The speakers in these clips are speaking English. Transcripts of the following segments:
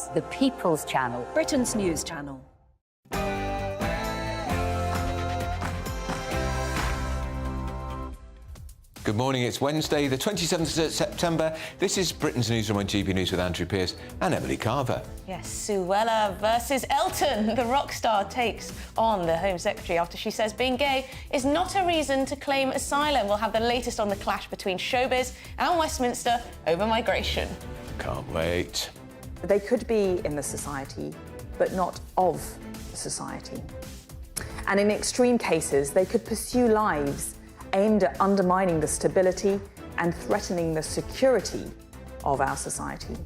News, the People's Channel, Britain's news channel. Good morning, it's Wednesday, the 27th of September. This is Britain's Newsroom on GB News with Andrew Pearce and Emily Carver. Yes, Suella versus Elton. The rock star takes on the Home Secretary after she says being gay is not a reason to claim asylum. We'll have the latest on the clash between showbiz and Westminster over migration. Can't wait. They could be in the society, but not of the society. And in extreme cases, they could pursue lives aimed at undermining the stability and threatening the security of our society.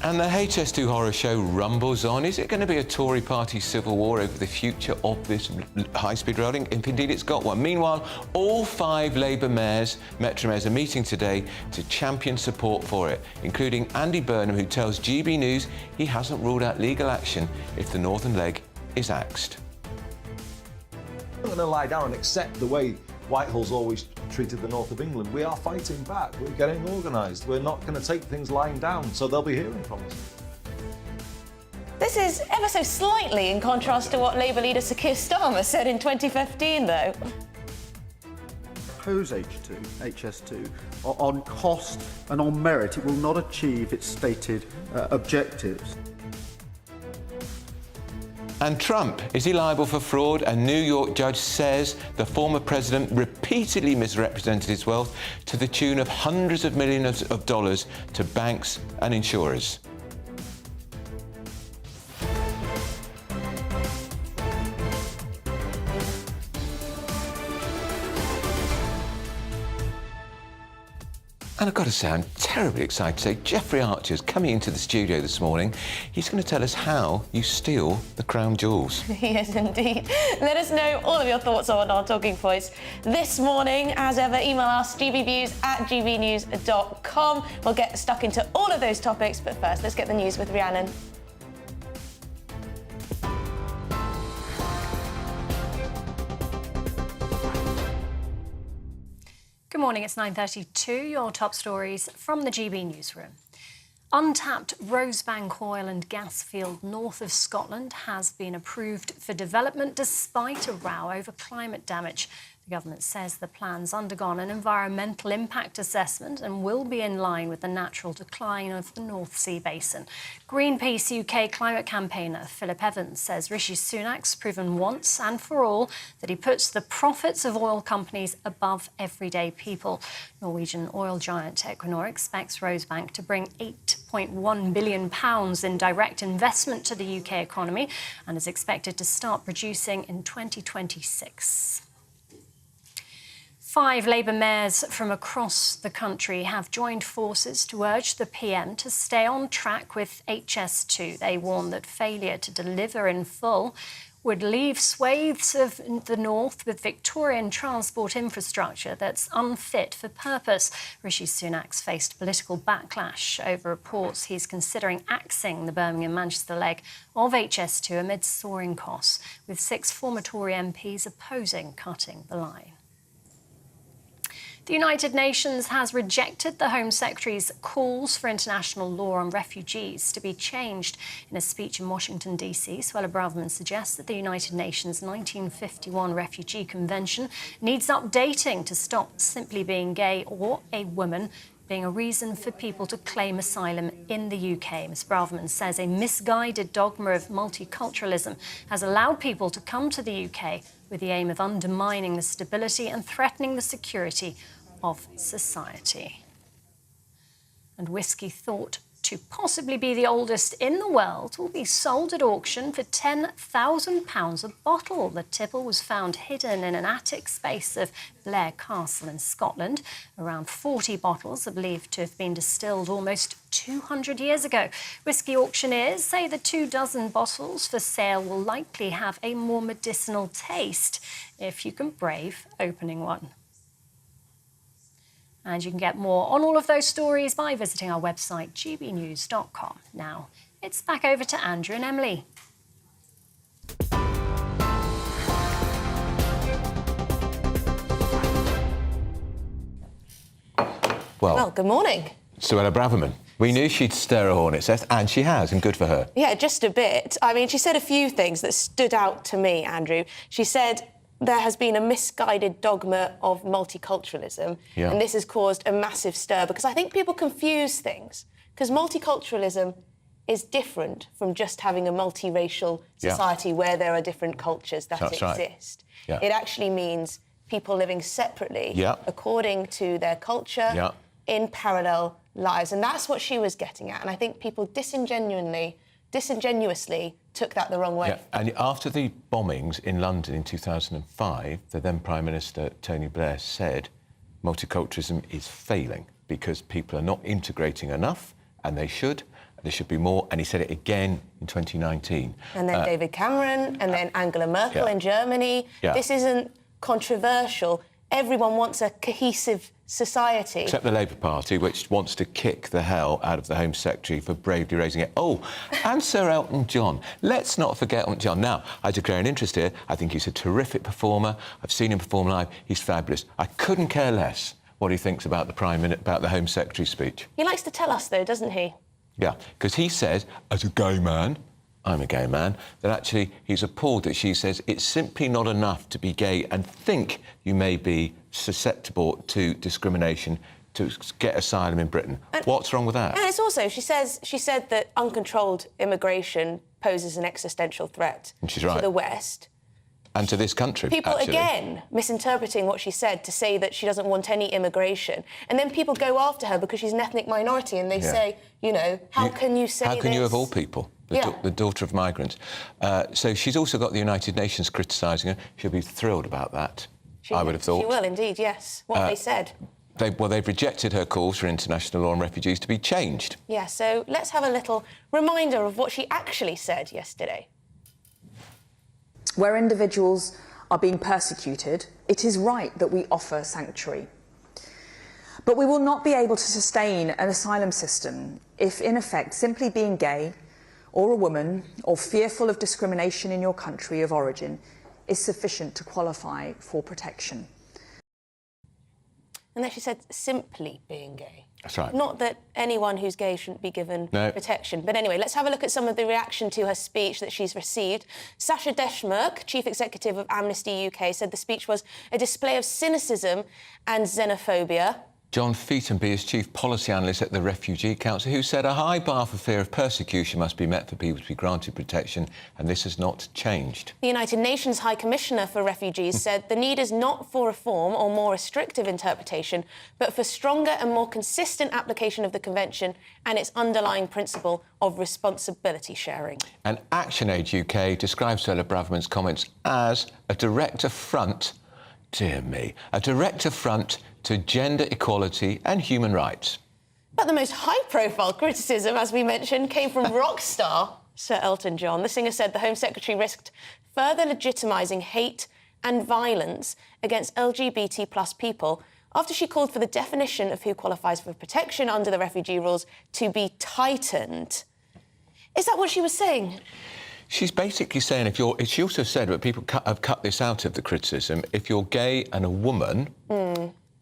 And the HS2 horror show rumbles on. Is it going to be a Tory party civil war over the future of this high-speed rail link? If indeed it's got one. Meanwhile, all 5 Labour mayors, Metro mayors, are meeting today to champion support for it, including Andy Burnham, who tells GB News he hasn't ruled out legal action if the northern leg is axed. We're not going to lie down and accept the way Whitehall's always treated the north of England. We are fighting back. We're getting organised. We're not going to take things lying down, so they'll be hearing from us. This is ever so slightly in contrast to what Labour leader Sir Keir Starmer said in 2015, though. Propose HS2 on cost and on merit. It will not achieve its stated objectives. And Trump, is he liable for fraud? A New York judge says the former president repeatedly misrepresented his wealth to the tune of hundreds of millions of dollars to banks and insurers. And I've got to say, I'm terribly excited to say Jeffrey Archer's coming into the studio this morning. He's going to tell us how you steal the crown jewels. Yes, indeed. Let us know all of your thoughts on our talking points this morning. As ever, email us gbviews@gbnews.com. We'll get stuck into all of those topics, but first, let's get the news with Rhiannon. Good morning, it's 9:32. Your top stories from the GB Newsroom. Untapped Rosebank oil and gas field north of Scotland has been approved for development despite a row over climate damage. The government says the plan's undergone an environmental impact assessment and will be in line with the natural decline of the North Sea basin. Greenpeace UK climate campaigner Philip Evans says Rishi Sunak's proven once and for all that he puts the profits of oil companies above everyday people. Norwegian oil giant Equinor expects Rosebank to bring £8.1 billion in direct investment to the UK economy and is expected to start producing in 2026. 5 Labour mayors from across the country have joined forces to urge the PM to stay on track with HS2. They warn that failure to deliver in full would leave swathes of the north with Victorian transport infrastructure that's unfit for purpose. Rishi Sunak's faced political backlash over reports he's considering axing the Birmingham-Manchester leg of HS2 amid soaring costs, with 6 former Tory MPs opposing cutting the line. The United Nations has rejected the Home Secretary's calls for international law on refugees to be changed. In a speech in Washington, D.C., Suella Braverman suggests that the United Nations 1951 Refugee Convention needs updating to stop simply being gay or a woman being a reason for people to claim asylum in the UK. Ms Braverman says a misguided dogma of multiculturalism has allowed people to come to the UK with the aim of undermining the stability and threatening the security of society. And whiskey thought to possibly be the oldest in the world will be sold at auction for £10,000 a bottle. The tipple was found hidden in an attic space of Blair Castle in Scotland. Around 40 bottles are believed to have been distilled almost 200 years ago. Whiskey auctioneers say the 24 bottles for sale will likely have a more medicinal taste if you can brave opening one. And you can get more on all of those stories by visiting our website, gbnews.com. Now, it's back over to Andrew and Emily. Well, good morning. Suella Braverman. We knew she'd stir a hornet's nest, and she has, and good for her. Yeah, just a bit. I mean, she said a few things that stood out to me, Andrew. She said there has been a misguided dogma of multiculturalism, and this has caused a massive stir, because I think people confuse things, because multiculturalism is different from just having a multiracial society where there are different cultures that exist. Right. It actually means people living separately according to their culture in parallel lives, and that's what she was getting at. And I think people disingenuously took that the wrong way. Yeah. And after the bombings in London in 2005, the then Prime Minister Tony Blair said multiculturalism is failing because people are not integrating enough, and they should. There should be more, and he said it again in 2019. And then David Cameron, and then Angela Merkel in Germany. This isn't controversial. Everyone wants a cohesive society. Except the Labour Party, which wants to kick the hell out of the Home Secretary for bravely raising it. Oh, and Sir Elton John. Let's not forget Elton John. Now, I declare an interest here. I think he's a terrific performer. I've seen him perform live. He's fabulous. I couldn't care less what he thinks about the Home Secretary's speech. He likes to tell us, though, doesn't he? Yeah, because he says, as a gay man, I'm a gay man, that actually he's appalled that she says it's simply not enough to be gay and think you may be susceptible to discrimination to get asylum in Britain. And what's wrong with that? And it's also, she said that uncontrolled immigration poses an existential threat to the West. And to this country, people, actually. Again, misinterpreting what she said to say that she doesn't want any immigration. And then people go after her because she's an ethnic minority, and they say, you know, how can you say this? How can you, of all people? The daughter of migrants. So she's also got the United Nations criticising her. She'll be thrilled about that, I would have thought. She will, indeed, yes. What have they said? They've rejected her calls for international law and refugees to be changed. Yeah, so let's have a little reminder of what she actually said yesterday. Where individuals are being persecuted, it is right that we offer sanctuary. But we will not be able to sustain an asylum system if, in effect, simply being gay or a woman or fearful of discrimination in your country of origin is sufficient to qualify for protection. And then she said, simply being gay. That's right. Not that anyone who's gay shouldn't be given protection. But anyway, let's have a look at some of the reaction to her speech that she's received. Sasha Deshmukh, Chief Executive of Amnesty UK, said the speech was a display of cynicism and xenophobia. John Featonby is Chief Policy Analyst at the Refugee Council, who said a high bar for fear of persecution must be met for people to be granted protection, and this has not changed. The United Nations High Commissioner for Refugees said the need is not for reform or more restrictive interpretation, but for stronger and more consistent application of the Convention and its underlying principle of responsibility sharing. And ActionAid UK describes Suella Braverman's comments as a direct affront, dear me, a direct affront to gender equality and human rights. But the most high-profile criticism, as we mentioned, came from rock star Sir Elton John. The singer said the Home Secretary risked further legitimising hate and violence against LGBT+ people after she called for the definition of who qualifies for protection under the refugee rules to be tightened. Is that what she was saying? She's basically saying she also said, but people have cut this out of the criticism, if you're gay and a woman,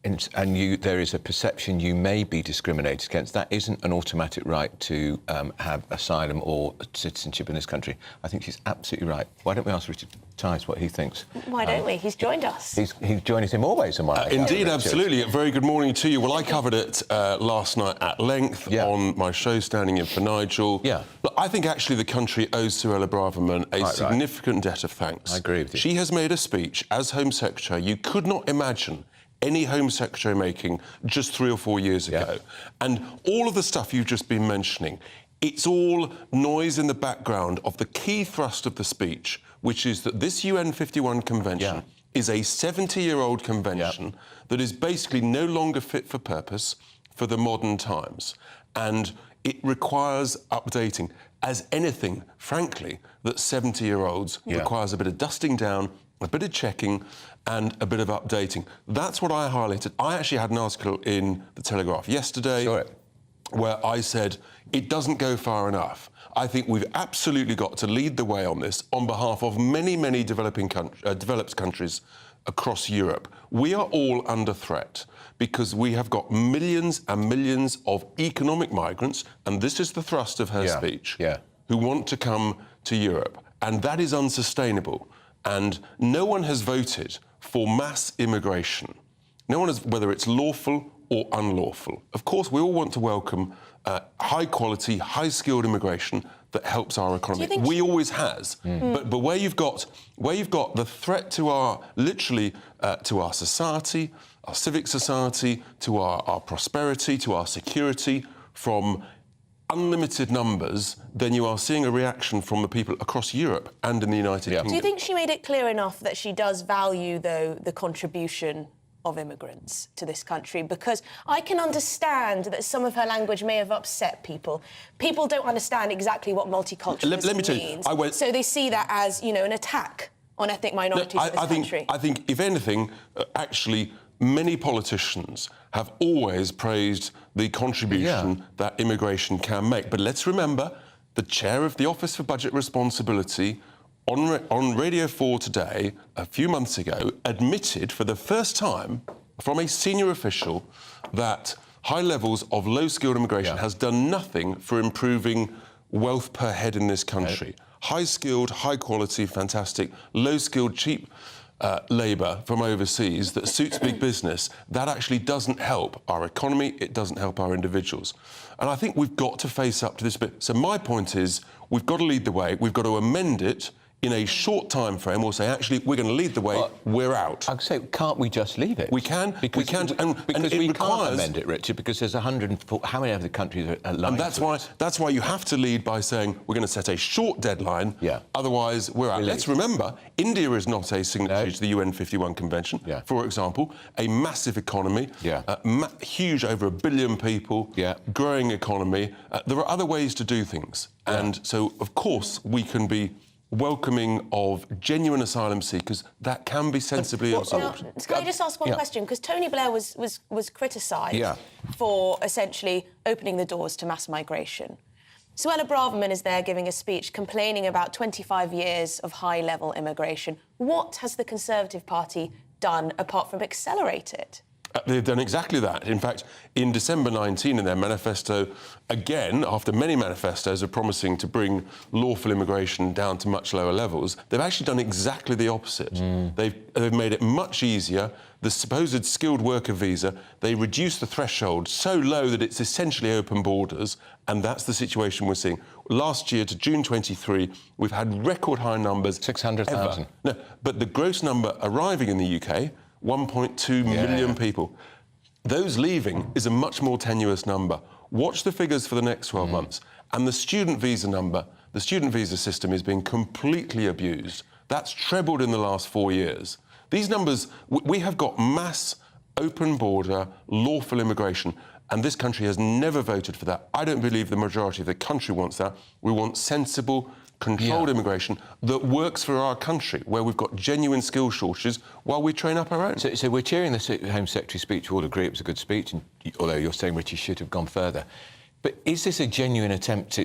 and there is a perception you may be discriminated against, that isn't an automatic right to have asylum or citizenship in this country. I think she's absolutely right. Why don't we ask Richard Tice what he thinks? Why don't we? He's joined us. He's joined us in more ways than one. Indeed, absolutely. A very good morning to you. Well, I covered it last night at length on my show, Standing In For Nigel. Yeah. Look, I think actually the country owes Suella Braverman a significant debt of thanks. I agree with you. She has made a speech as Home Secretary you could not imagine any Home Secretary making just 3 or 4 years ago. And all of the stuff you've just been mentioning, it's all noise in the background of the key thrust of the speech, which is that this UN 51 convention is a 70-year-old convention that is basically no longer fit for purpose for the modern times. And it requires updating, as anything, frankly, that 70-year-olds requires a bit of dusting down, a bit of checking and a bit of updating. That's what I highlighted. I actually had an article in The Telegraph yesterday where I said it doesn't go far enough. I think we've absolutely got to lead the way on this on behalf of many, many developed countries across Europe. We are all under threat because we have got millions and millions of economic migrants, and this is the thrust of her speech, who want to come to Europe. And that is unsustainable. And no one has voted for mass immigration. No one has, whether it's lawful or unlawful. Of course, we all want to welcome high-quality, high-skilled immigration that helps our economy. We always has. But where you've got the threat to our, literally, to our society, our civic society, to our prosperity, to our security, from unlimited numbers, then you are seeing a reaction from the people across Europe and in the United Kingdom. Do you think she made it clear enough that she does value, though, the contribution of immigrants to this country? Because I can understand that some of her language may have upset people. People don't understand exactly what multiculturalism let me tell means. you, so they see that as, you know, an attack on ethnic minorities in this country. I think, if anything, actually, many politicians have always praised the contribution that immigration can make. But let's remember, the chair of the Office for Budget Responsibility on Radio 4 today, a few months ago, admitted for the first time from a senior official that high levels of low-skilled immigration has done nothing for improving wealth per head in this country. High-skilled, high-quality, fantastic, low-skilled, cheap labour from overseas that suits big business, that actually doesn't help our economy, it doesn't help our individuals. And I think we've got to face up to this bit. So my point is, we've got to lead the way, we've got to amend it in a short time frame, or say, actually, we're going to lead the way, we're out. I'd say, can't we just leave it? We can, because we can, because it we requires... can't amend it, Richard, because there's 104... How many other countries are aligned? And that's why you have to lead by saying, we're going to set a short deadline, otherwise we're out. Let's remember, India is not a signatory to the UN 51 Convention, for example, a massive economy, huge, over 1 billion people, growing economy. There are other ways to do things. And so, of course, we can be welcoming of genuine asylum seekers that can be sensibly absorbed. Can I just ask one question? Because Tony Blair was criticised for essentially opening the doors to mass migration. Suella Braverman is there giving a speech complaining about 25 years of high-level immigration. What has the Conservative Party done apart from accelerate it? They've done exactly that. In fact, in December 19, in their manifesto, again, after many manifestos of promising to bring lawful immigration down to much lower levels, they've actually done exactly the opposite. They've made it much easier. The supposed skilled worker visa, they reduced the threshold so low that it's essentially open borders, and that's the situation we're seeing. Last year, to June 23, we've had record high numbers. 600,000. No, but the gross number arriving in the UK, 1.2 million people. Those leaving is a much more tenuous number. Watch the figures for the next 12 months. And the student visa number, the student visa system is being completely abused. That's trebled in the last 4 years. These numbers, we have got mass open border, lawful immigration, and this country has never voted for that. I don't believe the majority of the country wants that. We want sensible, controlled immigration that works for our country, where we've got genuine skill shortages while we train up our own. So we're cheering the Home Secretary's speech. We all agree it was a good speech, and, although you're saying Richie should have gone further. But is this a genuine attempt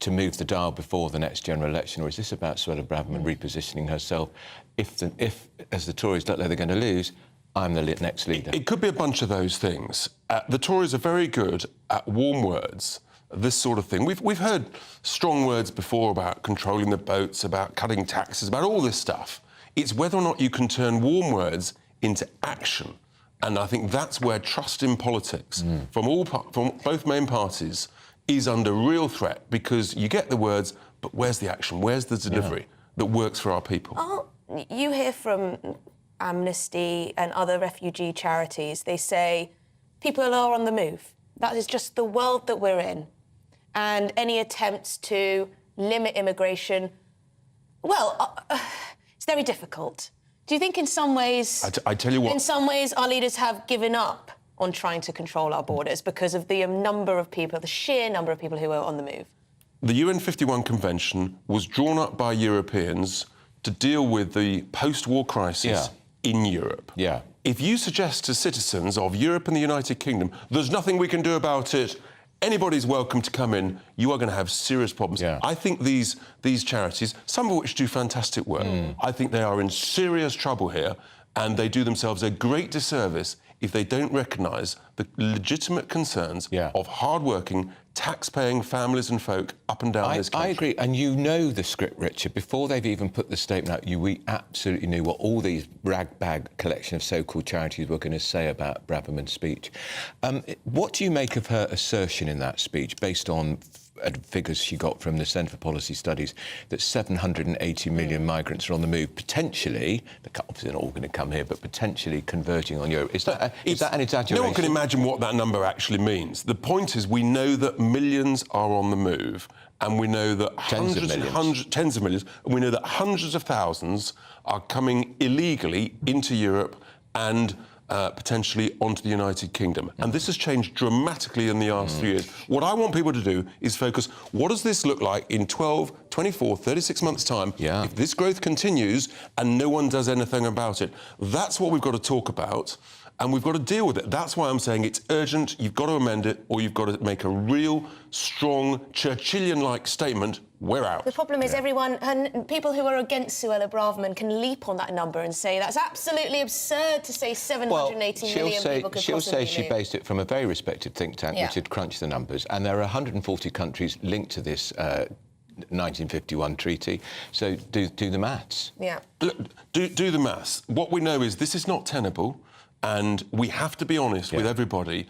to move the dial before the next general election, or is this about Suella Braverman repositioning herself? If, as the Tories look like they're going to lose, I'm the next leader? It could be a bunch of those things. The Tories are very good at warm words, this sort of thing. We've heard strong words before about controlling the boats, about cutting taxes, about all this stuff. It's whether or not you can turn warm words into action. And I think that's where trust in politics from both main parties is under real threat, because you get the words, but where's the action? Where's the delivery that works for our people? You hear from Amnesty and other refugee charities, they say people are on the move. That is just the world that we're in. And any attempts to limit immigration, well, it's very difficult. Do you think in some ways... I tell you what... In some ways, our leaders have given up on trying to control our borders because of the number of people, the sheer number of people who are on the move? The UN 51 Convention was drawn up by Europeans to deal with the post-war crisis in Europe. If you suggest to citizens of Europe and the United Kingdom, there's nothing we can do about it, anybody's welcome to come in, you are going to have serious problems. I think these charities, some of which do fantastic work, I think they are in serious trouble here, and they do themselves a great disservice if they don't recognise the legitimate concerns of hard-working, tax-paying families and folk up and down this country. I agree, and you know the script, Richard. Before they've even put the statement out, we absolutely knew what all these rag-bag collection of so-called charities were going to say about Braverman's speech. What do you make of her assertion in that speech, based on figures she got from the Centre for Policy Studies, that 780 million migrants are on the move, potentially, they're obviously not all going to come here, but potentially converging on Europe? Is that an exaggeration? No one can imagine what that number actually means. The point is, we know that millions are on the move, and we know that tens of millions, and we know that hundreds of thousands are coming illegally into Europe and potentially onto the United Kingdom. And this has changed dramatically in the last 3 years. What I want people to do is focus, what does this look like in 12, 24, 36 months' time if this growth continues and no one does anything about it? That's what we've got to talk about, and we've got to deal with it. That's why I'm saying it's urgent, you've got to amend it, or you've got to make a real, strong, Churchillian-like statement. We're out. The problem is people who are against Suella Braverman can leap on that number and say that's absolutely absurd to say 780 million people could she'll say possibly she move. based it from a very respected think tank which had crunched the numbers, and there are 140 countries linked to this 1951 treaty, so do the maths. Yeah. Look, do the maths. What we know is this is not tenable, and we have to be honest with everybody.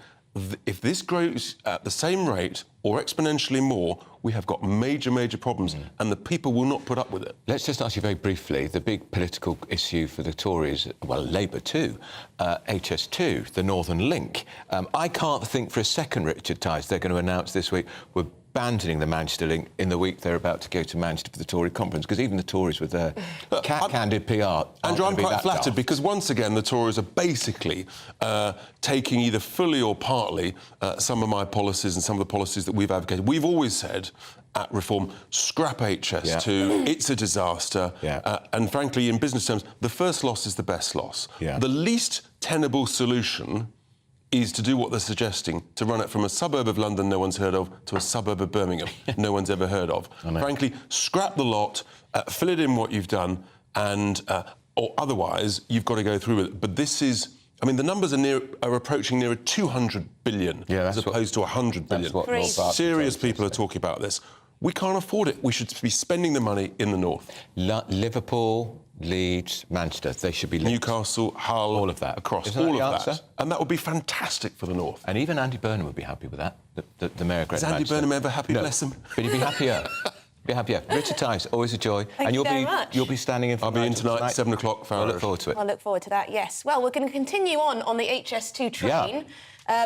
If this grows at the same rate or exponentially more, we have got major, major problems, and the people will not put up with it. Let's just ask you very briefly, the big political issue for the Tories, well, Labour too, HS2, the Northern Link. I can't think for a second, Richard Tice, they're going to announce this week we're abandoning the Manchester Link in the week they're about to go to Manchester for the Tory conference, because even the Tories with their candid PR... Andrew, I'm quite flattered, because once again the Tories are basically taking either fully or partly some of my policies and some of the policies that we've advocated. We've always said at Reform, scrap HS2, it's a disaster, and frankly, in business terms, the first loss is the best loss. The least tenable solution is to do what they're suggesting, to run it from a suburb of London no one's heard of to a suburb of Birmingham no one's ever heard of. Frankly, scrap the lot, fill it in what you've done, and or otherwise you've got to go through with it. But this is, I mean, the numbers are approaching nearer 200 billion as opposed to 100 billion. Serious people are talking about this. We can't afford it. We should be spending the money in the north. Liverpool, Leeds, Manchester, they should be linked. Newcastle, Hull, all of that. Across all of that. And that would be fantastic for the north. And even Andy Burnham would be happy with that, the Mayor of Greater Manchester. Is Andy Burnham ever happy? No. Bless him. But he'd be happier. Be happier. Richard Tice, always a joy. Thank you very much. You'll be standing in for I'll be in tonight, 7 o'clock. I look forward to it. I look forward to that, yes. Well, we're going to continue on the HS2 train.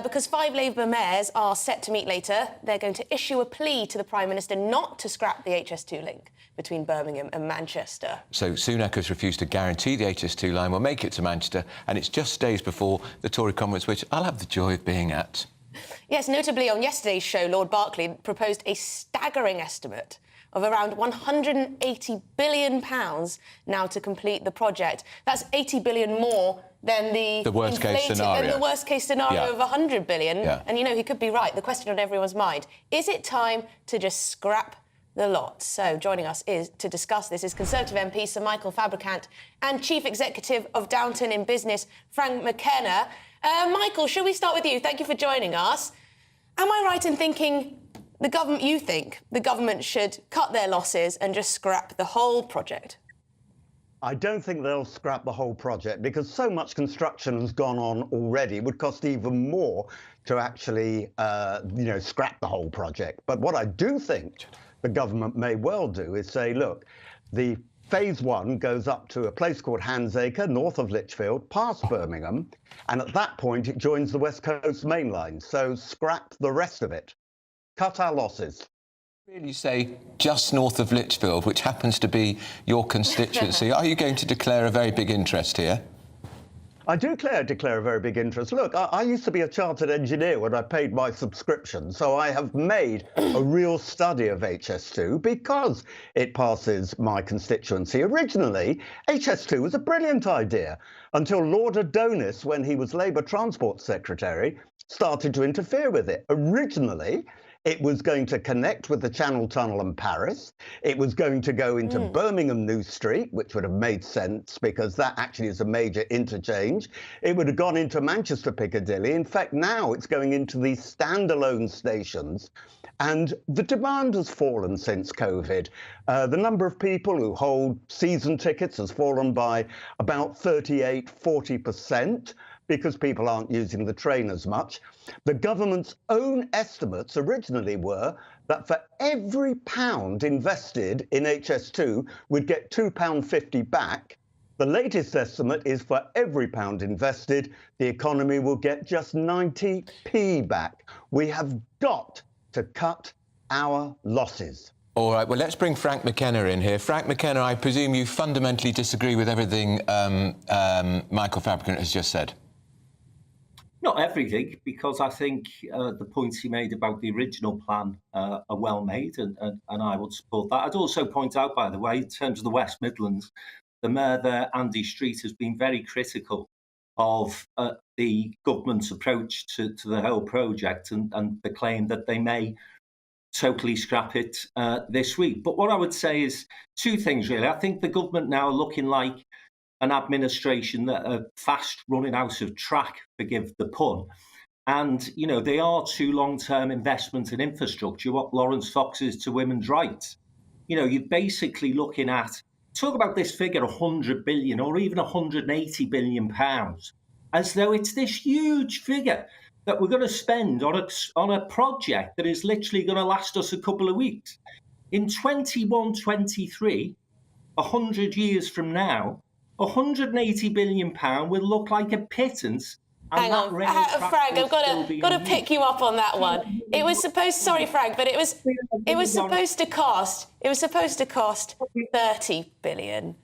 Because 5 Labour mayors are set to meet later. They're going to issue a plea to the Prime Minister not to scrap the HS2 link between Birmingham and Manchester. So Sunak has refused to guarantee the HS2 line will make it to Manchester, and it's just days before the Tory conference, which I'll have the joy of being at. Yes, notably on yesterday's show, Lord Berkeley proposed a staggering estimate of around £180 billion now to complete the project. That's 80 billion more than the worst case scenario. Than the worst case scenario of 100 billion. And you know, he could be right. The question on everyone's mind, is it time to just scrap the lot? So joining us to discuss this is Conservative MP Sir Michael Fabricant and Chief Executive of Downton in Business, Frank McKenna. Michael, should we start with you? Thank you for joining us. Am I right in thinking you think the government should cut their losses and just scrap the whole project? I don't think they'll scrap the whole project, because so much construction has gone on already. It would cost even more to actually, scrap the whole project. But what I do think the government may well do is say, look, the phase 1 goes up to a place called Handsacre, north of Lichfield, past Birmingham, and at that point it joins the West Coast main line. So scrap the rest of it. Cut our losses. Really say just north of Lichfield, which happens to be your constituency. Are you going to declare a very big interest here? I do declare a very big interest. Look, I used to be a chartered engineer when I paid my subscription, so I have made a real study of HS2 because it passes my constituency. Originally, HS2 was a brilliant idea until Lord Adonis, when he was Labour Transport Secretary, started to interfere with it. Originally, It was going to connect with the Channel Tunnel and Paris. It was going to go into Birmingham New Street, which would have made sense because that actually is a major interchange. It would have gone into Manchester Piccadilly. In fact, now it's going into these standalone stations. And the demand has fallen since COVID. The number of people who hold season tickets has fallen by about 38–40%. because people aren't using the train as much. The government's own estimates originally were that for every pound invested in HS2, we'd get £2.50 back. The latest estimate is for every pound invested, the economy will get just 90p back. We have got to cut our losses. All right, well, let's bring Frank McKenna in here. Frank McKenna, I presume you fundamentally disagree with everything Michael Fabricant has just said. Not everything, because I think the points he made about the original plan are well made, and I would support that. I'd also point out, by the way, in terms of the West Midlands, the Mayor there, Andy Street, has been very critical of the government's approach to the whole project and the claim that they may totally scrap it this week. But what I would say is two things, really. I think the government now are looking like an administration that are fast running out of track, forgive the pun. And, you know, they are too long-term investment in infrastructure, what Lawrence Fox is to women's rights. You know, you're basically looking at, talk about this figure, 100 billion or even 180 billion pounds, as though it's this huge figure that we're going to spend on a project that is literally going to last us a couple of weeks. In 21-23, 100 years from now, 180 billion pound will look like a pittance. Hang on, Frank, I've got to pick you up on that one. It was supposed, sorry, Frank, but it was supposed to cost 30 billion.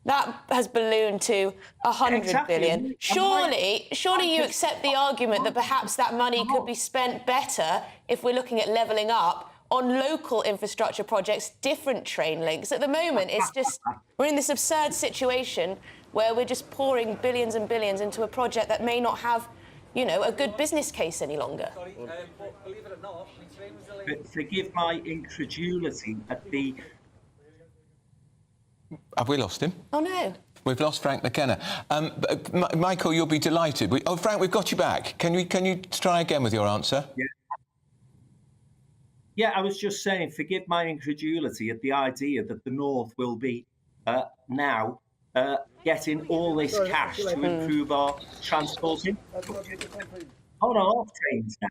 That has ballooned to 100 billion. Surely you accept the argument that perhaps that money could be spent better if we're looking at levelling up on local infrastructure projects, different train links. At the moment, it's just, we're in this absurd situation where we're just pouring billions and billions into a project that may not have, you know, a good business case any longer. Sorry, but believe it or not, forgive my incredulity at the... Have we lost him? Oh, no. We've lost Frank McKenna. Michael, you'll be delighted. Frank, we've got you back. Can you try again with your answer? Yeah. Yeah, I was just saying, forgive my incredulity at the idea that the North will be now getting all this cash to improve our transport infrastructure. On our trains now,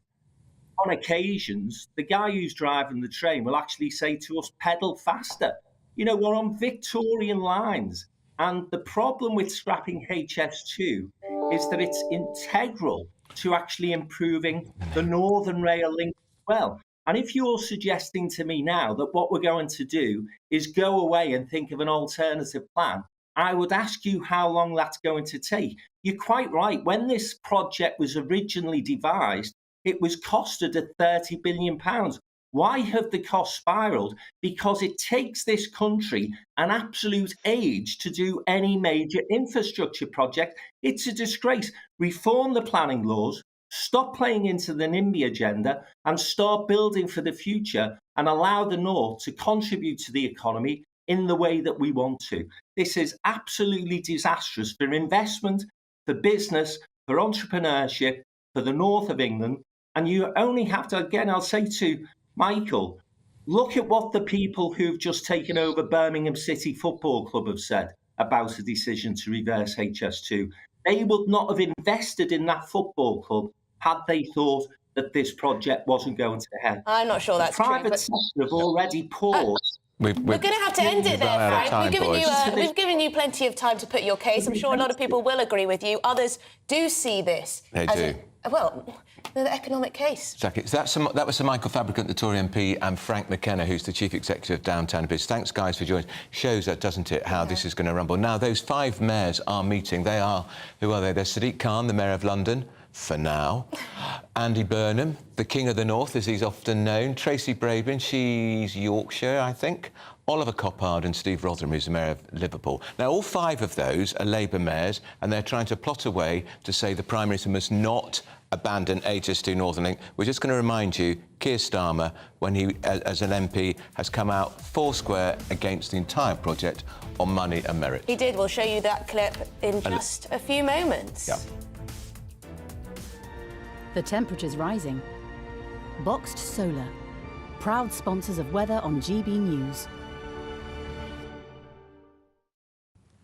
on occasions, the guy who's driving the train will actually say to us, pedal faster. You know, we're on Victorian lines. And the problem with scrapping HS2 is that it's integral to actually improving the Northern Rail link as well. And if you're suggesting to me now that what we're going to do is go away and think of an alternative plan, I would ask you how long that's going to take. You're quite right. When this project was originally devised, it was costed at £30 billion. Why have the costs spiralled? Because it takes this country an absolute age to do any major infrastructure project. It's a disgrace. Reform the planning laws, stop playing into the NIMBY agenda, and start building for the future and allow the North to contribute to the economy in the way that we want to. This is absolutely disastrous for investment, for business, for entrepreneurship, for the North of England. And you only have to, again, I'll say to Michael, look at what the people who've just taken over Birmingham City Football Club have said about a decision to reverse HS2. They would not have invested in that football club had they thought that this project wasn't going to ahead. I'm not sure that's true. The private sector have already paused. We're going to have to end it there, Frank. We've given you plenty of time to put your case. I'm sure a lot of people will agree with you. Others do see this as the economic case. Exactly. That was Sir Michael Fabricant, the Tory MP, and Frank McKenna, who's the Chief Executive of Downtown Biz. Thanks, guys, for joining. Shows that, doesn't it, how this is going to rumble. Now, those 5 mayors are meeting. They are, who are they? They're Sadiq Khan, the Mayor of London, for now. Andy Burnham, the King of the North, as he's often known. Tracy Brabin, she's Yorkshire, I think. Oliver Coppard and Steve Rotherham, who's the Mayor of Liverpool. Now, all 5 of those are Labour mayors, and they're trying to plot a way to say the Prime Minister must not abandon HS2 Northern Link. We're just going to remind you, Keir Starmer, when he, as an MP, has come out foursquare against the entire project on money and merit. He did. We'll show you that clip in just a few moments. Yeah. The temperature's rising. Boxed Solar, proud sponsors of weather on GB News.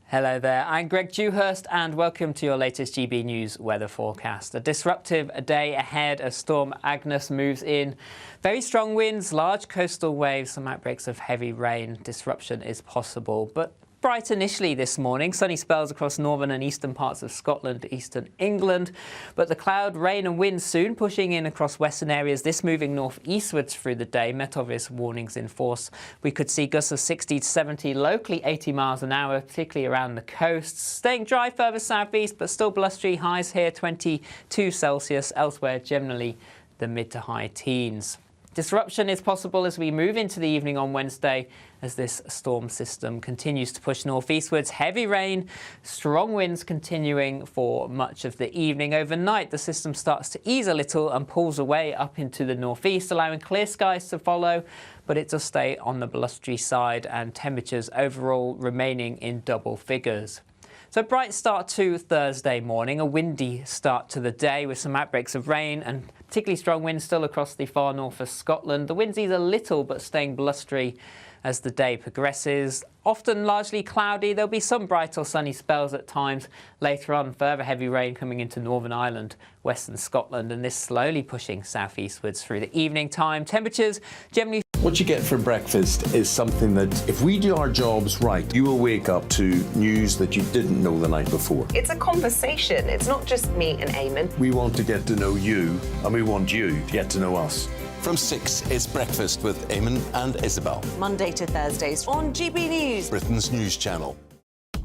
Hello there, I'm Greg Dewhurst and welcome to your latest GB News weather forecast. A disruptive day ahead as Storm Agnes moves in. Very strong winds, large coastal waves, some outbreaks of heavy rain. Disruption is possible, but bright initially this morning. Sunny spells across northern and eastern parts of Scotland, eastern England. But the cloud, rain and wind soon pushing in across western areas, this moving northeastwards through the day. Met Obvious warnings in force. We could see gusts of 60 to 70, locally 80 miles an hour, particularly around the coasts. Staying dry further southeast, but still blustery. Highs here 22 Celsius. Elsewhere, generally the mid to high teens. Disruption is possible as we move into the evening on Wednesday as this storm system continues to push northeastwards. Heavy rain, strong winds continuing for much of the evening. Overnight, the system starts to ease a little and pulls away up into the northeast, allowing clear skies to follow, but it does stay on the blustery side and temperatures overall remaining in double figures. So bright start to Thursday morning, a windy start to the day with some outbreaks of rain and particularly strong winds still across the far north of Scotland. The winds ease a little but staying blustery as the day progresses. Often largely cloudy. There'll be some bright or sunny spells at times. Later on, further heavy rain coming into Northern Ireland, western Scotland, and this slowly pushing southeastwards through the evening time. Temperatures generally... What you get for breakfast is something that, if we do our jobs right, you will wake up to news that you didn't know the night before. It's a conversation. It's not just me and Eamon. We want to get to know you, and we want you to get to know us. From 6, it's Breakfast with Eamon and Isabel. Monday to Thursdays on GB News, Britain's news channel.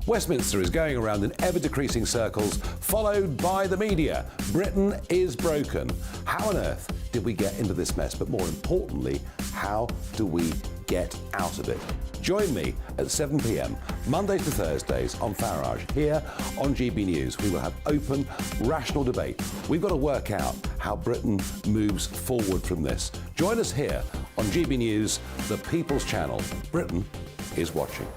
Westminster is going around in ever-decreasing circles, followed by the media. Britain is broken. How on earth did we get into this mess? But more importantly, how do we get out of it? Join me at 7 p.m, Mondays to Thursdays on Farage, here on GB News. We will have open, rational debate. We've got to work out how Britain moves forward from this. Join us here on GB News, the People's Channel. Britain is watching.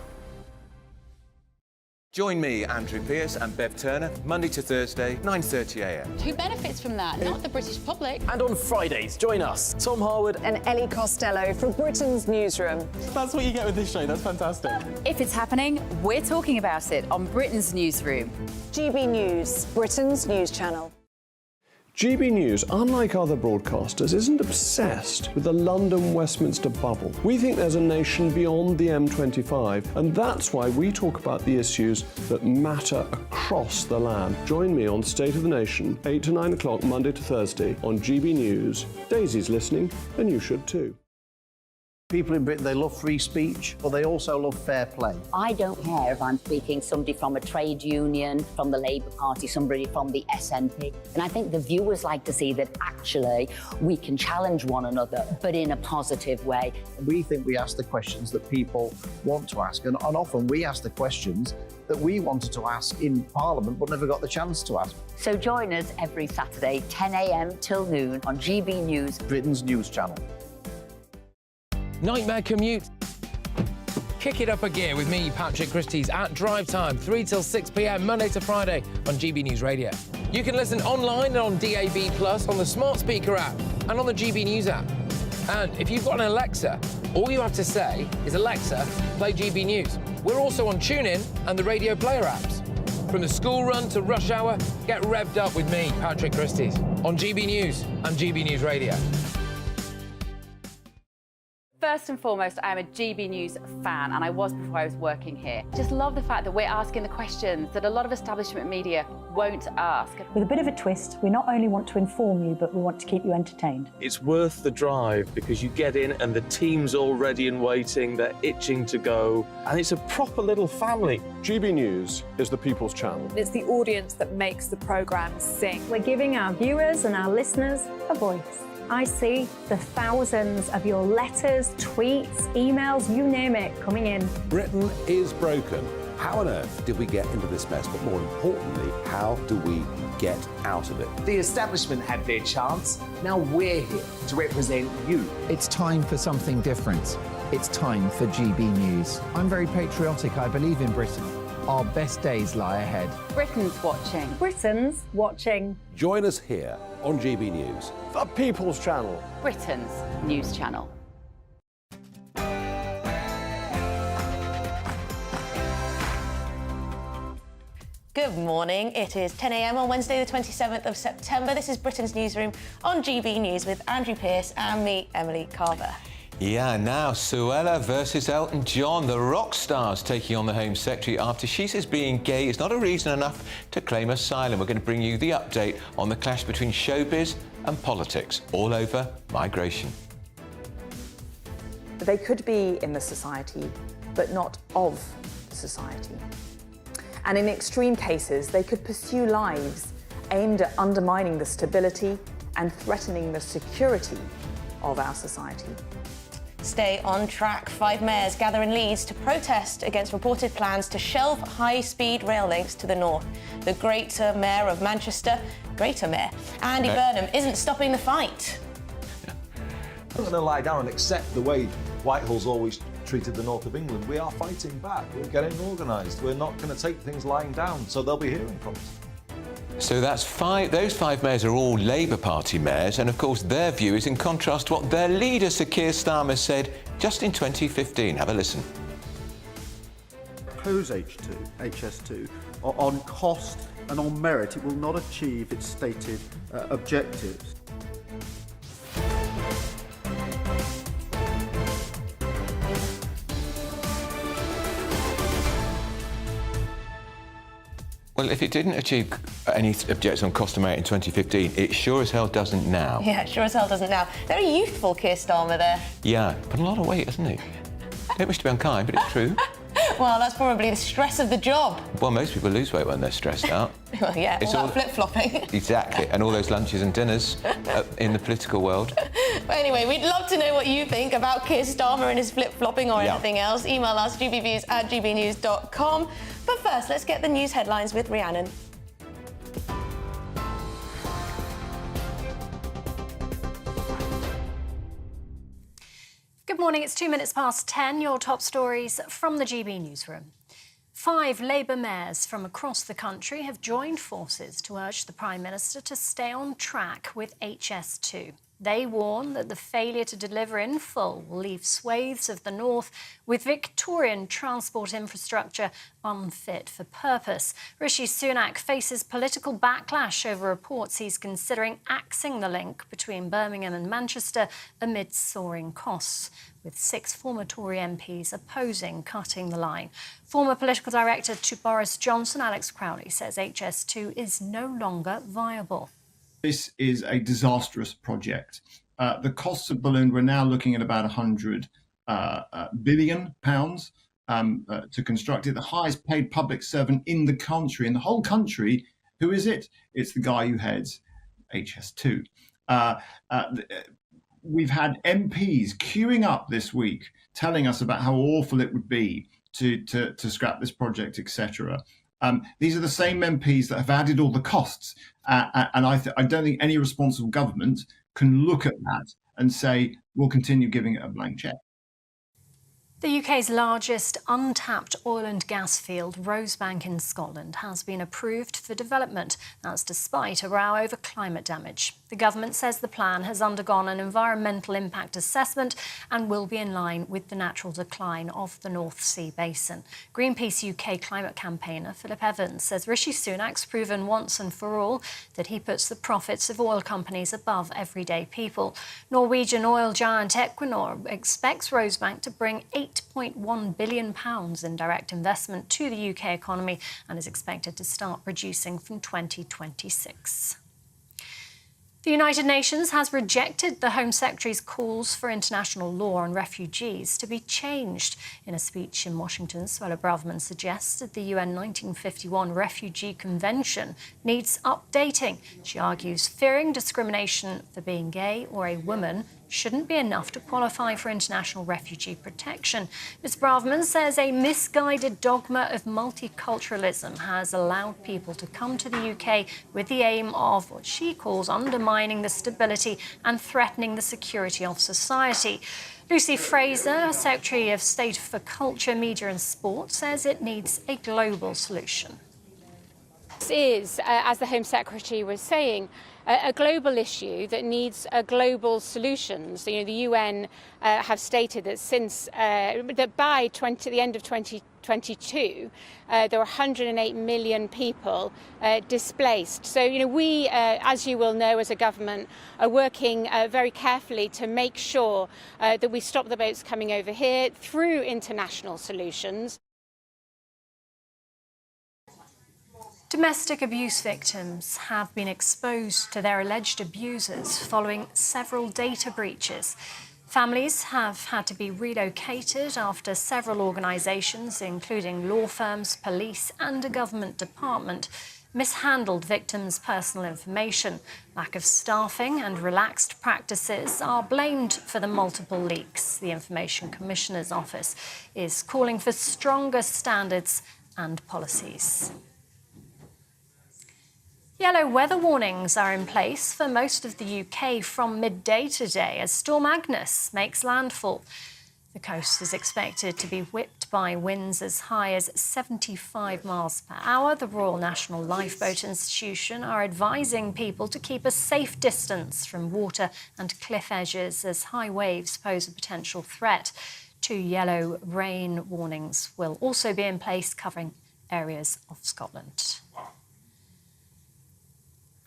Join me, Andrew Pearce and Bev Turner, Monday to Thursday, 9:30 a.m. Who benefits from that? Not the British public. And on Fridays, join us, Tom Harwood and Ellie Costello from Britain's Newsroom. That's what you get with this show. That's fantastic. If it's happening, we're talking about it on Britain's Newsroom. GB News, Britain's news channel. GB News, unlike other broadcasters, isn't obsessed with the London-Westminster bubble. We think there's a nation beyond the M25, and that's why we talk about the issues that matter across the land. Join me on State of the Nation, 8 to 9 o'clock, Monday to Thursday, on GB News. Daisy's listening, and you should too. People in Britain, they love free speech, but they also love fair play. I don't care if I'm speaking somebody from a trade union, from the Labour Party, somebody from the SNP. And I think the viewers like to see that actually we can challenge one another, but in a positive way. We think we ask the questions that people want to ask, and often we ask the questions that we wanted to ask in Parliament but never got the chance to ask. So join us every Saturday, 10 a.m. till noon on GB News, Britain's news channel. Nightmare commute? Kick it up a gear with me, Patrick Christie's, at Drive Time, 3 till 6 p.m, Monday to Friday on GB News Radio. You can listen online and on DAB+, on the smart speaker app and on the GB News app. And if you've got an Alexa, all you have to say is, Alexa, play GB News. We're also on TuneIn and the Radio Player apps. From the school run to rush hour, get revved up with me, Patrick Christie's, on GB News and GB News Radio. First and foremost, I'm a GB News fan, and I was before I was working here. Just love the fact that we're asking the questions that a lot of establishment media won't ask. With a bit of a twist, we not only want to inform you, but we want to keep you entertained. It's worth the drive because you get in and the team's all ready and waiting, they're itching to go, and it's a proper little family. GB News is the People's Channel. It's the audience that makes the programme sing. We're giving our viewers and our listeners a voice. I see the thousands of your letters, tweets, emails, you name it, coming in. Britain is broken. How on earth did we get into this mess? But more importantly, how do we get out of it? The establishment had their chance. Now we're here to represent you. It's time for something different. It's time for GB News. I'm very patriotic. I believe in Britain. Our best days lie ahead. Britain's watching. Britain's watching. Join us here on GB News. The People's Channel. Britain's news channel. Good morning. It is 10 a.m. on Wednesday, the 27th of September. This is Britain's Newsroom on GB News with Andrew Pearce and me, Emily Carver. Yeah, now Suella versus Elton John, the rock stars taking on the Home Secretary after she says being gay is not a reason enough to claim asylum. We're going to bring you the update on the clash between showbiz and politics, all over migration. They could be in the society, but not of the society. And in extreme cases, they could pursue lives aimed at undermining the stability and threatening the security of our society. Stay on track. 5 mayors gather in Leeds to protest against reported plans to shelve high-speed rail links to the north. The Greater Mayor of Manchester, Andy Burnham, isn't stopping the fight. I'm not going to lie down and accept the way Whitehall's always treated the north of England. We are fighting back. We're getting organised. We're not going to take things lying down, so they'll be hearing from us. So that's those 5 mayors are all Labour Party mayors, and of course their view is in contrast to what their leader, Sir Keir Starmer, said just in 2015. Have a listen. Propose HS2 on cost and on merit, it will not achieve its stated objectives. Well, if it didn't achieve any objectives on cost and merit in 2015, it sure as hell doesn't now. Yeah, sure as hell doesn't now. Very youthful, Keir Starmer there. Yeah, put a lot of weight, hasn't he? Don't wish to be unkind, but it's true. Well, that's probably the stress of the job. Well, most people lose weight when they're stressed out. Well, yeah, it's all that flip-flopping. Exactly, and all those lunches and dinners in the political world. But anyway, we'd love to know what you think about Keir Starmer and his flip-flopping or anything else. Email us, gbviews@gbnews.com. But first, let's get the news headlines with Rhiannon. Good morning, it's 2 minutes past 10. Your top stories from the GB Newsroom. 5 Labour mayors from across the country have joined forces to urge the Prime Minister to stay on track with HS2. They warn that the failure to deliver in full will leave swathes of the north with Victorian transport infrastructure unfit for purpose. Rishi Sunak faces political backlash over reports he's considering axing the link between Birmingham and Manchester amid soaring costs, with 6 former Tory MPs opposing cutting the line. Former political director to Boris Johnson, Alex Crowley, says HS2 is no longer viable. This is a disastrous project. The costs have ballooned. We're now looking at about £100 billion to construct it. The highest paid public servant in the country, in the whole country. Who is it? It's the guy who heads HS2. We've had MPs queuing up this week telling us about how awful it would be to scrap this project, etc. These are the same MPs that have added all the costs. And I don't think any responsible government can look at that and say, we'll continue giving it a blank check. The UK's largest untapped oil and gas field, Rosebank in Scotland, has been approved for development. That's despite a row over climate damage. The government says the plan has undergone an environmental impact assessment and will be in line with the natural decline of the North Sea basin. Greenpeace UK climate campaigner Philip Evans says Rishi Sunak's proven once and for all that he puts the profits of oil companies above everyday people. Norwegian oil giant Equinor expects Rosebank to bring £8.1 billion in direct investment to the UK economy and is expected to start producing from 2026. The United Nations has rejected the Home Secretary's calls for international law on refugees to be changed. In a speech in Washington, Suella Braverman suggested the UN 1951 Refugee Convention needs updating. She argues fearing discrimination for being gay or a woman shouldn't be enough to qualify for international refugee protection. Ms Braverman says a misguided dogma of multiculturalism has allowed people to come to the UK with the aim of what she calls undermining the stability and threatening the security of society. Lucy Fraser, Secretary of State for Culture, Media and Sport, says it needs a global solution. This is, as the Home Secretary was saying, a global issue that needs a global solution. So, the UN have stated that that by the end of 2022, there were 108 million people displaced. So, we, as you will know, as a government, are working very carefully to make sure that we stop the boats coming over here through international solutions. Domestic abuse victims have been exposed to their alleged abusers following several data breaches. Families have had to be relocated after several organisations, including law firms, police and a government department, mishandled victims' personal information. Lack of staffing and relaxed practices are blamed for the multiple leaks. The Information Commissioner's Office is calling for stronger standards and policies. Yellow weather warnings are in place for most of the UK from midday today as Storm Agnes makes landfall. The coast is expected to be whipped by winds as high as 75 miles per hour. The Royal National Lifeboat Institution are advising people to keep a safe distance from water and cliff edges as high waves pose a potential threat. 2 yellow rain warnings will also be in place covering areas of Scotland.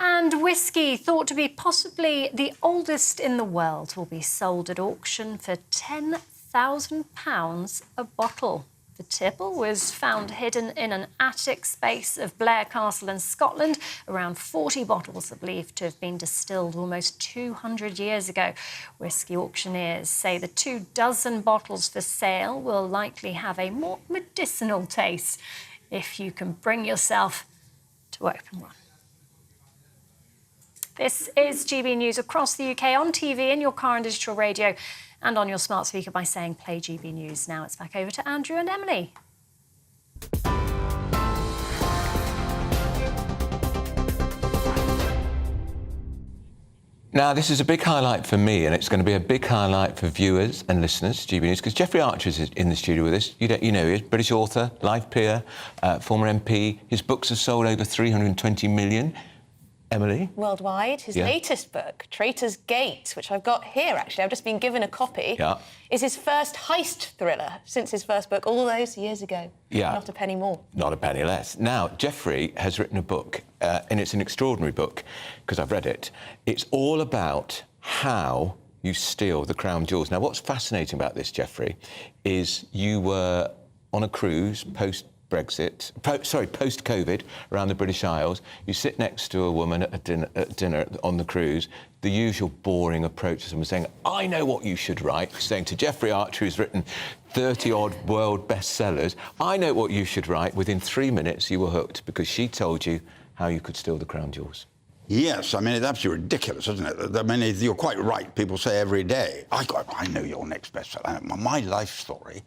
And whiskey, thought to be possibly the oldest in the world, will be sold at auction for £10,000 a bottle. The tipple was found hidden in an attic space of Blair Castle in Scotland. Around 40 bottles are believed to have been distilled almost 200 years ago. Whiskey auctioneers say the 24 bottles for sale will likely have a more medicinal taste if you can bring yourself to open one. This is GB News across the UK on TV, in your car and digital radio, and on your smart speaker by saying play GB News. Now it's back over to Andrew and Emily. Now, this is a big highlight for me, and it's going to be a big highlight for viewers and listeners to GB News, because Jeffrey Archer is in the studio with us. You know he is, British author, life peer, former MP. His books have sold over 320 million. Emily? Worldwide. His latest book, Traitor's Gate, which I've got here, actually, I've just been given a copy, is his first heist thriller since his first book all those years ago. Yeah. Not a penny more. Not a penny less. Now, Jeffrey has written a book, and it's an extraordinary book, because I've read it. It's all about how you steal the crown jewels. Now, what's fascinating about this, Jeffrey, is you were on a cruise post-Brexit, post-COVID, around the British Isles. You sit next to a woman at dinner on the cruise, the usual boring approach to someone saying, I know what you should write, saying to Jeffrey Archer, who's written 30-odd world bestsellers, I know what you should write. Within 3 minutes, you were hooked, because she told you how you could steal the crown jewels. Yes, I mean, it's absolutely ridiculous, isn't it? I mean, you're quite right. People say every day, I know your next bestseller, my life story.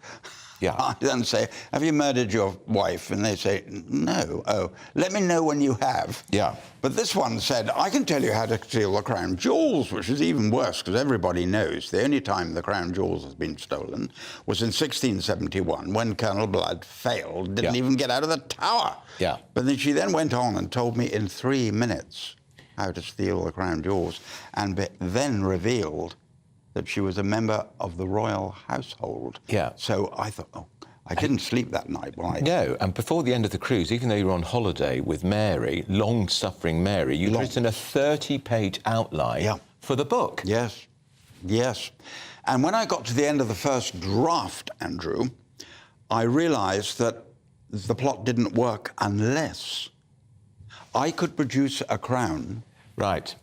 Yeah. I then say, have you murdered your wife? And they say, no. Oh, let me know when you have. Yeah. But this one said, I can tell you how to steal the crown jewels, which is even worse, because everybody knows the only time the crown jewels has been stolen was in 1671, when Colonel Blood failed, didn't even get out of the tower. Yeah. But then she then went on and told me in 3 minutes how to steal the crown jewels, and then revealed that she was a member of the royal household. Yeah. So I thought, I didn't sleep that night. No, and before the end of the cruise, even though you were on holiday with Mary, long-suffering Mary, you'd written a 30-page outline for the book. Yes, yes. And when I got to the end of the first draft, Andrew, I realised that the plot didn't work unless I could produce a crown. Right.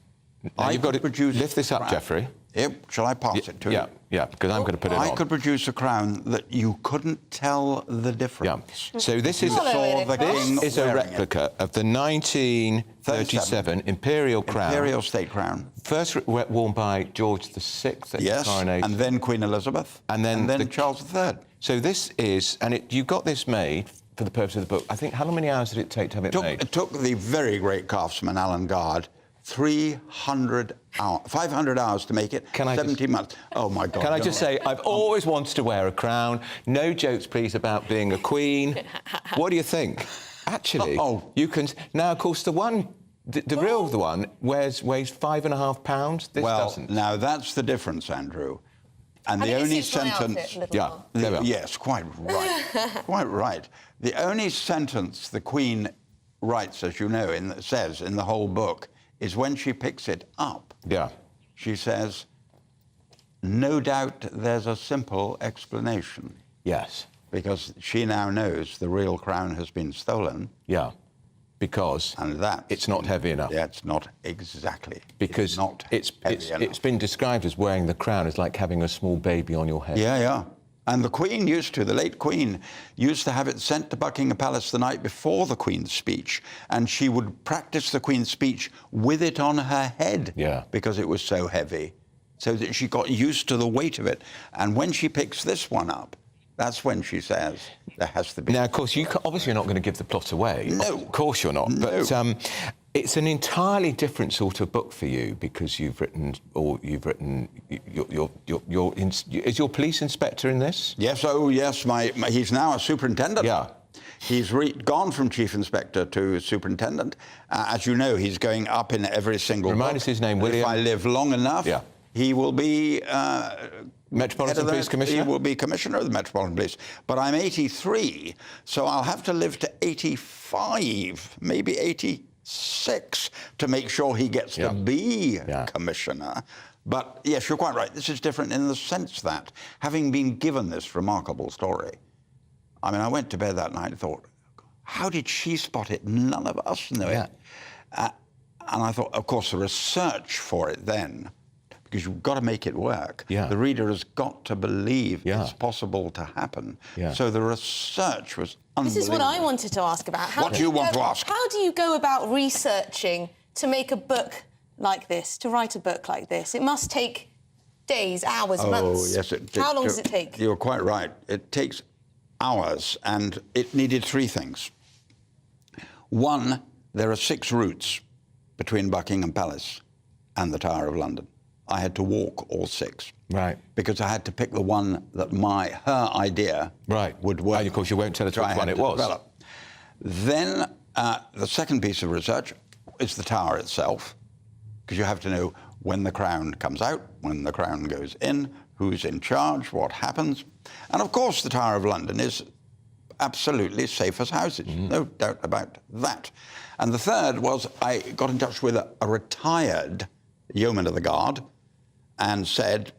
Now you've got to lift this up, Jeffrey. Here, shall I pass it to you? Yeah, because I'm going to put it on. I could produce a crown that you couldn't tell the difference. Yeah. So this is a replica of the 1937 Imperial crown. Imperial state crown. First worn by George VI at his coronation. And then Queen Elizabeth. And then Charles III. So this is, and you got this made for the purpose of the book. I think, how many hours did it take to have it made? It took the very great craftsman, Alan Gard, 500 hours to make it, 17 months. Oh, my God. Can I just say, I've always wanted to wear a crown. No jokes, please, about being a queen. What do you think? Actually, you can... Now, of course, the one... The real one weighs 5.5 pounds. This doesn't. Now, that's the difference, Andrew. And the only sentence... Yes, quite right. Quite right. The only sentence the Queen writes, as you know, says in the whole book, is when she picks it up. Yeah. She says, no doubt there's a simple explanation. Yes. Because she now knows the real crown has been stolen. Yeah. Because it's not heavy enough. Yeah, it's not exactly. Because it's been described as wearing the crown is like having a small baby on your head. Yeah, yeah. And the Queen the late Queen, used to have it sent to Buckingham Palace the night before the Queen's speech, and she would practice the Queen's speech with it on her head because it was so heavy, so that she got used to the weight of it. And when she picks this one up, that's when she says there has to be... Now, of course, obviously you're not going to give the plot away. No. Of course you're not. No. But it's an entirely different sort of book for you because you've written... Is your police inspector in this? Yes, yes. He's now a superintendent. Yeah. He's gone from chief inspector to superintendent. As you know, he's going up in every single Remind us his name, William. If I live long enough, he will be... Metropolitan Police Commissioner? He will be Commissioner of the Metropolitan Police. But I'm 83, so I'll have to live to 85, maybe 86, to make sure he gets to be Commissioner. But, yes, you're quite right. This is different in the sense that, having been given this remarkable story, I mean, I went to bed that night and thought, how did she spot it? None of us knew it. And I thought, of course, the research for it then... because you've got to make it work. The reader has got to believe it's possible to happen. So the research was unbelievable. This is what I wanted to ask about. What do you want to ask? How do you go about researching to make a book like this, to write a book like this? It must take days, hours, months. Yes, How long does it take? You're quite right. It takes hours, and it needed 3 things. One, there are 6 routes between Buckingham Palace and the Tower of London. I had to walk all 6. Right. Because I had to pick the one that her idea would work. And of course you won't tell us which one it was. Develop. Then the second piece of research is the tower itself, because you have to know when the crown comes out, when the crown goes in, who's in charge, what happens. And of course the Tower of London is absolutely safe as houses, no doubt about that. And the third was I got in touch with a retired yeoman of the guard and said,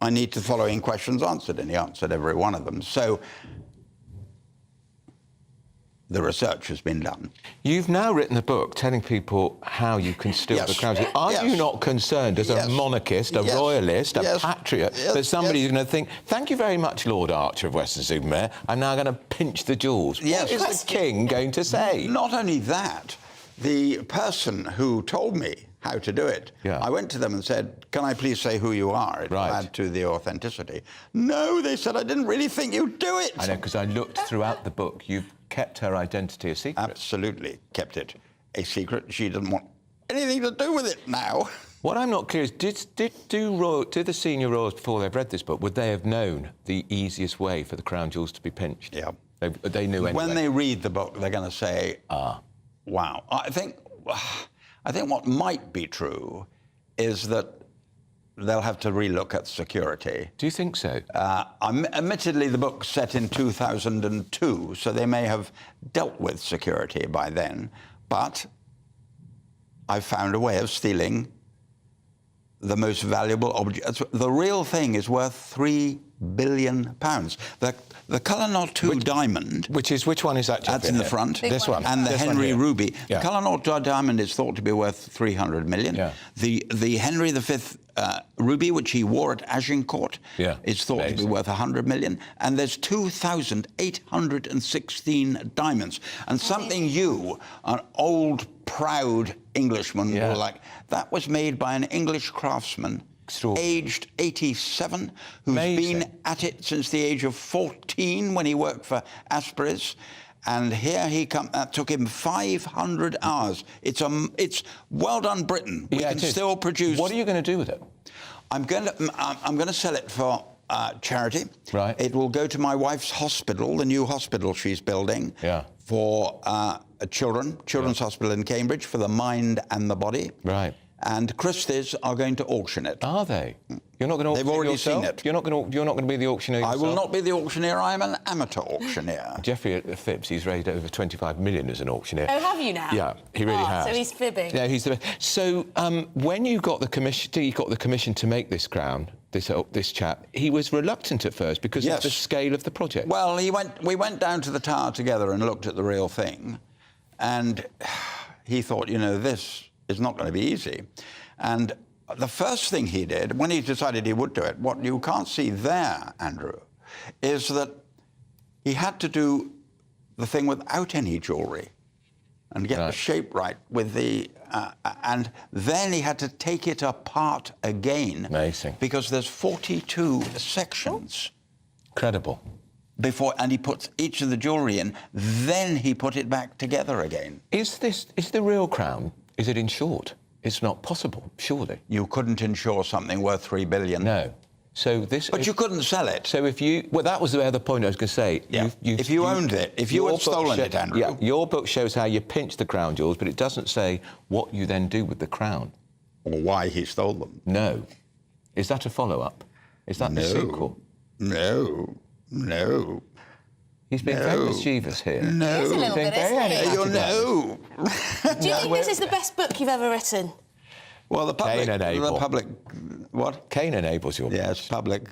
I need the following questions answered, and he answered every one of them. So the research has been done. You've now written a book telling people how you can steal the crown. Are you not concerned as a monarchist, a royalist, a patriot, that somebody's going to think, thank you very much, Lord Archer of Weston-super-Mare, I'm now going to pinch the jewels. What is the king going to say? Not only that, the person who told me how to do it, I went to them and said, can I please say who you are? It will add to the authenticity. No, they said, I didn't really think you'd do it. I know, because I looked throughout the book. You've kept her identity a secret. Absolutely kept it a secret. She didn't want anything to do with it now. What I'm not clear is, do the senior royals, before they've read this book, would they have known the easiest way for the crown jewels to be pinched? Yeah. They knew anyway. When they read the book, they're going to say, wow. I think what might be true is that they'll have to relook at security. Do you think so? Admittedly, the book's set in 2002, so they may have dealt with security by then, but I've found a way of stealing the most valuable object. The real thing is worth £3 billion. The Cullinan II diamond... Which one is that? That's in the front. This one. And the Henry ruby. Yeah. The Cullinan II diamond is thought to be worth 300 million. Yeah. The Henry V ruby, which he wore at Agincourt, is thought to be worth 100 million. And there's 2,816 diamonds. And something you, an old, proud Englishman, will like, that was made by an English craftsman, aged 87, who's been at it since the age of 14 when he worked for Asprey's. And here he comes. That took him 500 hours. It's well done, Britain. We can still produce. What are you going to do with it? I'm going to sell it for charity. Right. It will go to my wife's hospital, the new hospital she's building. Yeah. For Children's Hospital in Cambridge, for the mind and the body. Right. And Christie's are going to auction it. Are they? You're not going to auction it. They've already yourself? seen it. You're not going to be the auctioneer yourself? I will not be the auctioneer. I am an amateur auctioneer. Jeffrey at Phipps, he's raised over 25 million as an auctioneer. Oh, have you now? Yeah, he really has. So he's fibbing. Yeah, he's the best. So when you got the commission to make this crown, this chap, he was reluctant at first because of the scale of the project. Well, we went down to the tower together and looked at the real thing, and he thought, you know, this is not going to be easy. And the first thing he did, when he decided he would do it, what you can't see there, Andrew, is that he had to do the thing without any jewellery and get the shape right with the... and then he had to take it apart again. Amazing. Because there's 42 sections. Incredible. And he puts each of the jewellery in, then he put it back together again. Is the real crown, is it insured? It's not possible, surely. You couldn't insure something worth $3 billion. No. So this... But you couldn't sell it. So if you... Well, that was the other point I was going to say. Yeah. If you owned it, if you had stolen it, Andrew... Yeah, your book shows how you pinch the crown jewels, but it doesn't say what you then do with the crown. Or why he stole them. No. Is that a follow-up? Is that the sequel? No. No. He's been very mischievous here. No. He is a little bit, isn't he? No. Do you think this is the best book you've ever written? Well, the public... Cain and Abel. The public... What? Cain and Abel's your book. Yes, public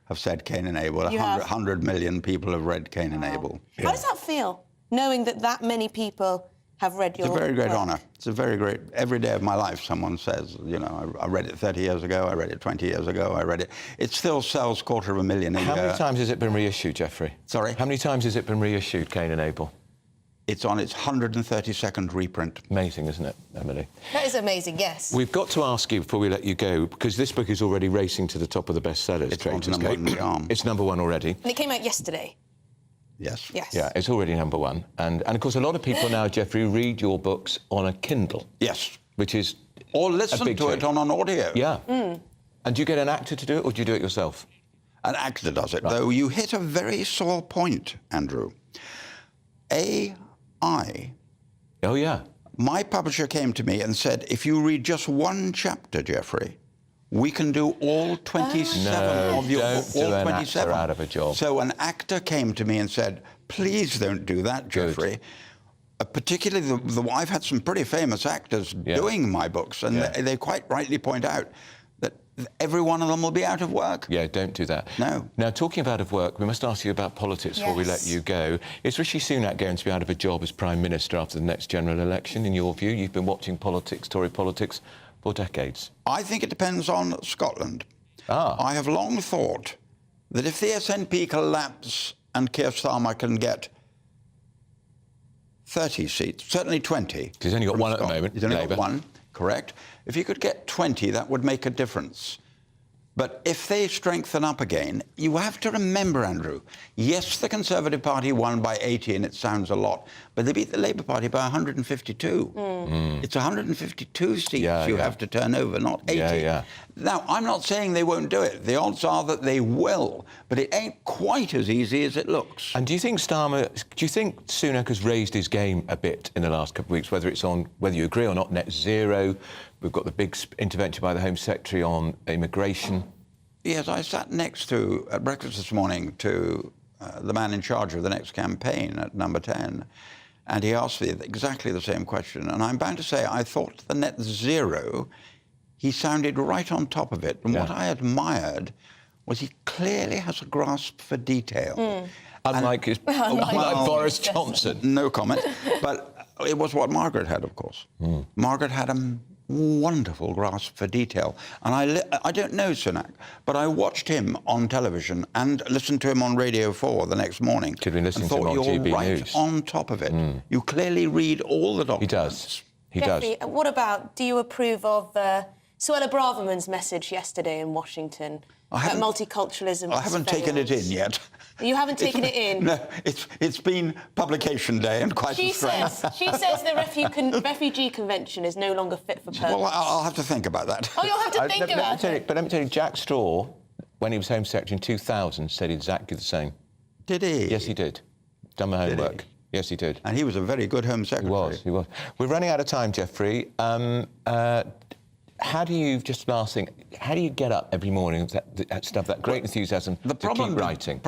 have said Cain and Abel. You have? 100 million people have read Cain and Abel. How does that feel, knowing that many people have read your It's a very great work? honour. It's a very great... Every day of my life, someone says, you know, I read it 30 years ago, I read it 20 years ago, I read it... It still sells $250,000 a year. How many times has it been reissued, Jeffrey? Sorry? How many times has it been reissued, Cain and Abel? It's on its 132nd reprint. Amazing, isn't it, Emily? That is amazing, yes. We've got to ask you before we let you go, because this book is already racing to the top of the bestsellers. It's number one in the arm. It's number one already. And it came out yesterday. Yes. Yes. Yeah, it's already number one. And of course, a lot of people now, Jeffrey, read your books on a Kindle. Yes. Which is or listen to it on an audio. Yeah. And do you get an actor to do it, or do you do it yourself? An actor does it, though you hit a very sore point, Andrew. AI. Oh, yeah. My publisher came to me and said, if you read just one chapter, Jeffrey, we can do all 27 of your... don't do an actor out of a job. So an actor came to me and said, please don't do that, Jeffrey. Particularly, I've had some pretty famous actors doing my books, and they quite rightly point out that every one of them will be out of work. Yeah, don't do that. No. Now, talking about out of work, we must ask you about politics before we let you go. Is Rishi Sunak going to be out of a job as Prime Minister after the next general election, in your view? You've been watching politics, Tory politics, for decades. I think it depends on Scotland. I have long thought that if the SNP collapse and Keir Starmer can get 30 seats, certainly 20. He's only got one at the moment. He's only got one, correct. If you could get 20, that would make a difference. But if they strengthen up again, you have to remember, Andrew, yes, the Conservative Party won by 80, and it sounds a lot, but they beat the Labour Party by 152. It's 152 seats you have to turn over, not 80. Now, I'm not saying they won't do it. The odds are that they will, but it ain't quite as easy as it looks. And do you think Sunak has raised his game a bit in the last couple of weeks, whether it's on, whether you agree or not, net zero? We've got the big intervention by the Home Secretary on immigration. Yes, I sat next to, at breakfast this morning, to the man in charge of the next campaign at Number 10, and he asked me exactly the same question. And I'm bound to say, I thought the net zero, he sounded right on top of it. And what I admired was he clearly has a grasp for detail. Unlike Boris Johnson. No comment. But it was what Margaret had, of course. Margaret had a wonderful grasp for detail. And I don't know Sunak, but I watched him on television and listened to him on Radio 4 the next morning. Could be listening and to him thought, on you're GB right News. on top of it. You clearly read all the documents. He does. Jeffrey, what about, do you approve of Suella Braverman's message yesterday in Washington about multiculturalism? I haven't taken it in yet. You haven't taken it in? No, it's been publication day and quite a strain. She says the refugee convention is no longer fit for purpose. Well, I'll have to think about that. Oh, you'll have to think about it. But let me tell you, Jack Straw, when he was Home Secretary in 2000, said exactly the same. Did he? Yes, he did. Done my homework. Yes, he did. And he was a very good Home Secretary. He was. We're running out of time, Jeffrey. How do you, just last thing, how do you get up every morning, that great enthusiasm to keep writing?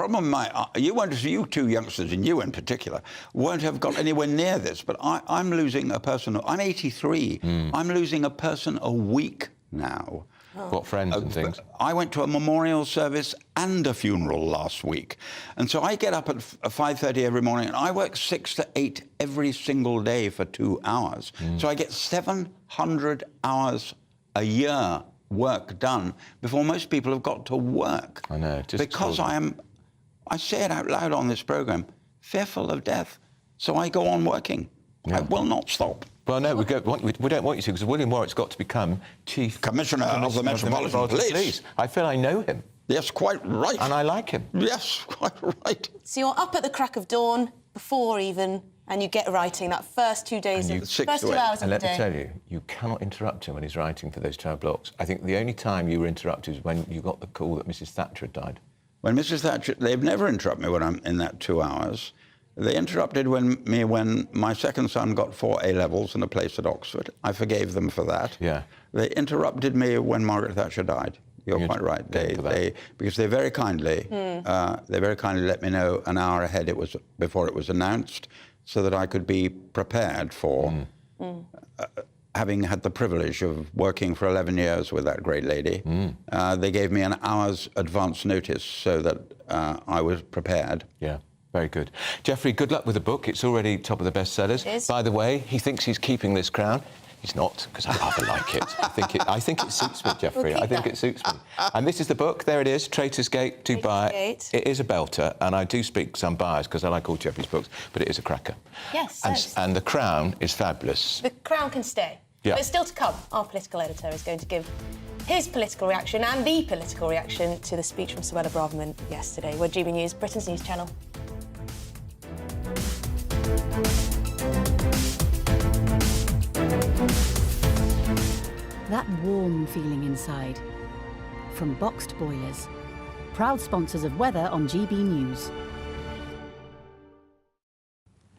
You two youngsters, and you in particular, won't have got anywhere near this, but I'm losing a person. I'm 83. I'm losing a person a week now. What, friends and things? I went to a memorial service and a funeral last week. And so I get up at 5:30 every morning, and I work 6 to 8 every single day for 2 hours. So I get 700 hours a year work done before most people have got to work. I know. Because I say it out loud on this programme, fearful of death. So I go on working. I will not stop. Well, no, we don't want you to, because William Warwick's got to become Chief Commissioner of the Metropolitan Police. I feel I know him. Yes, quite right. And I like him. Yes, quite right. So you're up at the crack of dawn, before even, and you get writing that first 2 days, first 2 hours of the day. And let me tell you, you cannot interrupt him when he's writing for those 12 blocks. I think the only time you were interrupted was when you got the call that Mrs Thatcher had died. When Mrs Thatcher, they've never interrupted me when I'm in that 2 hours. They interrupted me when my second son got 4 A-levels and a place at Oxford. I forgave them for that. Yeah. They interrupted me when Margaret Thatcher died. You're quite right. Because they very kindly let me know an hour ahead before it was announced, so that I could be prepared for having had the privilege of working for 11 years with that great lady. They gave me an hour's advance notice so that I was prepared. Yeah. Very good. Jeffrey, good luck with the book. It's already top of the bestsellers. It is. By the way, he thinks he's keeping this crown. He's not, because I rather like it. I think it suits me, Jeffrey. I think it suits me. And this is the book. There it is, Traitors' Gate. Do buy it. It is a belter, and I do speak some bias because I like all Jeffrey's books, but it is a cracker. Yes. And the crown is fabulous. The crown can stay. Yeah. But still to come, our political editor is going to give his political reaction and the political reaction to the speech from Suella Braverman yesterday. We're GB News, Britain's news channel. That warm feeling inside. From Boxed Boilers, proud sponsors of weather on GB News.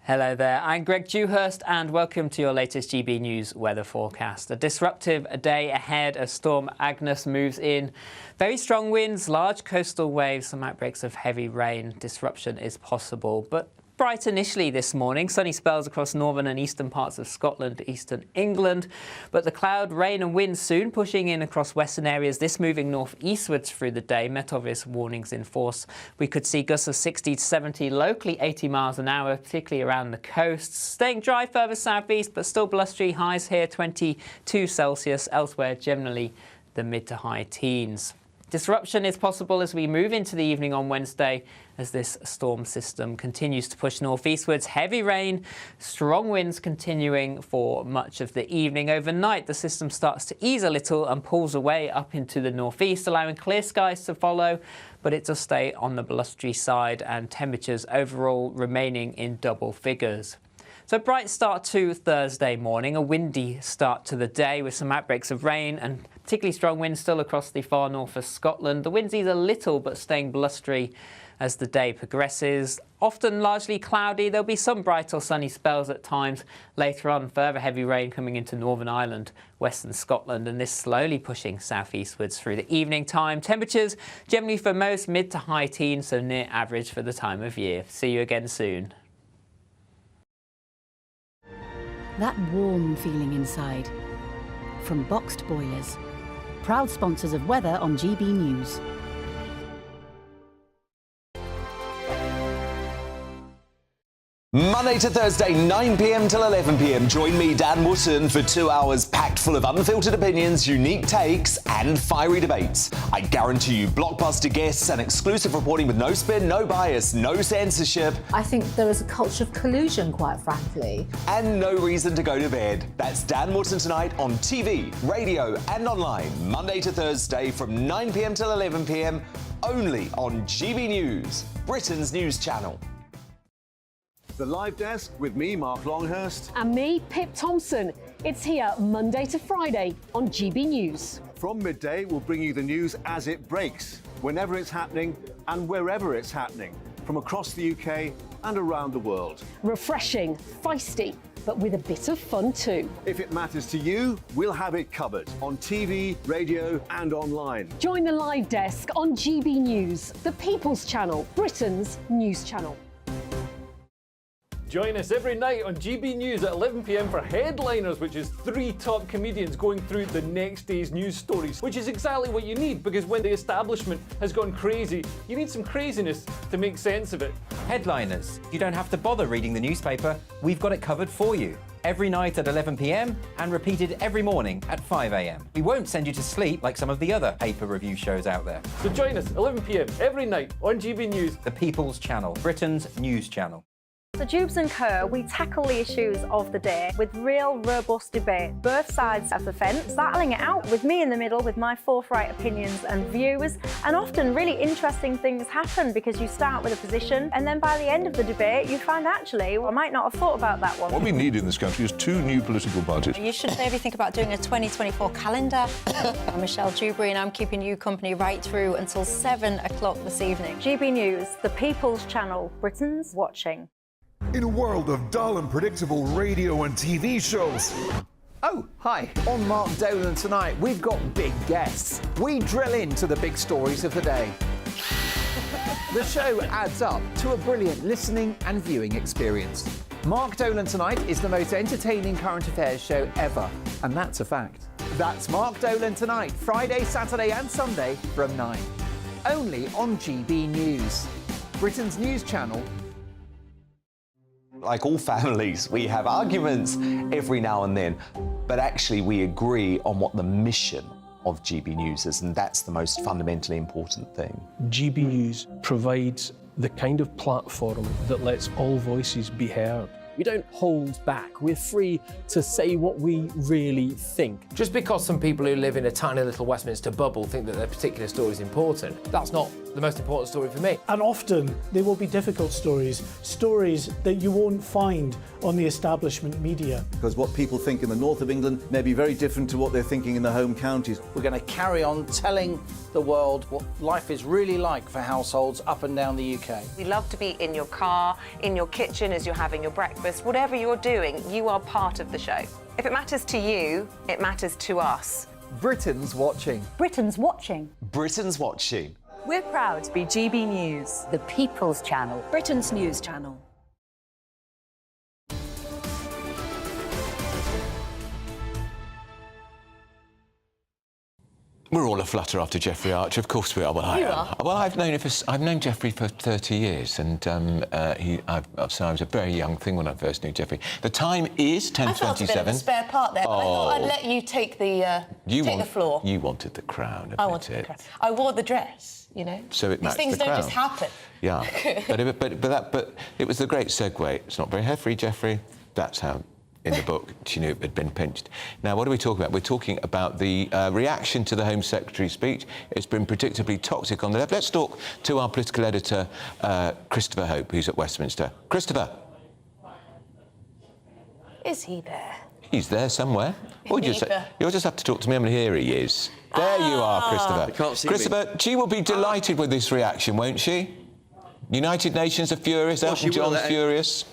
Hello there, I'm Greg Dewhurst and welcome to your latest GB News weather forecast. A disruptive day ahead as Storm Agnes moves in. Very strong winds, large coastal waves, some outbreaks of heavy rain. Disruption is possible, but bright initially this morning. Sunny spells across northern and eastern parts of Scotland, eastern England. But the cloud, rain and wind soon pushing in across western areas, this moving northeastwards through the day. Met Obvious warnings in force. We could see gusts of 60 to 70, locally 80 miles an hour, particularly around the coasts. Staying dry further southeast, but still blustery. Highs here 22 Celsius. Elsewhere, generally the mid to high teens. Disruption is possible as we move into the evening on Wednesday as this storm system continues to push northeastwards. Heavy rain, strong winds continuing for much of the evening. Overnight, the system starts to ease a little and pulls away up into the northeast, allowing clear skies to follow, but it does stay on the blustery side and temperatures overall remaining in double figures. So bright start to Thursday morning, a windy start to the day with some outbreaks of rain and particularly strong winds still across the far north of Scotland. The winds ease a little but staying blustery as the day progresses. Often largely cloudy, there'll be some bright or sunny spells at times. Later on, further heavy rain coming into Northern Ireland, western Scotland, and this slowly pushing southeastwards through the evening time. Temperatures generally for most mid to high teens, so near average for the time of year. See you again soon. That warm feeling inside. From Boxed Boilers, proud sponsors of weather on GB News. Monday to Thursday, 9 p.m. till 11 p.m. Join me, Dan Wootton, for 2 hours packed full of unfiltered opinions, unique takes, and fiery debates. I guarantee you blockbuster guests and exclusive reporting with no spin, no bias, no censorship. I think there is a culture of collusion, quite frankly. And no reason to go to bed. That's Dan Wootton tonight on TV, radio, and online. Monday to Thursday from 9 p.m. till 11 p.m. only on GB News, Britain's news channel. The Live Desk with me, Mark Longhurst. And me, Pip Thompson. It's here Monday to Friday on GB News. From midday, we'll bring you the news as it breaks, whenever it's happening and wherever it's happening, from across the UK and around the world. Refreshing, feisty, but with a bit of fun too. If it matters to you, we'll have it covered on TV, radio and online. Join the Live Desk on GB News, the People's Channel, Britain's news channel. Join us every night on GB News at 11 p.m. for Headliners, which is 3 top comedians going through the next day's news stories, which is exactly what you need, because when the establishment has gone crazy, you need some craziness to make sense of it. Headliners. You don't have to bother reading the newspaper. We've got it covered for you. Every night at 11 p.m. and repeated every morning at 5 a.m. We won't send you to sleep like some of the other paper review shows out there. So join us 11 p.m. every night on GB News, the People's Channel, Britain's news channel. So Jubes and Kerr, we tackle the issues of the day with real robust debate, both sides of the fence, battling it out with me in the middle with my forthright opinions and views. And often really interesting things happen because you start with a position and then by the end of the debate you find actually, well, I might not have thought about that one. What we need in this country is 2 new political parties. You should maybe think about doing a 2024 calendar. I'm Michelle Dewberry and I'm keeping you company right through until 7 o'clock this evening. GB News, the People's Channel, Britain's watching. In a world of dull and predictable radio and TV shows. Oh, hi. On Mark Dolan tonight, we've got big guests. We drill into the big stories of the day. The show adds up to a brilliant listening and viewing experience. Mark Dolan Tonight is the most entertaining current affairs show ever, and that's a fact. That's Mark Dolan Tonight, Friday, Saturday and Sunday from 9. Only on GB News, Britain's news channel. Like all families, we have arguments every now and then, but actually we agree on what the mission of GB News is, and that's the most fundamentally important thing. GB News provides the kind of platform that lets all voices be heard. We don't hold back. We're free to say what we really think. Just because some people who live in a tiny little Westminster bubble think that their particular story is important, that's not the most important story for me. And often they will be difficult stories, stories that you won't find on the establishment media. Because what people think in the north of England may be very different to what they're thinking in the home counties. We're going to carry on telling the world what life is really like for households up and down the UK. We love to be in your car, in your kitchen as you're having your breakfast. Whatever you're doing, you are part of the show. If it matters to you, it matters to us. Britain's watching. Britain's watching. Britain's watching. We're proud to be GB News, the People's Channel, Britain's news channel. We're all aflutter after Jeffrey Archer, of course we are. Well, I am. Well, I've known Jeffrey for 30 years, and I was a very young thing when I first knew Jeffrey. The time is 10:27. I felt a bit of a spare part there, but I thought I'd let you take the floor. You wanted the crown. I wanted the crown. I wore the dress, you know. So it matched the crown. These things don't just happen. Yeah, but it was the great segue. It's not very heavy, Jeffrey. That's how. In the book, she knew it had been pinched. Now, what are we talking about? We're talking about the reaction to the Home Secretary's speech. It's been predictably toxic on the left. Let's talk to our political editor, Christopher Hope, who's at Westminster. Christopher. Is he there? He's there somewhere. You'll just have to talk to me. I mean, here he is. There you are, Christopher. I can't see Christopher, she will be delighted with this reaction, won't she? United Nations are furious. Elton John's furious.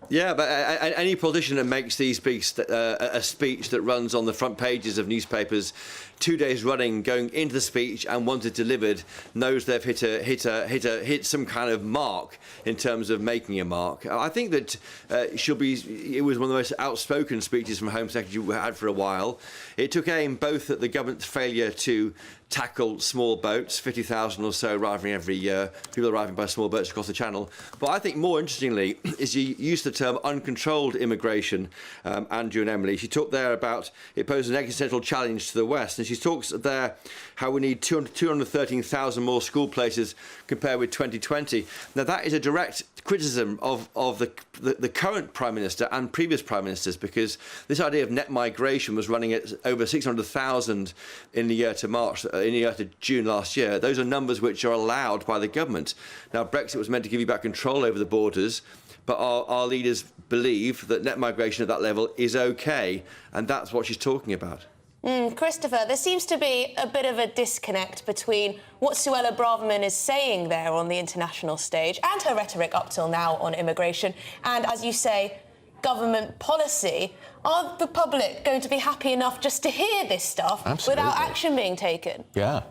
Yeah, but any politician that makes these a speech that runs on the front pages of newspapers 2 days running, going into the speech and once it's delivered, knows they've hit some kind of mark in terms of making a mark. I think that it was one of the most outspoken speeches from Home Secretary we had for a while. It took aim both at the government's failure to tackle small boats, 50,000 or so arriving every year, people arriving by small boats across the Channel. But I think more interestingly is you used the term uncontrolled immigration, Andrew and Emily. She talked there about it poses an existential challenge to the West, and she talks there how we need 213,000 more school places compared with 2020. Now that is a direct criticism of the current Prime Minister and previous Prime Ministers, because this idea of net migration was running at over 600,000 in the year to March, in the year to June last year. Those are numbers which are allowed by the government. Now Brexit was meant to give you back control over the borders, but our leaders believe that net migration at that level is okay, and that's what she's talking about. Christopher, there seems to be a bit of a disconnect between what Suella Braverman is saying there on the international stage and her rhetoric up till now on immigration and, as you say, government policy. Are the public going to be happy enough just to hear this stuff without action being taken? Yeah.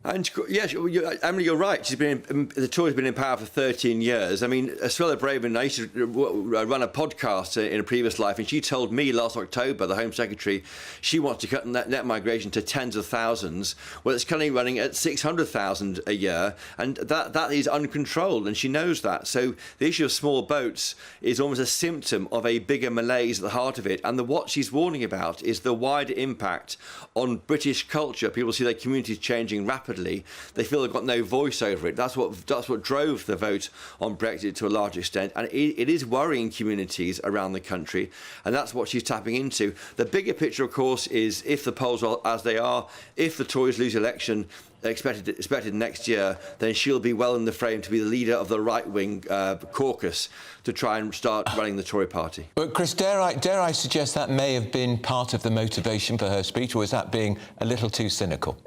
And yes, Emily, you're right. The Tories have been in power for 13 years. I mean, Suella Braverman, I used to run a podcast in a previous life, and she told me last October, the Home Secretary, she wants to cut net migration to tens of thousands. Well, it's currently running at 600,000 a year, and that is uncontrolled, and she knows that. So the issue of small boats is almost a symptom of a bigger malaise at the heart of it. And what she's warning about is the wider impact on British culture. People see their communities changing rapidly. They feel they've got no voice over it. That's what drove the vote on Brexit to a large extent, and it is worrying communities around the country, and that's what she's tapping into. The bigger picture, of course, is if the polls are as they are, if the Tories lose election expected next year, then she'll be well in the frame to be the leader of the right-wing caucus to try and start running the Tory party. But Chris, dare I suggest that may have been part of the motivation for her speech, or is that being a little too cynical?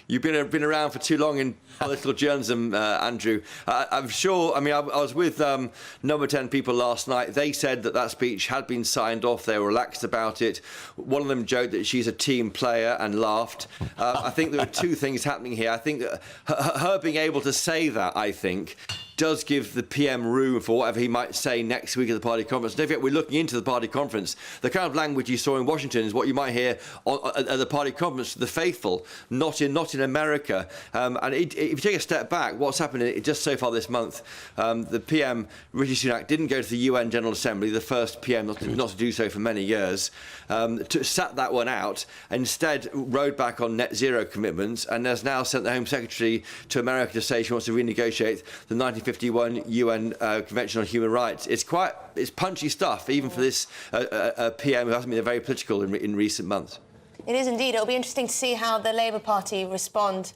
You've been around for too long in political journalism, Andrew. I'm sure. I mean, I was with Number 10 people last night. They said that speech had been signed off. They were relaxed about it. One of them joked that she's a team player and laughed. I think there are two things happening here. I think that her being able to say that, I think, does give the PM room for whatever he might say next week at the party conference. Don't forget, we're looking into the party conference. The kind of language you saw in Washington is what you might hear at the party conference to the faithful, not in America. And if you take a step back, what's happened just so far this month, the PM, Rishi Sunak, didn't go to the UN General Assembly, the first PM not to do so for many years, sat that one out, and instead rode back on net zero commitments, and has now sent the Home Secretary to America to say she wants to renegotiate the 1951 UN Convention on Human Rights. It's punchy stuff, even for this PM who hasn't been very political in recent months. It is indeed. It'll be interesting to see how the Labour Party respond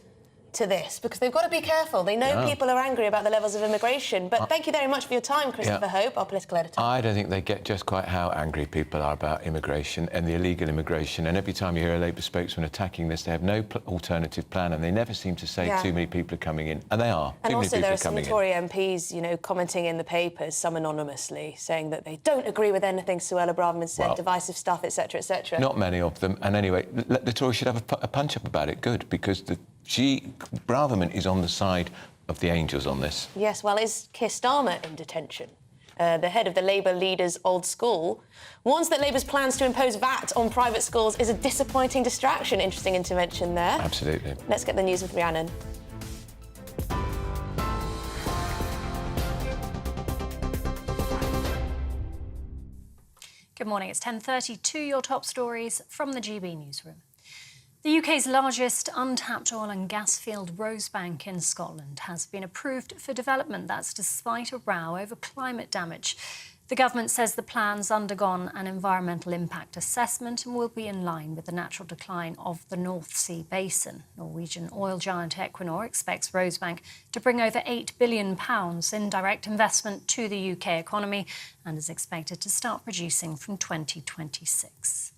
to this, because they've got to be careful. They know people are angry about the levels of immigration. But thank you very much for your time, Christopher Hope, our political editor. I don't think they get just quite how angry people are about immigration and the illegal immigration. And every time you hear a Labour spokesman attacking this, they have no alternative plan, and they never seem to say too many people are coming in. And they are. And also there are some Tory MPs, you know, commenting in the papers, some anonymously, saying that they don't agree with anything Suella Braverman said, divisive stuff, etc., etc. Not many of them. And anyway, the Tories should have a punch-up about it. Good, because Braverman is on the side of the angels on this. Yes, well, is Keir Starmer in detention? The head of the Labour leaders' old school warns that Labour's plans to impose VAT on private schools is a disappointing distraction. Interesting intervention there. Absolutely. Let's get the news with Rhiannon. Good morning, it's 10:32. Your top stories from the GB Newsroom. The UK's largest untapped oil and gas field, Rosebank in Scotland, has been approved for development. That's despite a row over climate damage. The government says the plan's undergone an environmental impact assessment and will be in line with the natural decline of the North Sea basin. Norwegian oil giant Equinor expects Rosebank to bring over £8 billion in direct investment to the UK economy and is expected to start producing from 2026.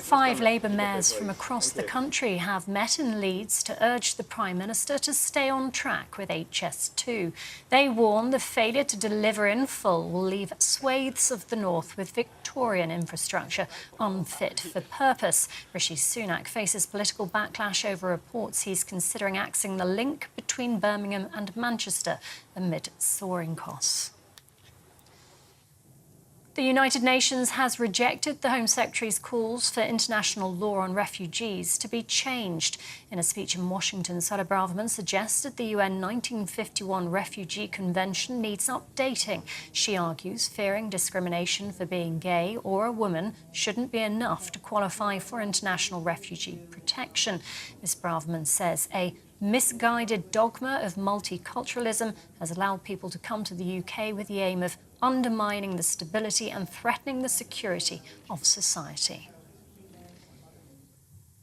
5 Labour mayors from across the country have met in Leeds to urge the Prime Minister to stay on track with HS2. They warn the failure to deliver in full will leave swathes of the north with Victorian infrastructure unfit for purpose. Rishi Sunak faces political backlash over reports he's considering axing the link between Birmingham and Manchester amid soaring costs. The United Nations has rejected the Home Secretary's calls for international law on refugees to be changed. In a speech in Washington, Sarah Braverman suggested the UN 1951 Refugee Convention needs updating. She argues fearing discrimination for being gay or a woman shouldn't be enough to qualify for international refugee protection. Ms. Braverman says a misguided dogma of multiculturalism has allowed people to come to the UK with the aim of undermining the stability and threatening the security of society.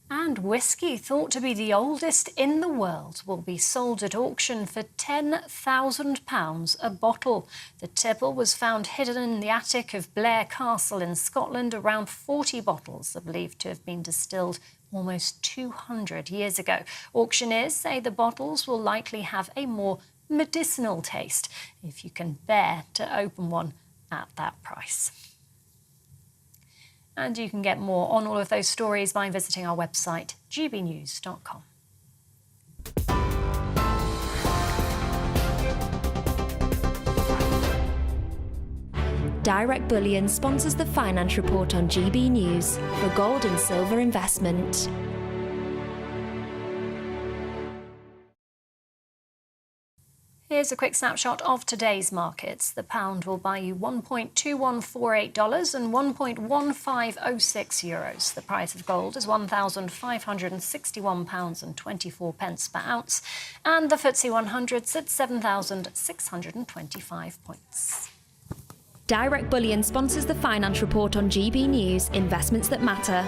And whiskey, thought to be the oldest in the world, will be sold at auction for £10,000 a bottle. The tipple was found hidden in the attic of Blair Castle in Scotland. Around 40 bottles are believed to have been distilled almost 200 years ago. Auctioneers say the bottles will likely have a more medicinal taste, if you can bear to open one at that price. And you can get more on all of those stories by visiting our website, gbnews.com. Direct Bullion sponsors the Finance Report on GB News for gold and silver investment. Here's a quick snapshot of today's markets. The pound will buy you $1.2148 and €1.1506. The price of gold is £1,561.24 per ounce, and the FTSE 100's at 7,625 points. Direct Bullion sponsors the Finance Report on GB News, investments that matter.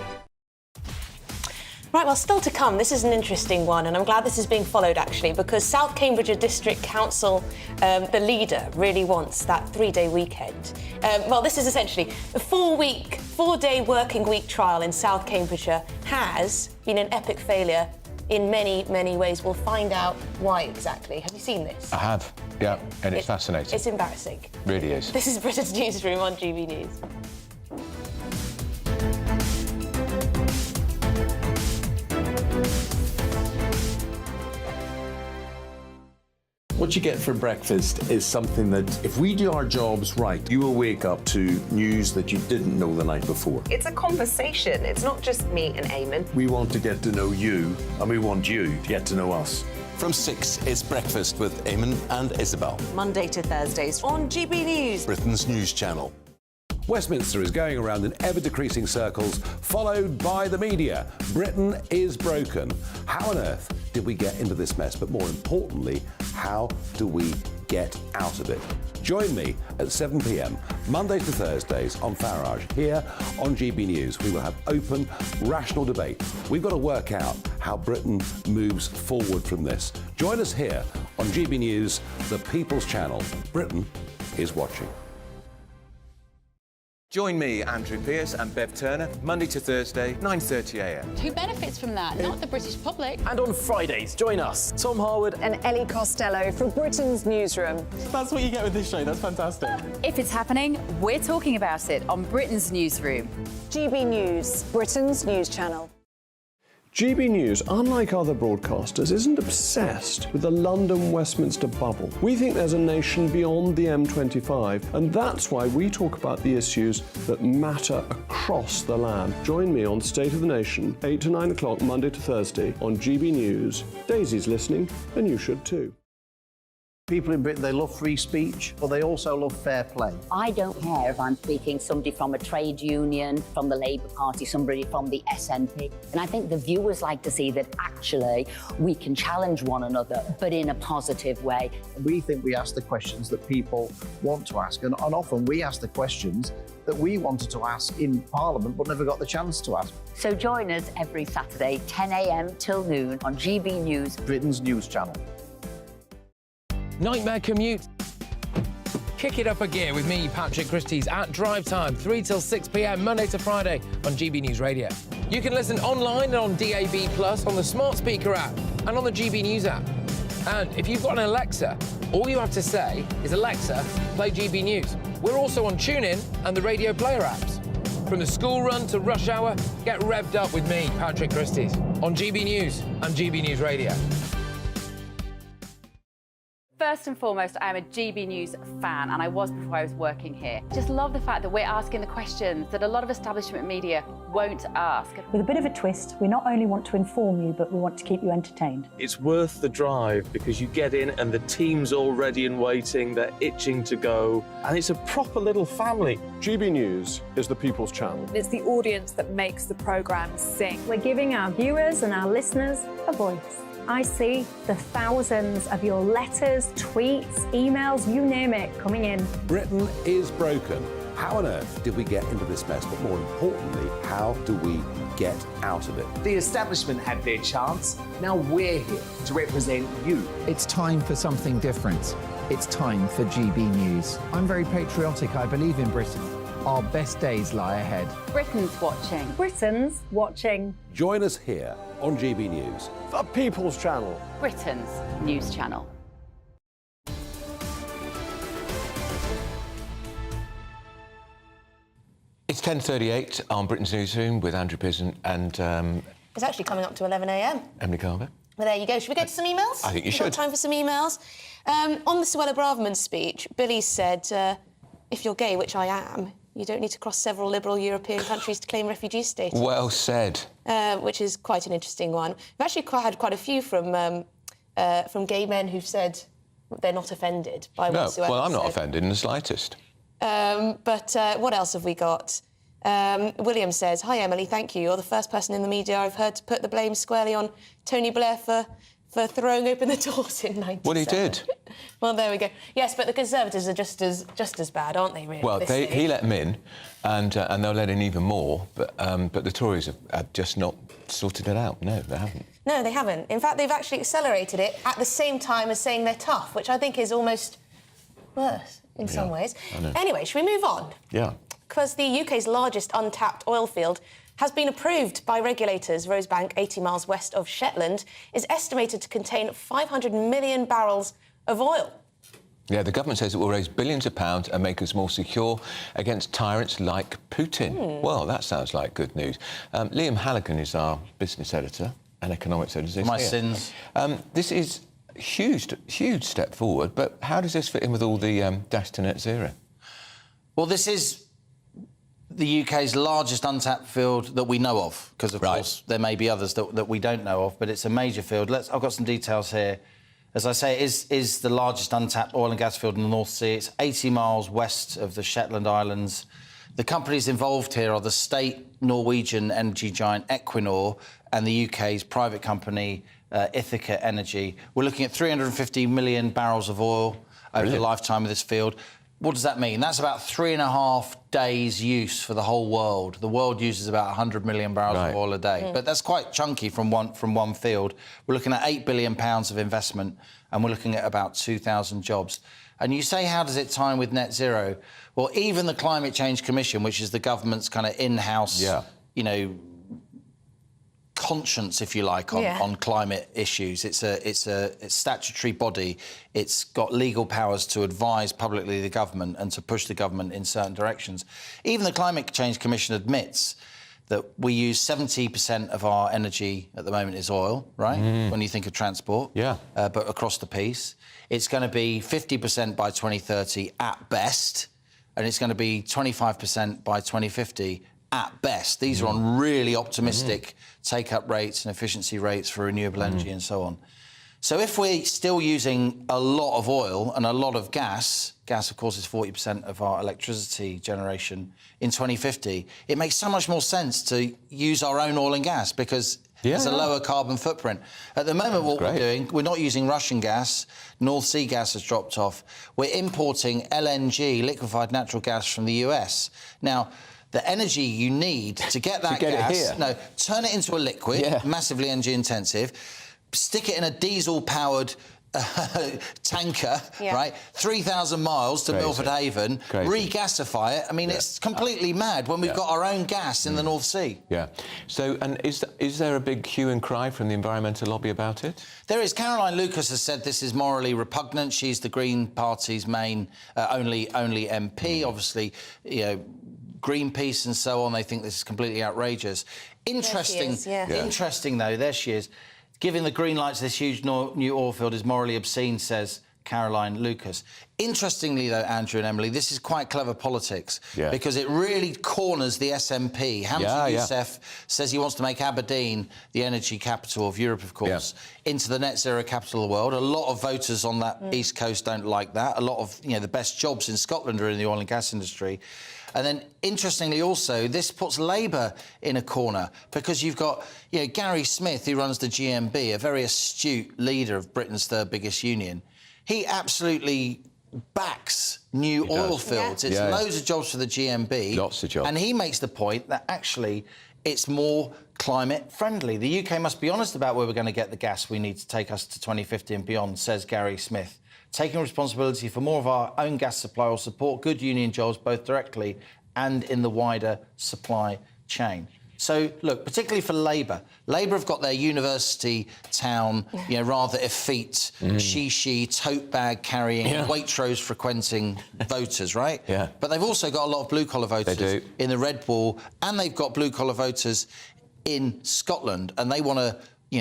Right, well, still to come, this is an interesting one, and I'm glad this is being followed, actually, because South Cambridgeshire District Council, the leader, really wants that 3-day weekend. Well, this is essentially a 4-day working week trial in South Cambridgeshire has been an epic failure in many, many ways. We'll find out why exactly. Have you seen this? I have, yeah, and it's fascinating. It's embarrassing. Really is. This is Britain's Newsroom on GB News. What you get for breakfast is something that, if we do our jobs right, you will wake up to news that you didn't know the night before. It's a conversation. It's not just me and Eamon. We want to get to know you, and we want you to get to know us. From 6, it's Breakfast with Eamon and Isabel. Monday to Thursdays on GB News, Britain's news channel. Westminster is going around in ever-decreasing circles, followed by the media. Britain is broken. How on earth did we get into this mess? But more importantly, how do we get out of it? Join me at 7 p.m, Monday to Thursdays on Farage, here on GB News. We will have open, rational debate. We've got to work out how Britain moves forward from this. Join us here on GB News, the People's Channel. Britain is watching. Join me, Andrew Pearce and Bev Turner, Monday to Thursday, 9:30 a.m. Who benefits from that? Not the British public. And on Fridays, join us, Tom Harwood and Ellie Costello from Britain's Newsroom. That's what you get with this show. That's fantastic. If it's happening, we're talking about it on Britain's Newsroom. GB News, Britain's news channel. GB News, unlike other broadcasters, isn't obsessed with the London-Westminster bubble. We think there's a nation beyond the M25, and that's why we talk about the issues that matter across the land. Join me on State of the Nation, 8 to 9 o'clock, Monday to Thursday, on GB News. Daisy's listening, and you should too. People in Britain, they love free speech, but they also love fair play. I don't care if I'm speaking somebody from a trade union, from the Labour Party, somebody from the SNP. And I think the viewers like to see that actually we can challenge one another, but in a positive way. We think we ask the questions that people want to ask, and often we ask the questions that we wanted to ask in Parliament but never got the chance to ask. So join us every Saturday, 10 a.m. till noon on GB News, Britain's news channel. Nightmare commute? Kick it up a gear with me, Patrick Christie's at Drive Time, 3 till 6 p.m, Monday to Friday on GB News Radio. You can listen online and on DAB+, on the smart speaker app and on the GB News app. And if you've got an Alexa, all you have to say is, Alexa, play GB News. We're also on TuneIn and the Radio Player apps. From the school run to rush hour, get revved up with me, Patrick Christie's, on GB News and GB News Radio. First and foremost, I am a GB News fan, and I was before I was working here. Just love the fact that we're asking the questions that a lot of establishment media won't ask. With a bit of a twist, we not only want to inform you, but we want to keep you entertained. It's worth the drive because you get in and the team's all ready and waiting, they're itching to go, and it's a proper little family. GB News is the people's channel. It's the audience that makes the programme sing. We're giving our viewers and our listeners a voice. I see the thousands of your letters, tweets, emails, you name it, coming in. Britain is broken. How on earth did we get into this mess? But more importantly, how do we get out of it? The establishment had their chance. Now we're here to represent you. It's time for something different. It's time for GB News. I'm very patriotic. I believe in Britain. Our best days lie ahead. Britain's watching. Britain's watching. Join us here on GB News. The people's channel. Britain's news channel. It's 10:38 on Britain's Newsroom with Andrew Pizzon and It's actually coming up to 11 a.m. Emily Carver. Well, there you go. Should we go to some emails? I think you We've got should. time for some emails. On the Suella Braverman speech, Billy said, if you're gay, which I am, you don't need to cross several liberal European countries to claim refugee status. Well said. Which is quite an interesting one. We've actually had quite a few from gay men who've said they're not offended by what Suella well, I'm not said. offended in the slightest. But what else have we got? William says, hi, Emily, thank you. You're the first person in the media I've heard to put the blame squarely on Tony Blair for throwing open the doors in 1997. Well, he did. Well, there we go. Yes, but the Conservatives are just as bad, aren't they, really? Well, he let them in, and they'll let in even more, but the Tories have just not sorted it out. No, they haven't. No, they haven't. In fact, they've actually accelerated it at the same time as saying they're tough, which I think is almost worse in some ways. Anyway, should we move on? Yeah. Because the UK's largest untapped oil field has been approved by regulators. Rosebank, 80 miles west of Shetland, is estimated to contain 500 million barrels of oil. Yeah, the government says it will raise billions of pounds and make us more secure against tyrants like Putin. Well, that sounds like good news. Liam Halligan is our business editor and economics editor. My sins. This is huge step forward, but how does this fit in with all the dash to net zero? Well, this is the UK's largest untapped field that we know of, because, of course, there may be others that we don't know of, but it's a major field. I've got some details here. As I say, it is the largest untapped oil and gas field in the North Sea. It's 80 miles west of the Shetland Islands. The companies involved here are the state Norwegian energy giant Equinor and the UK's private company Ithaca Energy. We're looking at 350 million barrels of oil over the lifetime of this field. What does that mean? That's about 3.5 days' use for the whole world. The world uses about 100 million barrels of oil a day. But that's quite chunky from one field. We're looking at £8 billion of investment, and we're looking at about 2,000 jobs. And you say, how does it tie in with net zero? Well, even the Climate Change Commission, which is the government's kind of in-house, conscience, if you like, on climate issues. It's a statutory body. It's got legal powers to advise publicly the government and to push the government in certain directions. Even the Climate Change Commission admits that we use 70% of our energy at the moment is oil, right? When you think of transport. Yeah. But across the piece. It's going to be 50% by 2030 at best, and it's going to be 25% by 2050 at best. These are on really optimistic take-up rates and efficiency rates for renewable energy and so on. So if we're still using a lot of oil and a lot of gas, of course is 40% of our electricity generation in 2050, it makes so much more sense to use our own oil and gas because it's a lower carbon footprint. At the moment, what we're doing, we're not using Russian gas. North Sea gas has dropped off. We're importing LNG, liquefied natural gas, from the US. Now, the energy you need to get that gas, turn it into a liquid, massively energy intensive, stick it in a diesel-powered tanker, right? 3,000 miles to Milford Haven, regasify it. I mean, it's completely mad when we've got our own gas in the North Sea. Yeah. So, and is there a big hue and cry from the environmental lobby about it? There is. Caroline Lucas has said this is morally repugnant. She's the Green Party's main only MP. Obviously, Greenpeace and so on, they think this is completely outrageous. Interesting, interesting though, there she is. Giving the green light to this huge new oil field is morally obscene, says Caroline Lucas. Interestingly, though, Andrew and Emily, this is quite clever politics because it really corners the SNP. Hamza Youssef says he wants to make Aberdeen the energy capital of Europe, of course, into the net zero capital of the world. A lot of voters on that East Coast don't like that. A lot of, the best jobs in Scotland are in the oil and gas industry. And then, interestingly also, this puts Labour in a corner because you've got, Gary Smith, who runs the GMB, a very astute leader of Britain's third biggest union. He absolutely backs new oil fields. It's loads of jobs for the GMB. Lots of jobs. And he makes the point that actually it's more climate friendly. The UK must be honest about where we're going to get the gas we need to take us to 2050 and beyond, says Gary Smith. Taking responsibility for more of our own gas supply will support good union jobs both directly and in the wider supply chain. So, look, particularly for Labour, Labour have got their university town, rather effete, she, tote bag carrying, Waitrose frequenting voters, right? Yeah. But they've also got a lot of blue-collar voters in the Red Wall, and they've got blue-collar voters in Scotland, and they want to,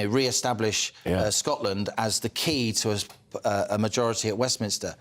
re-establish Scotland as the key to a majority at Westminster.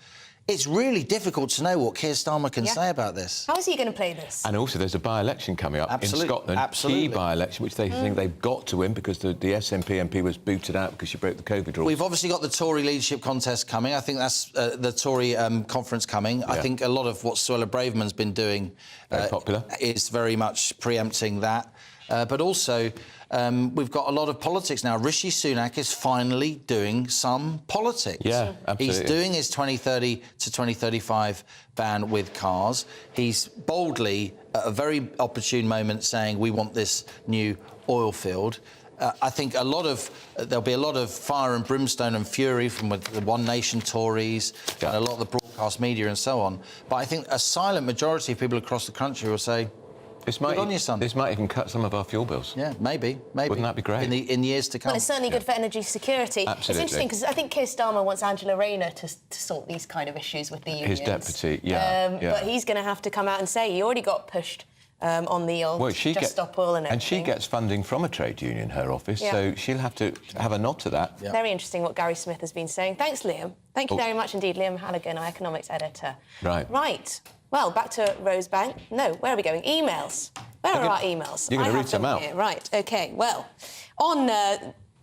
It's really difficult to know what Keir Starmer can say about this. How is he going to play this? And also, there's a by-election coming up in Scotland. Key by-election, which they think they've got to win because the SNP MP was booted out because she broke the COVID rules. We've obviously got the Tory leadership contest coming. I think that's the Tory conference coming. I think a lot of what Suella Braverman's been doing very popular. Is very much preempting that. But also, we've got a lot of politics now. Rishi Sunak is finally doing some politics. Yeah, absolutely. He's doing his 2030 to 2035 ban with cars. He's boldly, at a very opportune moment, saying we want this new oil field. I think there'll be a lot of fire and brimstone and fury from the One Nation Tories and a lot of the broadcast media and so on. But I think a silent majority of people across the country will say, This might even cut some of our fuel bills. Yeah, maybe. Wouldn't that be great? In years to come. Well, it's certainly good for energy security. Absolutely. It's interesting because I think Keir Starmer wants Angela Rayner to sort these kind of issues with the unions. His deputy, But he's going to have to come out and say he already got pushed on the old Just Stop Oil and everything. And she gets funding from a trade union, her office, so she'll have to have a nod to that. Yeah. Very interesting what Gary Smith has been saying. Thanks, Liam. Thank you very much indeed, Liam Halligan, our economics editor. Right. Well, back to Rosebank. No, where are we going? Emails. Where are our emails? You're going to read some out. Here. Right, OK. Well, on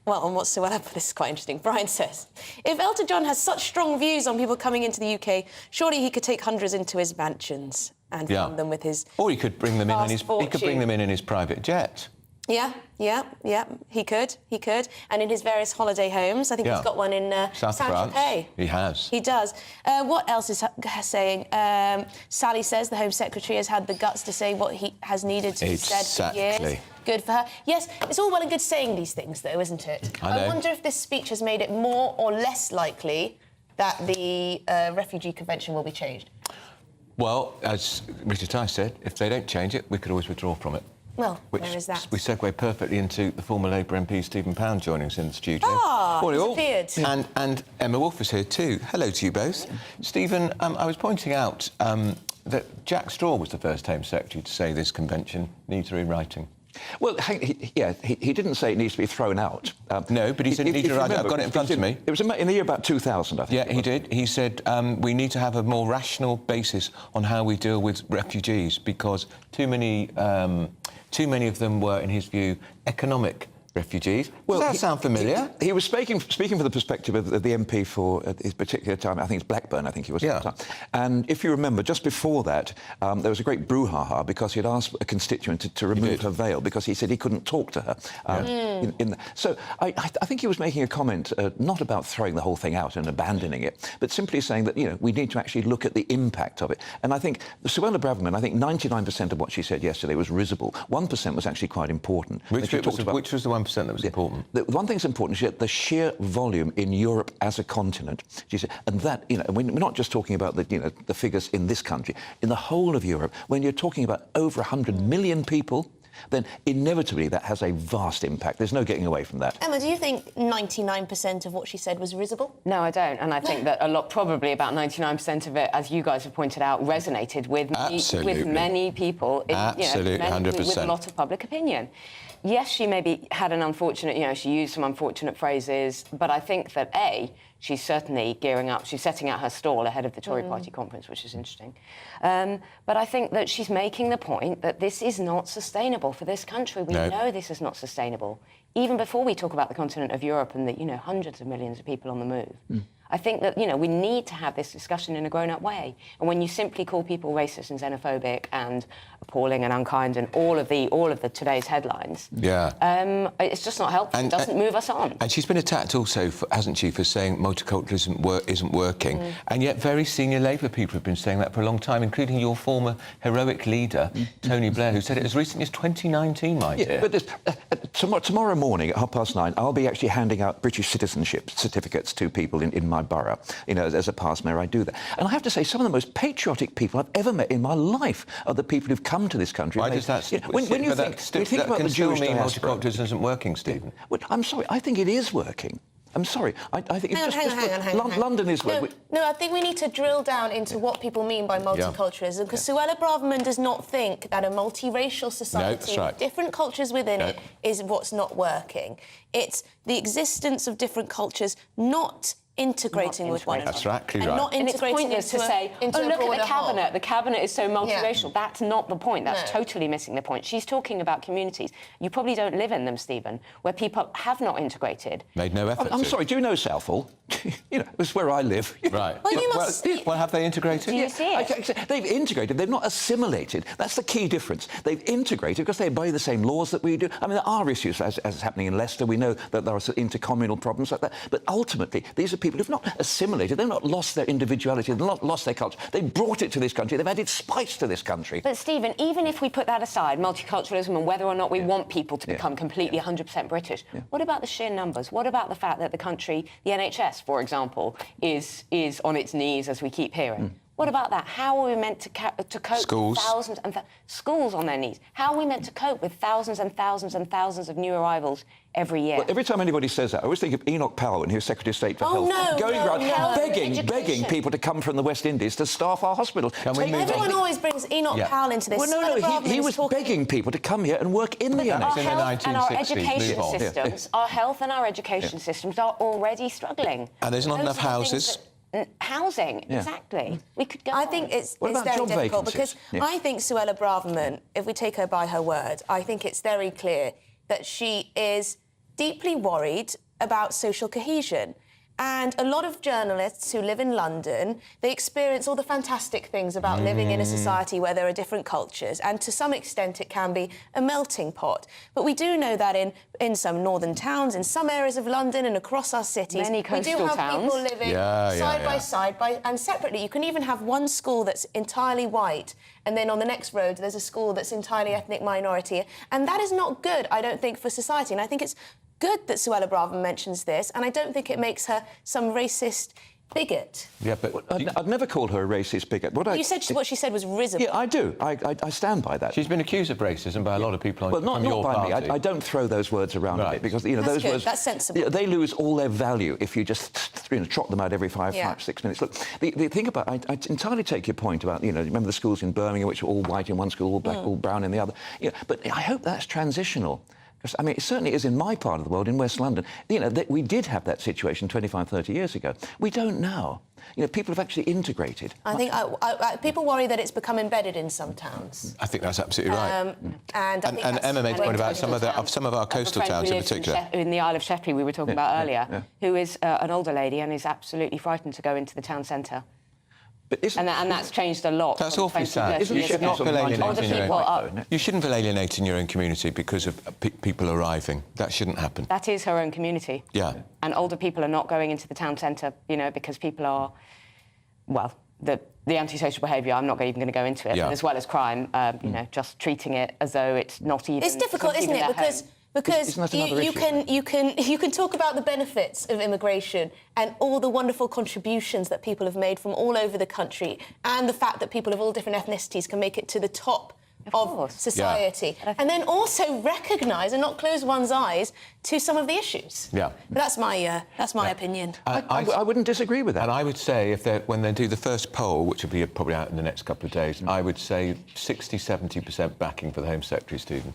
what Suella put, this is quite interesting. Brian says, if Elton John has such strong views on people coming into the UK, surely he could take hundreds into his mansions and fund them with his... Or he could bring them in his private jet. Yeah, he could. And in his various holiday homes. I think he's got one in Saint-Tropez. He has. He does. What else is saying? Sally says the Home Secretary has had the guts to say what he has needed to be said for years. Good for her. Yes, it's all well and good saying these things, though, isn't it? I wonder if this speech has made it more or less likely that the Refugee Convention will be changed. Well, as Richard Tice said, if they don't change it, we could always withdraw from it. Well, there is that. We segue perfectly into the former Labour MP Stephen Pound joining us in the studio. He's appeared. And Emma Wolf is here too. Hello to you both. Stephen, I was pointing out that Jack Straw was the first Home Secretary to say this convention needs rewriting. Well, he didn't say it needs to be thrown out. No, but he said it needs to be rewritten. I've got it in front of me. It was in the year about 2000, I think. Yeah, he did. He said we need to have a more rational basis on how we deal with refugees because too many of them were, in his view, economic refugees. Well, does that sound familiar? He was speaking from the perspective of the MP for his particular time. I think it's Blackburn, I think he was at the time. And if you remember, just before that, there was a great brouhaha because he'd asked a constituent to remove her veil because he said he couldn't talk to her. So I think he was making a comment not about throwing the whole thing out and abandoning it, but simply saying that, we need to actually look at the impact of it. And I think Suella Braverman, I think 99% of what she said yesterday was risible. 1% was actually quite important. Which was the 1% that was important? The one thing's important is the sheer volume in Europe as a continent. She said, and that, we're not just talking about the figures in this country. In the whole of Europe, when you're talking about over 100 million people, then inevitably that has a vast impact. There's no getting away from that. Emma, do you think 99% of what she said was risible? No, I don't. And I think that probably about 99% of it, as you guys have pointed out, resonated with many people. Absolutely, 100%. With a lot of public opinion. yes, she maybe had an unfortunate, she used some unfortunate phrases, but I think that, she's certainly gearing up. She's setting out her stall ahead of the Tory party conference, which is interesting. But I think that she's making the point that this is not sustainable for this country. We know this is not sustainable. Even before we talk about the continent of Europe and the, hundreds of millions of people on the move. I think that, we need to have this discussion in a grown-up way. And when you simply call people racist and xenophobic and appalling and unkind and all of the today's headlines, it's just not helpful. It doesn't move us on. And she's been attacked also, hasn't she, for saying multiculturalism isn't working. And yet very senior Labour people have been saying that for a long time, including your former heroic leader, Tony Blair, who said it as recently as 2019, my dear. But tomorrow morning at 9:30, I'll be actually handing out British citizenship certificates to people in my borough. As a past mayor, I do that. And I have to say, some of the most patriotic people I've ever met in my life are the people who've come to this country. Why does that... When you think about the Jewish diaspora... multiculturalism isn't working, Stephen. Well, I'm sorry, I think it is working. I'm sorry. I think it's hang on. London is... No, I think we need to drill down into what people mean by multiculturalism, because Suella Braverman does not think that a multiracial society with different cultures within it is what's not working. It's the existence of different cultures not integrating with one another. That's exactly right. And not integrating to say, look at the cabinet. The cabinet is so multiracial. That's not the point. That's totally missing the point. She's talking about communities. You probably don't live in them, Stephen, where people have not integrated. Made no effort. I'm sorry. Do you know Southall? It's where I live. Right. Well, you must. Well, have they integrated? Do you see it? They've integrated. They've not assimilated. That's the key difference. They've integrated because they obey the same laws that we do. I mean, there are issues, as is happening in Leicester. We know that there are intercommunal problems like that. But ultimately, these are people who've not assimilated. They've not lost their individuality. They've not lost their culture. They've brought it to this country. They've added spice to this country. But, Stephen, even if we put that aside, multiculturalism and whether or not we want people to become completely 100% British, what about the sheer numbers? What about the fact that the country, the NHS, for example, is on its knees, as we keep hearing? What about that? How are we meant to cope with thousands and schools on their knees? How are we meant to cope with thousands and thousands and thousands of new arrivals every year? Well, every time anybody says that, I always think of Enoch Powell when he was Secretary of State for Health, going around begging people to come from the West Indies to staff our hospitals. Everyone always brings Enoch Powell into this. Well, no, he was begging people to come here and work in the NHS. Our health and our education systems, our health and our education systems are already struggling. And there's not enough houses. Housing, exactly. We could go I think it's very difficult because I think Suella Braverman, if we take her by her word, I think it's very clear that she is deeply worried about social cohesion. And a lot of journalists who live in London, they experience all the fantastic things about living in a society where there are different cultures, and to some extent it can be a melting pot. But we do know that in some northern towns, in some areas of London and across our cities, many coastal towns, people living side by side and separately. You can even have one school that's entirely white, and then on the next road there's a school that's entirely ethnic minority. And that is not good, I don't think, for society. And I think it's good that Suella Braverman mentions this, and I don't think it makes her some racist bigot. Yeah, but I'd never call her a racist bigot. You said what she said was risible. Yeah, I do. I stand by that. She's been accused of racism by a lot of people from your not by party. me. I don't throw those words around a bit because those words. That's sensible. They lose all their value if you just trot them out every 5-6 minutes. Look, the thing about I entirely take your point about remember the schools in Birmingham which were all white in one school, all black, all brown in the other. But I hope that's transitional. I mean, it certainly is in my part of the world, in West London. We did have that situation 25, 30 years ago. We don't now. People have actually integrated. I think people worry that it's become embedded in some towns. I think that's absolutely right. And Emma made a point about some of our coastal towns in particular. In the Isle of Sheppey we were talking about earlier, who is an older lady and is absolutely frightened to go into the town centre. And that's changed a lot. That's awfully sad. You shouldn't feel alienated in your own community because of people arriving. That shouldn't happen. That is her own community. Yeah. And older people are not going into the town centre, because people are, the antisocial behaviour, I'm not even going to go into it, but as well as crime, just treating it as though it's not even... It's difficult, isn't it? Because you can talk about the benefits of immigration and all the wonderful contributions that people have made from all over the country, and the fact that people of all different ethnicities can make it to the top of society, and then also recognise and not close one's eyes to some of the issues. Yeah, but that's my opinion. I wouldn't disagree with that. And I would say when they do the first poll, which will be probably out in the next couple of days, I would say 60-70% backing for the Home Secretary, Stephen.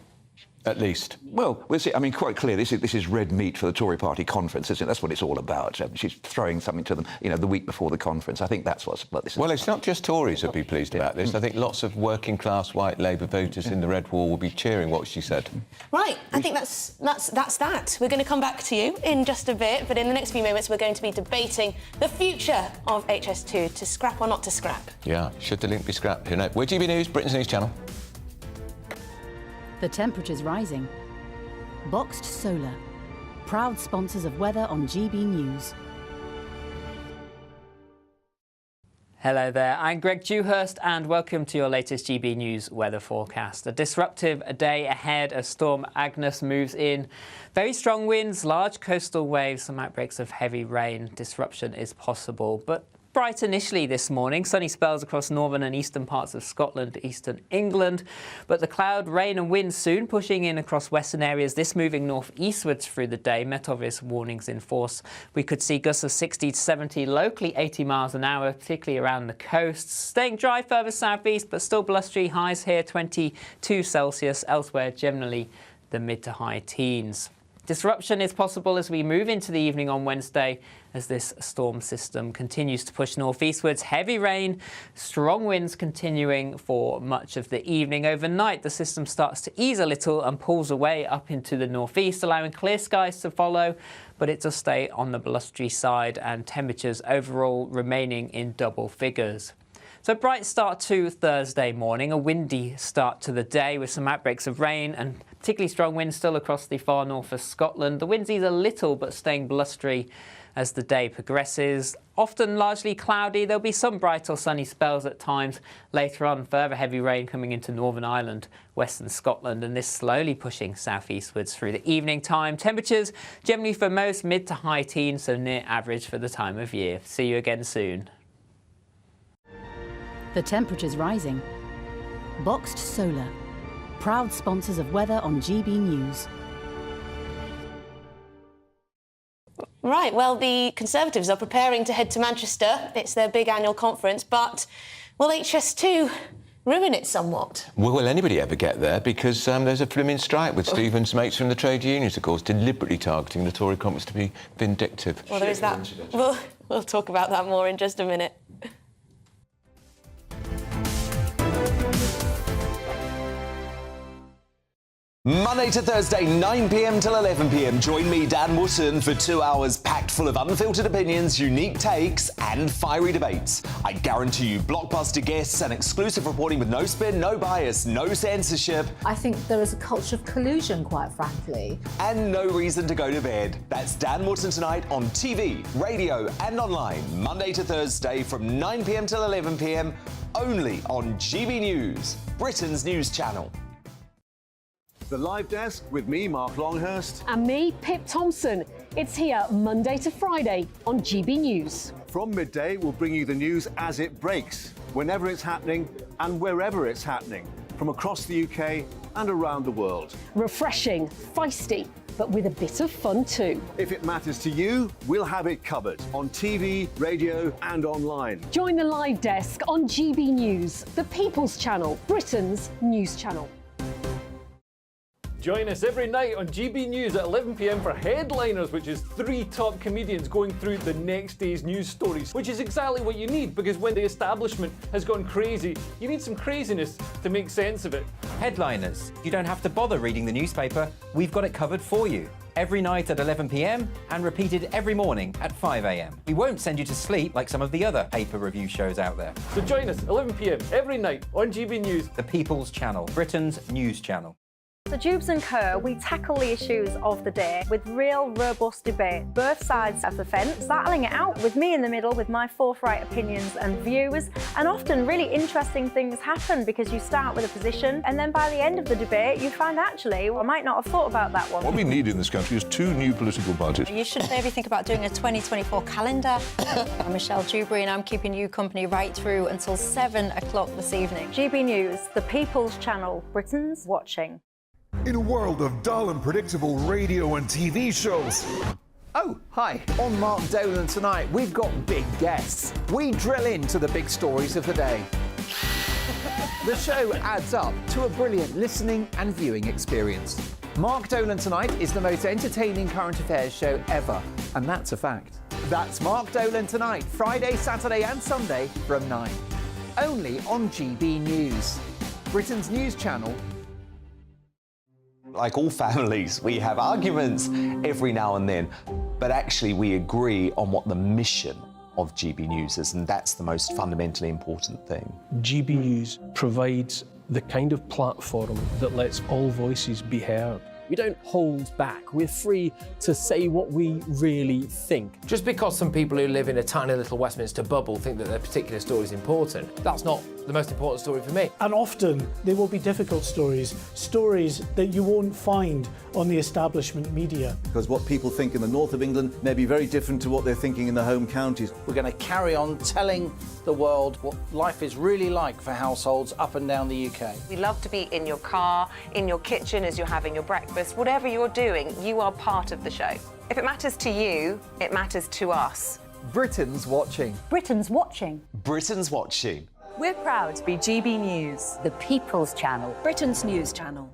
At least. Well, we'll see. I mean, quite clear, this is red meat for the Tory party conference, isn't it? That's what it's all about. She's throwing something to them, the week before the conference. I think that's what this is. Well, it's not just Tories who'll be pleased about this. I think lots of working-class white Labour voters in the Red Wall will be cheering what she said. Right, I think that's that. We're going to come back to you in just a bit, but in the next few moments we're going to be debating the future of HS2, to scrap or not to scrap. Yeah, should the link be scrapped? Who knows? We're GB News, Britain's news channel. The temperature's rising. Boxed Solar, proud sponsors of weather on GB News. Hello there, I'm Greg Dewhurst and welcome to your latest GB News weather forecast. A disruptive day ahead as Storm Agnes moves in. Very strong winds, large coastal waves, some outbreaks of heavy rain. Disruption is possible, but bright initially this morning. Sunny spells across northern and eastern parts of Scotland, eastern England. But the cloud, rain and wind soon pushing in across western areas, this moving northeastwards through the day. Met Obvious warnings in force. We could see gusts of 60 to 70, locally 80 miles an hour, particularly around the coasts. Staying dry further southeast, but still blustery. Highs here 22 Celsius. Elsewhere, generally the mid to high teens. Disruption is possible as we move into the evening on Wednesday as this storm system continues to push northeastwards. Heavy rain, strong winds continuing for much of the evening. Overnight, the system starts to ease a little and pulls away up into the northeast, allowing clear skies to follow, but it does stay on the blustery side and temperatures overall remaining in double figures. So bright start to Thursday morning, a windy start to the day with some outbreaks of rain and particularly strong winds still across the far north of Scotland. The winds ease a little but staying blustery as the day progresses. Often largely cloudy, there'll be some bright or sunny spells at times. Later on, further heavy rain coming into Northern Ireland, western Scotland, and this slowly pushing southeastwards through the evening time. Temperatures generally for most mid to high teens, so near average for the time of year. See you again soon. The temperature's rising. Boxed Solar, proud sponsors of weather on GB News. Right, well, the Conservatives are preparing to head to Manchester. It's their big annual conference, but will HS2 ruin it somewhat? Well, will anybody ever get there? Because there's a flimming strike with Stephen's mates from the trade unions, of course, deliberately targeting the Tory conference to be vindictive. Well, there is that. We'll talk about that more in just a minute. Monday to Thursday, 9 p.m. till 11 p.m. Join me, Dan Wootton, for 2 hours packed full of unfiltered opinions, unique takes and fiery debates. I guarantee you blockbuster guests and exclusive reporting with no spin, no bias, no censorship. I think there is a culture of collusion, quite frankly. And no reason to go to bed. That's Dan Wootton tonight on TV, radio and online. Monday to Thursday from 9 p.m. till 11 p.m. only on GB News, Britain's news channel. The Live Desk with me, Mark Longhurst. And me, Pip Thompson. It's here Monday to Friday on GB News. From midday, we'll bring you the news as it breaks, whenever it's happening and wherever it's happening, from across the UK and around the world. Refreshing, feisty, but with a bit of fun too. If it matters to you, we'll have it covered on TV, radio and online. Join the Live Desk on GB News, the People's Channel, Britain's news channel. Join us every night on GB News at 11 p.m. for Headliners, which is 3 top comedians going through the next day's news stories, which is exactly what you need, because when the establishment has gone crazy, you need some craziness to make sense of it. Headliners. You don't have to bother reading the newspaper. We've got it covered for you. Every night at 11 p.m. and repeated every morning at 5 a.m. We won't send you to sleep like some of the other paper review shows out there. So join us 11 p.m. every night on GB News. The People's Channel, Britain's news channel. So Jubes and Kerr, we tackle the issues of the day with real robust debate, both sides of the fence, battling it out with me in the middle with my forthright opinions and views. And often really interesting things happen because you start with a position and then by the end of the debate you find actually, well, I might not have thought about that one. What we need in this country is 2 new political parties. You should maybe think about doing a 2024 calendar. I'm Michelle Dewberry and I'm keeping you company right through until 7 o'clock this evening. GB News, the People's Channel, Britain's watching. In a world of dull and predictable radio and TV shows. Oh, hi. On Mark Dolan tonight, we've got big guests. We drill into the big stories of the day. The show adds up to a brilliant listening and viewing experience. Mark Dolan Tonight is the most entertaining current affairs show ever, and that's a fact. That's Mark Dolan Tonight, Friday, Saturday and Sunday from 9. Only on GB News, Britain's news channel. Like all families, we have arguments every now and then, but actually we agree on what the mission of GB News is, and that's the most fundamentally important thing. GB News provides the kind of platform that lets all voices be heard. We don't hold back. We're free to say what we really think. Just because some people who live in a tiny little Westminster bubble think that their particular story is important, that's not the most important story for me. And often they will be difficult stories, stories that you won't find on the establishment media. Because what people think in the north of England may be very different to what they're thinking in the home counties. We're going to carry on telling the world what life is really like for households up and down the UK. We love to be in your car, in your kitchen as you're having your breakfast. Whatever you're doing, you are part of the show. If it matters to you, it matters to us. Britain's watching. Britain's watching. Britain's watching. We're proud to be GB News, The People's Channel. Britain's news channel.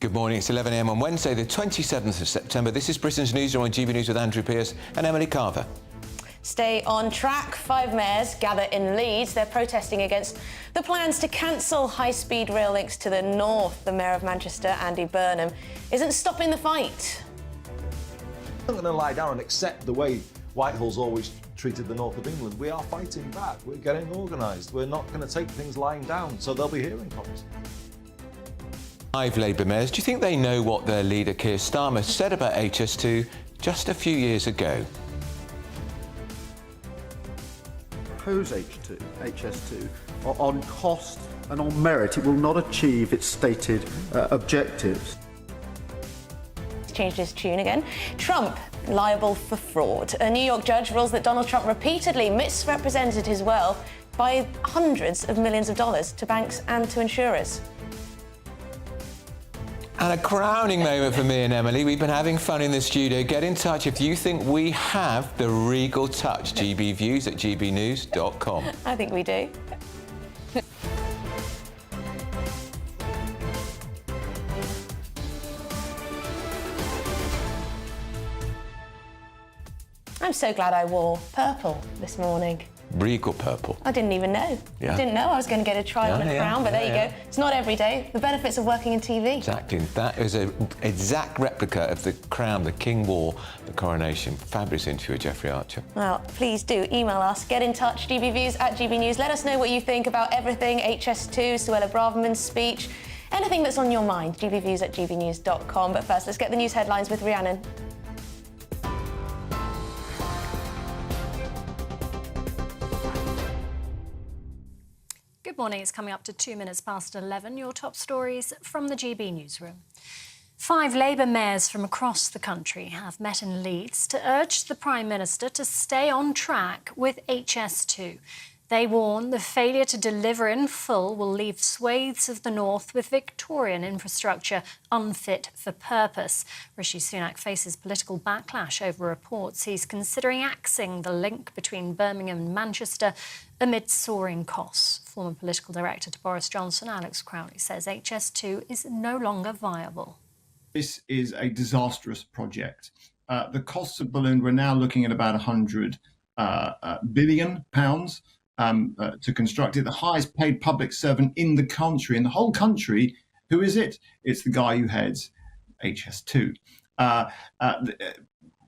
Good morning, it's 11 a.m. on Wednesday, the 27th of September. This is Britain's Newsroom on GB News with Andrew Pearce and Emily Carver. Stay on track. 5 mayors gather in Leeds. They're protesting against the plans to cancel high-speed rail links to the north. The Mayor of Manchester, Andy Burnham, isn't stopping the fight. I'm not going to lie down and accept the way Whitehall's always treated the north of England. We are fighting back. We're getting organised. We're not going to take things lying down, so they'll be hearing from us. 5 Labour mayors, do you think they know what their leader Keir Starmer said about HS2 just a few years ago? Propose HS2 on cost and on merit, it will not achieve its stated objectives. Changed his tune again. Trump liable for fraud. A New York judge rules that Donald Trump repeatedly misrepresented his wealth by hundreds of millions of dollars to banks and to insurers. And a crowning moment for me and Emily. We've been having fun in the studio. Get in touch if you think we have the regal touch. GBviews at gbnews.com. I think we do. I'm so glad I wore purple this morning. Regal purple. I didn't even know. Yeah. I didn't know I was going to get a try on a crown, but there you go. It's not every day. The benefits of working in TV. Exactly. That is an exact replica of the crown the King wore at the coronation. Fabulous interview with Jeffrey Archer. Well, please do email us. Get in touch. GBviews at GB News. Let us know what you think about everything. HS2, Suella Braverman's speech. Anything that's on your mind. GBviews at gbnews.com. But first, let's get the news headlines with Rhiannon. Good morning. It's coming up to 2 minutes past 11. Your top stories from the GB Newsroom. 5 Labour mayors from across the country have met in Leeds to urge the Prime Minister to stay on track with HS2. They warn the failure to deliver in full will leave swathes of the north with Victorian infrastructure unfit for purpose. Rishi Sunak faces political backlash over reports he's considering axing the link between Birmingham and Manchester amid soaring costs. Former political director to Boris Johnson, Alex Crowley, says HS2 is no longer viable. This is a disastrous project. The costs have ballooned. We're now looking at about £100 billion to construct it. The highest paid public servant in the country, in the whole country. Who is it? It's the guy who heads HS2.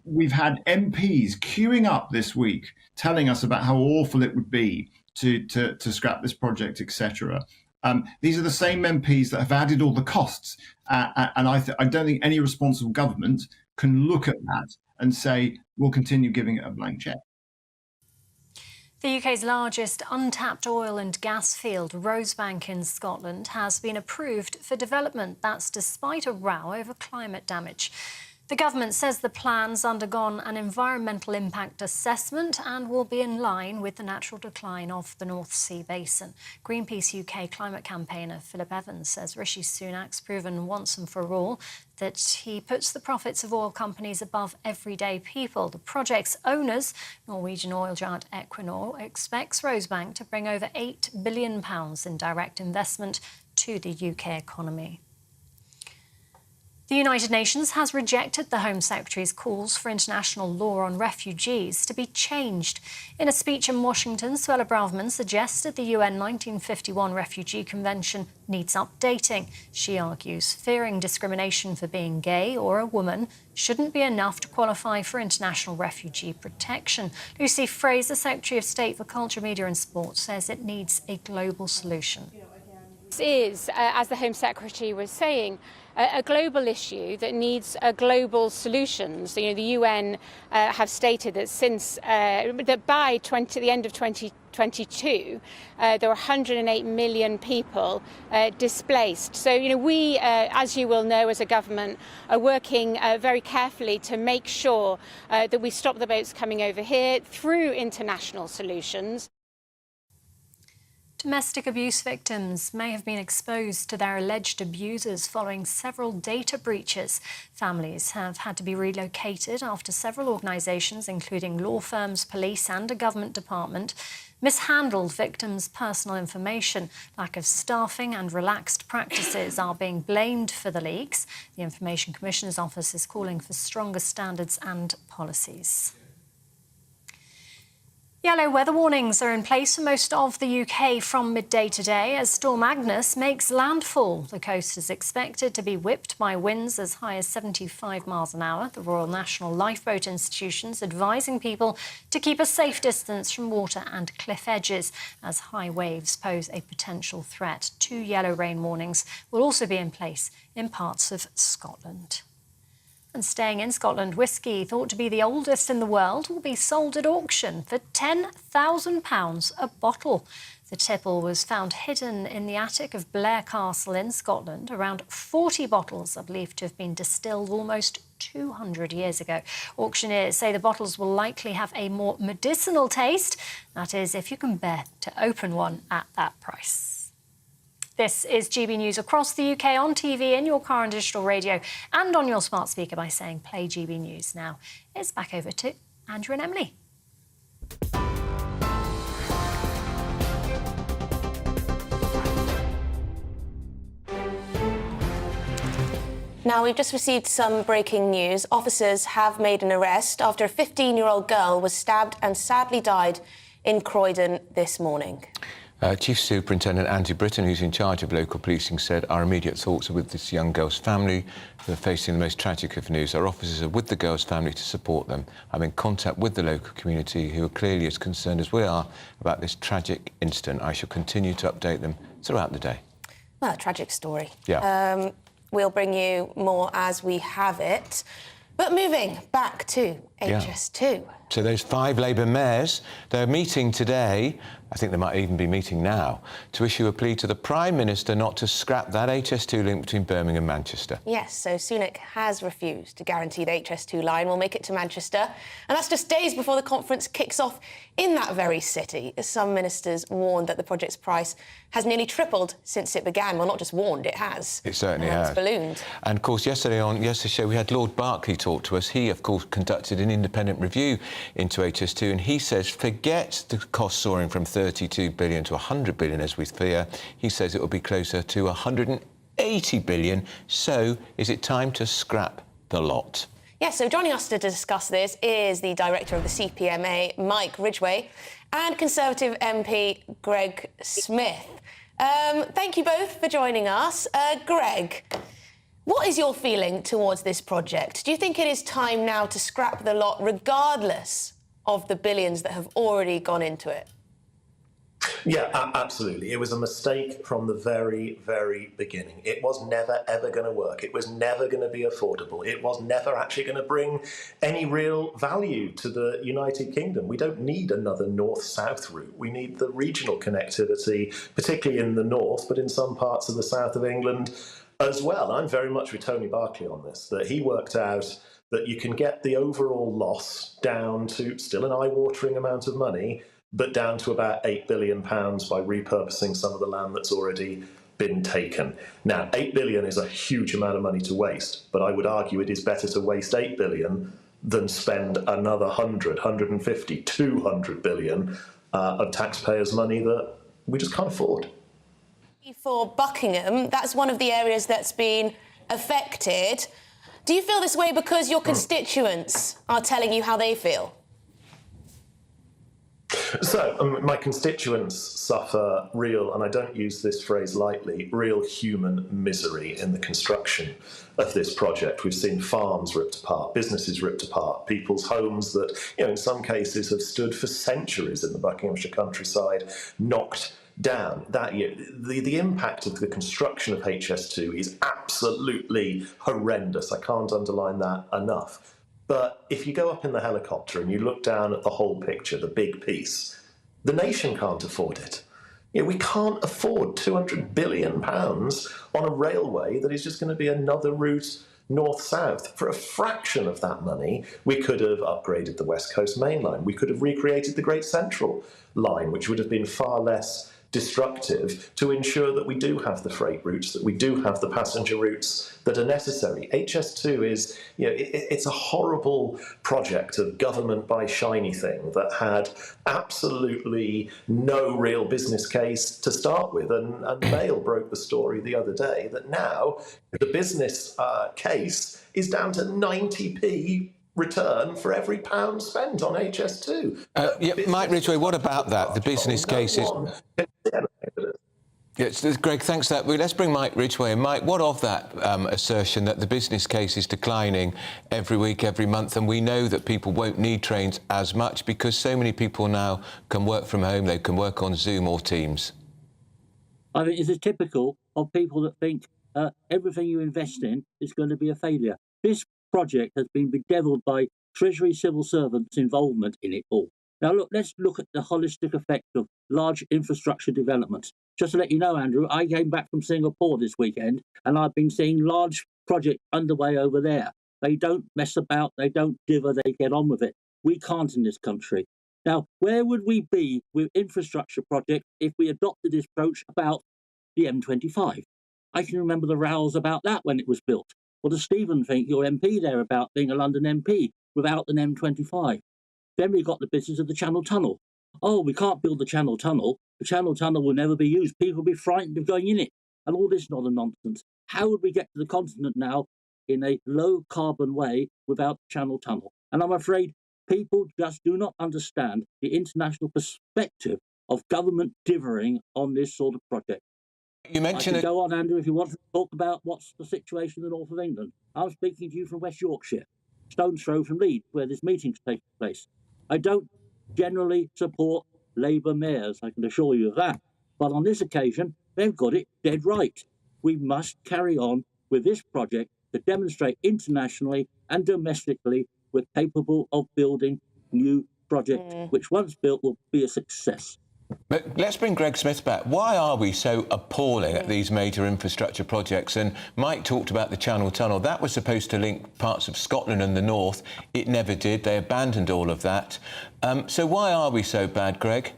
We've had MPs queuing up this week telling us about how awful it would be to scrap this project, etc. These are the same MPs that have added all the costs. And I don't think any responsible government can look at that and say, we'll continue giving it a blank cheque. The UK's largest untapped oil and gas field, Rosebank in Scotland, has been approved for development. That's despite a row over climate damage. The government says the plan's undergone an environmental impact assessment and will be in line with the natural decline of the North Sea basin. Greenpeace UK climate campaigner Philip Evans says Rishi Sunak's proven once and for all that he puts the profits of oil companies above everyday people. The project's owners, Norwegian oil giant Equinor, expects Rosebank to bring over £8 billion in direct investment to the UK economy. The United Nations has rejected the Home Secretary's calls for international law on refugees to be changed. In a speech in Washington, Suella Braverman suggested the UN 1951 Refugee Convention needs updating. She argues fearing discrimination for being gay or a woman shouldn't be enough to qualify for international refugee protection. Lucy Fraser, Secretary of State for Culture, Media and Sport, says it needs a global solution. This is, as the Home Secretary was saying, a global issue that needs a global solutions. You know, the UN have stated that since that by the end of 2022, there were 108 million people displaced. So, you know, we, as you will know, as a government, are working very carefully to make sure that we stop the boats coming over here through international solutions. Domestic abuse victims may have been exposed to their alleged abusers following several data breaches. Families have had to be relocated after several organisations, including law firms, police and a government department, mishandled victims' personal information. Lack of staffing and relaxed practices are being blamed for the leaks. The Information Commissioner's Office is calling for stronger standards and policies. Yellow weather warnings are in place for most of the UK from midday today as Storm Agnes makes landfall. The coast is expected to be whipped by winds as high as 75 miles an hour. The Royal National Lifeboat Institution's advising people to keep a safe distance from water and cliff edges as high waves pose a potential threat. 2 yellow rain warnings will also be in place in parts of Scotland. And staying in Scotland, whisky, thought to be the oldest in the world, will be sold at auction for £10,000 a bottle. The tipple was found hidden in the attic of Blair Castle in Scotland. Around 40 bottles are believed to have been distilled almost 200 years ago. Auctioneers say the bottles will likely have a more medicinal taste. That is, if you can bear to open one at that price. This is GB News across the UK on TV, in your car and digital radio, and on your smart speaker by saying play GB News. Now, it's back over to Andrew and Emily. Now, we've just received some breaking news. Officers have made an arrest after a 15-year-old girl was stabbed and sadly died in Croydon this morning. Chief Superintendent Andrew Britton, who's in charge of local policing, said our immediate thoughts are with this young girl's family who are facing the most tragic of news. Our officers are with the girl's family to support them. I'm in contact with the local community who are clearly as concerned as we are about this tragic incident. I shall continue to update them throughout the day. Well, a tragic story. Yeah. We'll bring you more as we have it. But moving back to HS2. Yeah. So those 5 Labour mayors, they're meeting today, I think they might even be meeting now, to issue a plea to the Prime Minister not to scrap that HS2 link between Birmingham and Manchester. Yes, so Sunak has refused to guarantee the HS2 line will make it to Manchester. And that's just days before the conference kicks off in that very city. Some ministers warned that the project's price has nearly tripled since it began. Well, not just warned, it has. It certainly has. It's ballooned. And, of course, yesterday on yesterday's show, we had Lord Berkeley talk to us. He, of course, conducted an independent review into HS2, and he says, forget the cost soaring from 32 billion to 100 billion, as we fear. He says it will be closer to 180 billion. So, is it time to scrap the lot? Yes, so joining us to discuss this is the director of the CPMA, Mike Ridgway, and Conservative MP Greg Smith. Thank you both for joining us. Greg, what is your feeling towards this project? Do you think it is time now to scrap the lot, regardless of the billions that have already gone into it? Yeah, absolutely. It was a mistake from the very, very beginning. It was never, ever going to work. It was never going to be affordable. It was never actually going to bring any real value to the United Kingdom. We don't need another north-south route. We need the regional connectivity, particularly in the north, but in some parts of the south of England as well. I'm very much with Tony Barclay on this, that he worked out that you can get the overall loss down to still an eye-watering amount of money, but down to about £8 billion by repurposing some of the land that's already been taken. Now, 8 billion is a huge amount of money to waste, but I would argue it is better to waste 8 billion than spend another 100, 150, 200 billion of taxpayers' money that we just can't afford. For Buckingham, that's one of the areas that's been affected. Do you feel this way because your constituents are telling you how they feel? So, my constituents suffer real, and I don't use this phrase lightly, real human misery in the construction of this project. We've seen farms ripped apart, businesses ripped apart, people's homes that, in some cases have stood for centuries in the Buckinghamshire countryside, knocked down. The impact of the construction of HS2 is absolutely horrendous. I can't underline that enough. But if you go up in the helicopter and you look down at the whole picture, the big piece, the nation can't afford it. We can't afford £200 billion on a railway that is just going to be another route north-south. For a fraction of that money, we could have upgraded the West Coast Main Line. We could have recreated the Great Central Line, which would have been far less destructive, to ensure that we do have the freight routes, that we do have the passenger routes that are necessary. HS2 is, it's a horrible project of government by shiny thing that had absolutely no real business case to start with. And Mail broke the story the other day that now the business case is down to 90p return for every pound spent on HS2. Mike Ridgway, what about that? The business case is... Yes, Greg, thanks for that. Well, let's bring Mike Ridgway in. Mike, what of that assertion that the business case is declining every week, every month, and we know that people won't need trains as much because so many people now can work from home, they can work on Zoom or Teams? I think it's typical of people that think everything you invest in is going to be a failure. This project has been bedeviled by Treasury civil servants' involvement in it all. Now, look, let's look at the holistic effect of large infrastructure developments. Just to let you know, Andrew, I came back from Singapore this weekend, and I've been seeing large projects underway over there. They don't mess about, they don't dither, they get on with it. We can't in this country. Now, where would we be with infrastructure projects if we adopted this approach about the M25? I can remember the rows about that when it was built. What does Stephen think, your MP there, about being a London MP without an M25? Then we got the business of the Channel Tunnel. Oh, we can't build the Channel Tunnel. The Channel Tunnel will never be used. People will be frightened of going in it. And all this not a nonsense. How would we get to the continent now in a low-carbon way without the Channel Tunnel? And I'm afraid people just do not understand the international perspective of government dithering on this sort of project. You mentioned I can go on, Andrew, if you want to talk about what's the situation in the north of England. I'm speaking to you from West Yorkshire, stone's throw from Leeds, where this meeting's taking place. I don't generally support Labour mayors, I can assure you of that. But on this occasion, they've got it dead right. We must carry on with this project to demonstrate internationally and domestically we're capable of building new projects, which once built will be a success. But let's bring Greg Smith back. Why are we so appalling at these major infrastructure projects? And Mike talked about the Channel Tunnel. That was supposed to link parts of Scotland and the north. It never did. They abandoned all of that. So why are we so bad, Greg?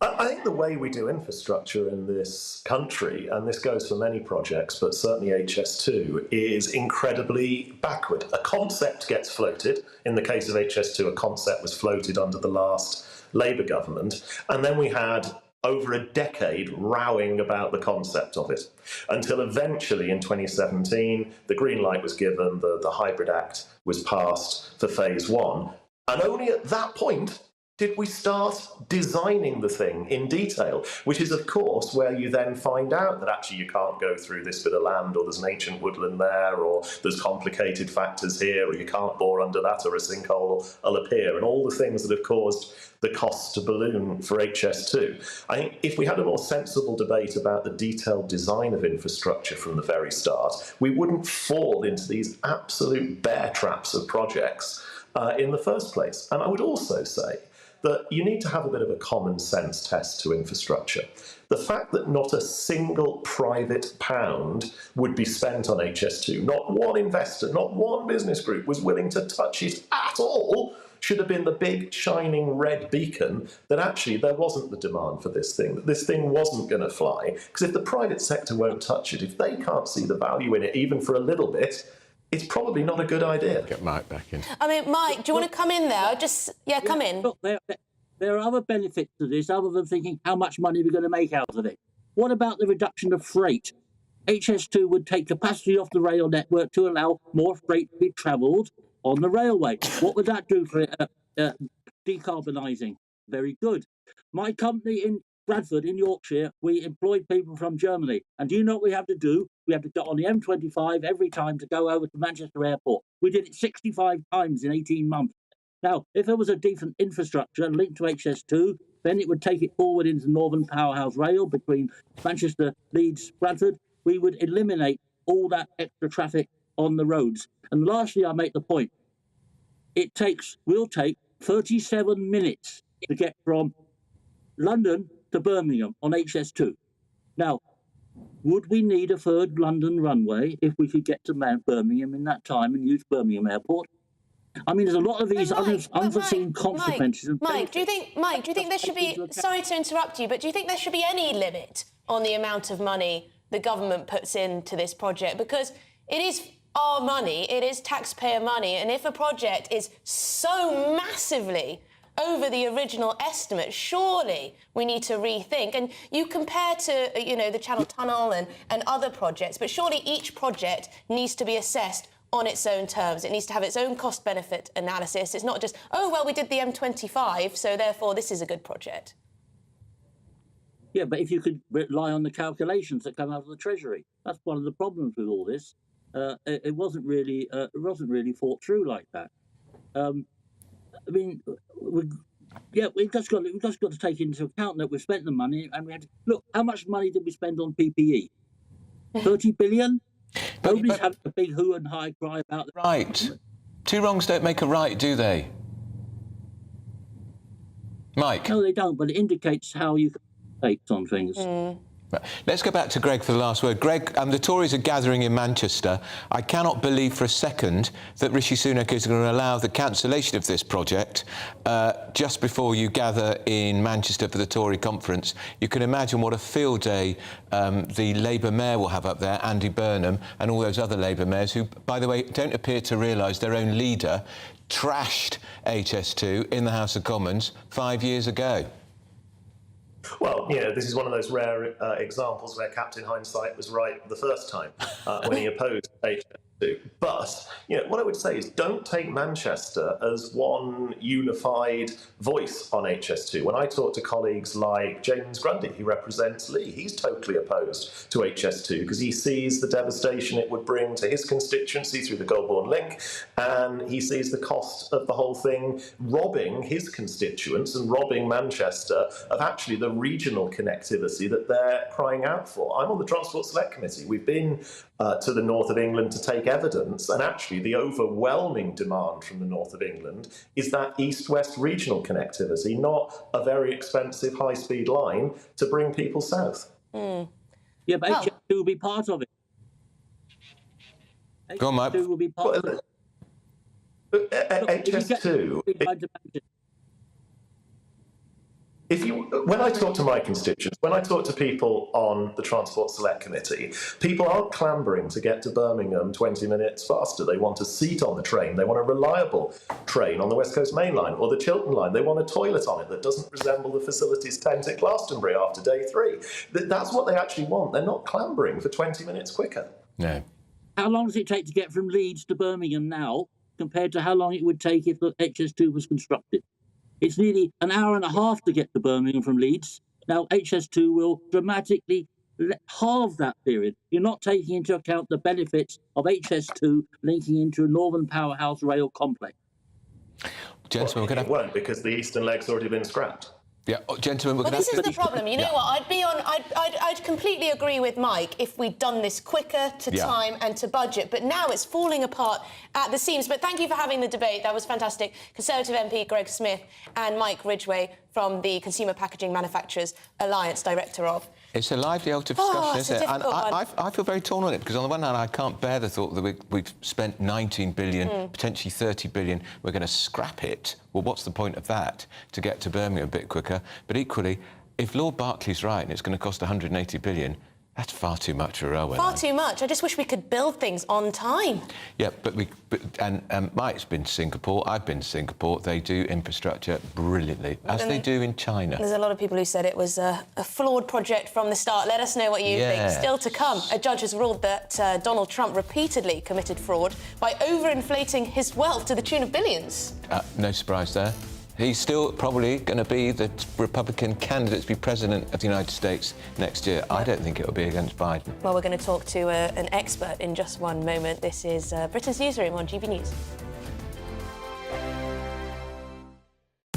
I think the way we do infrastructure in this country, and this goes for many projects, but certainly HS2, is incredibly backward. A concept gets floated. In the case of HS2, a concept was floated under the last Labour government, and then we had over a decade rowing about the concept of it, until eventually in 2017 the green light was given, the Hybrid Act was passed for phase one, and only at that point did we start designing the thing in detail, which is, of course, where you then find out that actually you can't go through this bit of land, or there's an ancient woodland there, or there's complicated factors here, or you can't bore under that, or a sinkhole will appear, and all the things that have caused the costs to balloon for HS2. I think if we had a more sensible debate about the detailed design of infrastructure from the very start, we wouldn't fall into these absolute bear traps of projects in the first place. And I would also say that you need to have a bit of a common sense test to infrastructure. The fact that not a single private pound would be spent on HS2, not one investor, not one business group was willing to touch it at all, should have been the big shining red beacon that actually there wasn't the demand for this thing, that this thing wasn't going to fly. Because if the private sector won't touch it, if they can't see the value in it, even for a little bit, it's probably not a good idea. Get Mike back in. I mean, Mike, do you want to come in there? Come in. Look, there are other benefits to this other than thinking how much money we're going to make out of it. What about the reduction of freight? HS2 would take capacity off the rail network to allow more freight to be travelled on the railway. What would that do for decarbonising? Very good. My company in Bradford, in Yorkshire, we employed people from Germany. And do you know what we have to do? We have to get on the M25 every time to go over to Manchester Airport. We did it 65 times in 18 months. Now, if there was a decent infrastructure linked to HS2, then it would take it forward into Northern Powerhouse Rail between Manchester, Leeds, Bradford. We would eliminate all that extra traffic on the roads. And lastly, I make the point, will take 37 minutes to get from London to Birmingham on HS2. Now, would we need a third London runway if we could get to Birmingham in that time and use Birmingham Airport? I mean, there's a lot of these unforeseen consequences. Mike, do you think there should be? Sorry to interrupt you, but do you think there should be any limit on the amount of money the government puts into this project? Because it is our money, it is taxpayer money, and if a project is so massively over the original estimate, surely we need to rethink. And you compare to, the Channel Tunnel and other projects, but surely each project needs to be assessed on its own terms. It needs to have its own cost-benefit analysis. It's not just, oh, well, we did the M25, so therefore this is a good project. Yeah, but if you could rely on the calculations that come out of the Treasury, that's one of the problems with all this. It wasn't really thought through like that. I mean, we've just got to take into account that we've spent the money, and we had to look how much money did we spend on PPE? 30 billion. Nobody's having a big hoo and high cry about that. Right. Two wrongs don't make a right, do they? Mike? No, they don't, but it indicates how you take on things. Right. Let's go back to Greg for the last word. Greg, the Tories are gathering in Manchester. I cannot believe for a second that Rishi Sunak is going to allow the cancellation of this project just before you gather in Manchester for the Tory conference. You can imagine what a field day the Labour mayor will have up there, Andy Burnham, and all those other Labour mayors who, by the way, don't appear to realise their own leader trashed HS2 in the House of Commons 5 years ago. Well, this is one of those rare examples where Captain Hindsight was right the first time when he opposed HS2. But, what I would say is don't take Manchester as one unified voice on HS2. When I talk to colleagues like James Grundy, who represents Lee, he's totally opposed to HS2 because he sees the devastation it would bring to his constituency through the Goulburn link, and he sees the cost of the whole thing robbing his constituents and robbing Manchester of actually the regional connectivity that they're crying out for. I'm on the Transport Select Committee. We've been to the north of England to take evidence, and actually the overwhelming demand from the north of England is that east-west regional connectivity, not a very expensive high-speed line to bring people south. Yeah, but HS2 will be part of it. Go on, Mike. HS2 will be part of it. HS2... When I talk to my constituents, when I talk to people on the Transport Select Committee, people aren't clambering to get to Birmingham 20 minutes faster. They want a seat on the train. They want a reliable train on the West Coast Main Line or the Chiltern Line. They want a toilet on it that doesn't resemble the facilities tent at Glastonbury after day 3. That's what they actually want. They're not clambering for 20 minutes quicker. No. How long does it take to get from Leeds to Birmingham now compared to how long it would take if the HS2 was constructed? It's nearly an hour and a half to get to Birmingham from Leeds. Now, HS2 will dramatically halve that period. You're not taking into account the benefits of HS2 linking into a Northern Powerhouse rail complex. Gentlemen, it won't, because the eastern leg's already been scrapped. Yeah, gentlemen, we're Well, going this is the problem. You know what? I'd completely agree with Mike if we'd done this quicker to time and to budget. But now it's falling apart at the seams. But thank you for having the debate. That was fantastic. Conservative MP Greg Smith and Mike Ridgway from the Consumer Packaging Manufacturers Alliance, Director of. It's a lively out of discussion, isn't it? And one. I feel very torn on it, because on the one hand, I can't bear the thought that we've spent 19 billion, potentially 30 billion, we're going to scrap it. Well, what's the point of that? To get to Birmingham a bit quicker. But equally, if Lord Berkeley's right and it's going to cost 180 billion, that's far too much for a railway. Far too much. I just wish we could build things on time. Yeah, but Mike's been to Singapore, I've been to Singapore. They do infrastructure brilliantly, as they do in China. There's a lot of people who said it was a flawed project from the start. Let us know what you think. Still to come, a judge has ruled that Donald Trump repeatedly committed fraud by overinflating his wealth to the tune of billions. No surprise there. He's still probably going to be the Republican candidate to be president of the United States next year. I don't think it'll be against Biden. Well, we're going to talk to an expert in just one moment. This is Britain's Newsroom on GB News.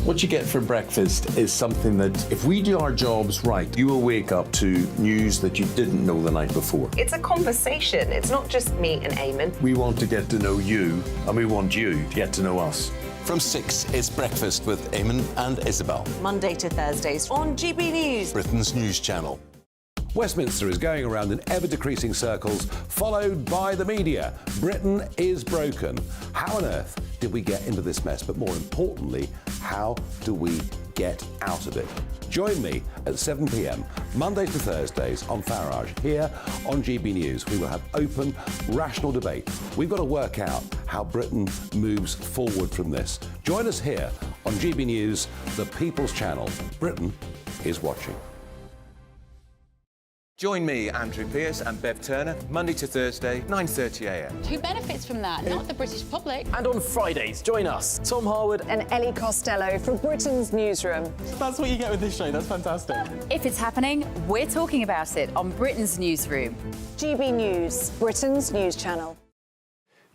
What you get for breakfast is something that, if we do our jobs right, you will wake up to news that you didn't know the night before. It's a conversation. It's not just me and Eamon. We want to get to know you, and we want you to get to know us. From 6, it's Breakfast with Eamon and Isabel. Monday to Thursdays on GB News. Britain's news channel. Westminster is going around in ever-decreasing circles, followed by the media. Britain is broken. How on earth did we get into this mess? But more importantly, how do we get out of it? Join me at 7 p.m, Mondays to Thursdays on Farage, here on GB News. We will have open, rational debate. We've got to work out how Britain moves forward from this. Join us here on GB News, the People's Channel. Britain is watching. Join me, Andrew Pearce and Bev Turner, Monday to Thursday, 9:30 a.m. Who benefits from that? Not the British public. And on Fridays, join us, Tom Harwood and Ellie Costello from Britain's Newsroom. That's what you get with this show. That's fantastic. If it's happening, we're talking about it on Britain's Newsroom. GB News, Britain's news channel.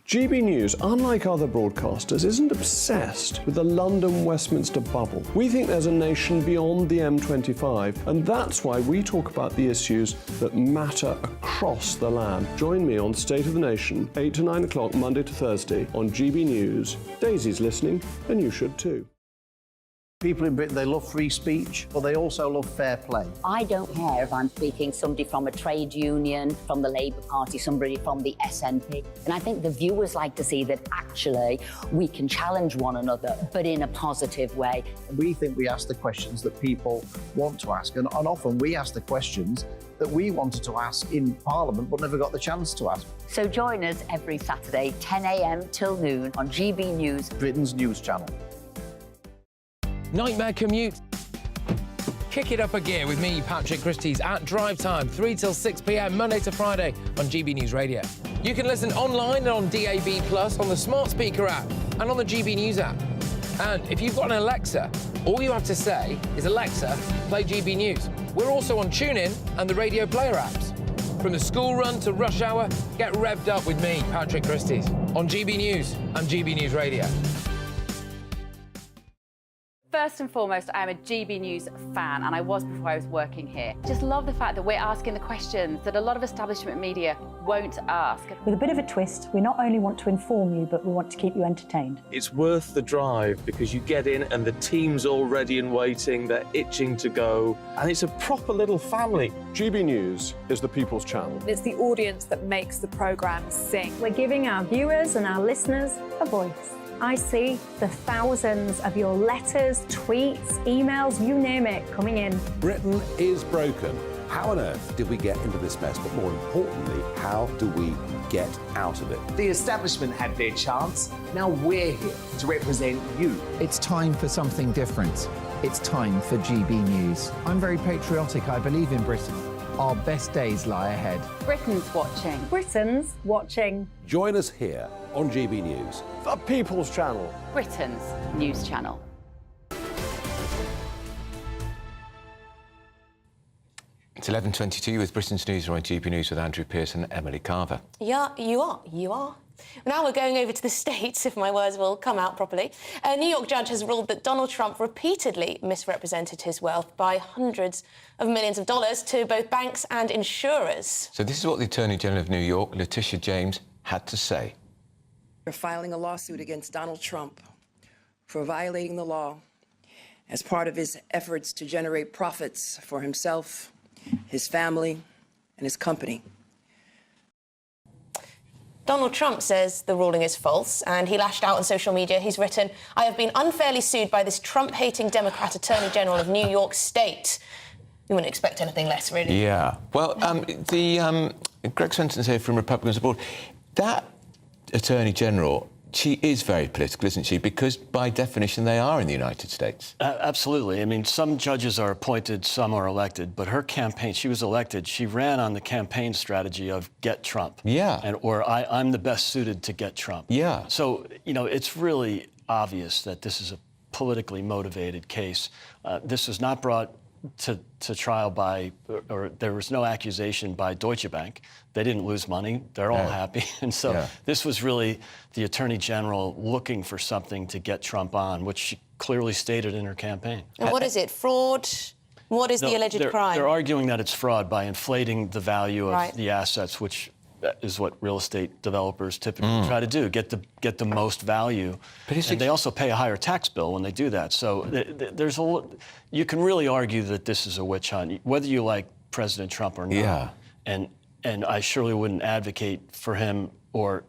GB News, unlike other broadcasters, isn't obsessed with the London-Westminster bubble. We think there's a nation beyond the M25, and that's why we talk about the issues that matter across the land. Join me on State of the Nation, 8 to 9 o'clock, Monday to Thursday, on GB News. Daisy's listening, and you should too. People in Britain, they love free speech, but they also love fair play. I don't care if I'm speaking somebody from a trade union, from the Labour Party, somebody from the SNP. And I think the viewers like to see that actually we can challenge one another, but in a positive way. We think we ask the questions that people want to ask, and often we ask the questions that we wanted to ask in Parliament but never got the chance to ask. So join us every Saturday, 10 a.m. till noon on GB News, Britain's news channel. Nightmare commute. Kick it up a gear with me, Patrick Christie's, at drive time, 3 till 6 p.m, Monday to Friday on GB News Radio. You can listen online and on DAB+, on the smart speaker app and on the GB News app. And if you've got an Alexa, all you have to say is, Alexa, play GB News. We're also on TuneIn and the Radio Player apps. From the school run to rush hour, get revved up with me, Patrick Christie's, on GB News and GB News Radio. First and foremost, I'm a GB News fan, and I was before I was working here. Just love the fact that we're asking the questions that a lot of establishment media won't ask. With a bit of a twist, we not only want to inform you, but we want to keep you entertained. It's worth the drive because you get in and the team's all ready and waiting, they're itching to go, and it's a proper little family. GB News is the People's Channel. It's the audience that makes the programme sing. We're giving our viewers and our listeners a voice. I see the thousands of your letters, tweets, emails, you name it, coming in. Britain is broken. How on earth did we get into this mess? But more importantly, how do we get out of it? The establishment had their chance. Now we're here to represent you. It's time for something different. It's time for GB News. I'm very patriotic. I believe in Britain. Our best days lie ahead. Britain's watching. Britain's watching. Join us here on GB News, the People's Channel. Britain's news channel. It's 11:22 with Britain's News on GB News with Andrew Pearce and Emily Carver. Yeah, you are. Now we're going over to the States, if my words will come out properly. A New York judge has ruled that Donald Trump repeatedly misrepresented his wealth by hundreds of millions of dollars to both banks and insurers. So this is what the Attorney General of New York, Letitia James, had to say. We're filing a lawsuit against Donald Trump for violating the law as part of his efforts to generate profits for himself, his family, and his company. Donald Trump says the ruling is false, and he lashed out on social media. He's written, "I have been unfairly sued by this Trump-hating Democrat Attorney General of New York State." You wouldn't expect anything less, really. Yeah. Well, Greg Swenton's here from Republicans Abroad. That Attorney General, she is very political, isn't she? Because by definition, they are in the United States. Absolutely. I mean, some judges are appointed, some are elected. But her campaign, she was elected. She ran on the campaign strategy of get Trump. Yeah. Or I'm the best suited to get Trump. Yeah. So, you know, it's really obvious that this is a politically motivated case. This was not brought to trial by, or there was no accusation by Deutsche Bank. They didn't lose money. They're all happy. And so this was really the Attorney General looking for something to get Trump on, which she clearly stated in her campaign. And what is it, fraud? What is the alleged crime? They're arguing that it's fraud by inflating the value of Right. the assets, which is what real estate developers typically try to do, get the most value. And they also pay a higher tax bill when they do that. So there's you can really argue that this is a witch hunt, whether you like President Trump or not. Yeah. And I surely wouldn't advocate for him or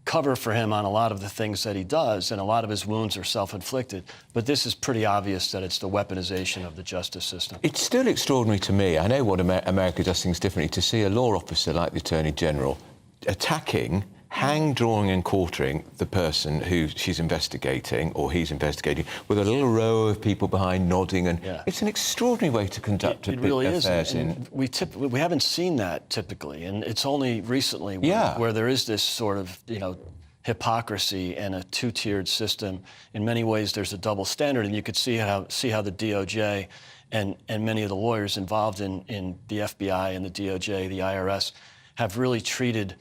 cover for him on a lot of the things that he does, and a lot of his wounds are self-inflicted. But this is pretty obvious that it's the weaponization of the justice system. It's still extraordinary to me. I know what America does things differently. To see a law officer like the Attorney General attacking, drawing and quartering the person who she's investigating or he's investigating with a little row of people behind nodding, and it's an extraordinary way to conduct It really is. affairs. And we haven't seen that typically, and it's only recently where there is this sort of, you know, hypocrisy and a two-tiered system. In many ways, there's a double standard, and you could see how the DOJ and many of the lawyers involved in the FBI and the DOJ, the IRS, have really treated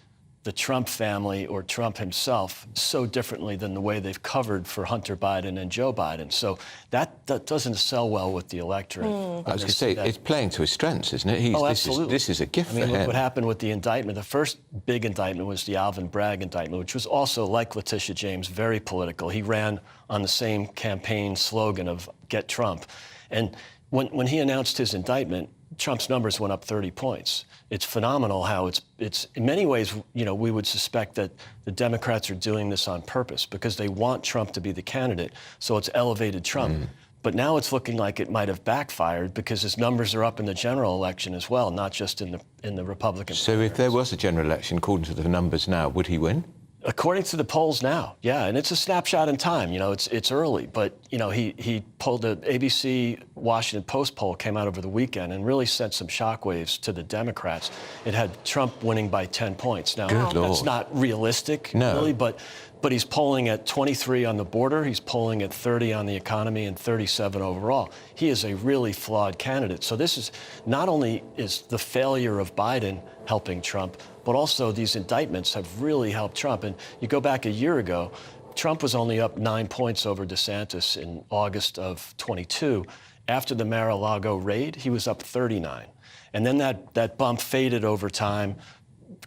the Trump family or Trump himself so differently than the way they've covered for Hunter Biden and Joe Biden. So that doesn't sell well with the electorate. I was going to say, it's playing to his strengths, isn't it? Absolutely. This is a gift for him. Look what happened with the indictment. The first big indictment was the Alvin Bragg indictment, which was also, like Letitia James, very political. He ran on the same campaign slogan of get Trump. And when he announced his indictment, Trump's numbers went up 30 points. It's phenomenal how it's in many ways, you know, we would suspect that the Democrats are doing this on purpose because they want Trump to be the candidate. So it's elevated Trump. But now it's looking like it might have backfired because his numbers are up in the general election as well, not just in the Republican. So if there was a general election, according to the numbers now, would he win? According to the polls now, yeah, and it's a snapshot in time. You know, it's early, but you know, he pulled the ABC Washington Post poll came out over the weekend and really sent some shockwaves to the Democrats. It had Trump winning by 10 points. Now, that's not realistic, really, but he's polling at 23 on the border, he's polling at 30 on the economy, and 37 overall. He is a really flawed candidate. So this is not only is the failure of Biden helping Trump, but also these indictments have really helped Trump. And you go back a year ago, Trump was only up 9 points over DeSantis in August of 22. After the Mar-a-Lago raid, he was up 39. And then that bump faded over time.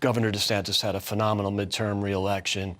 Governor DeSantis had a phenomenal midterm re-election.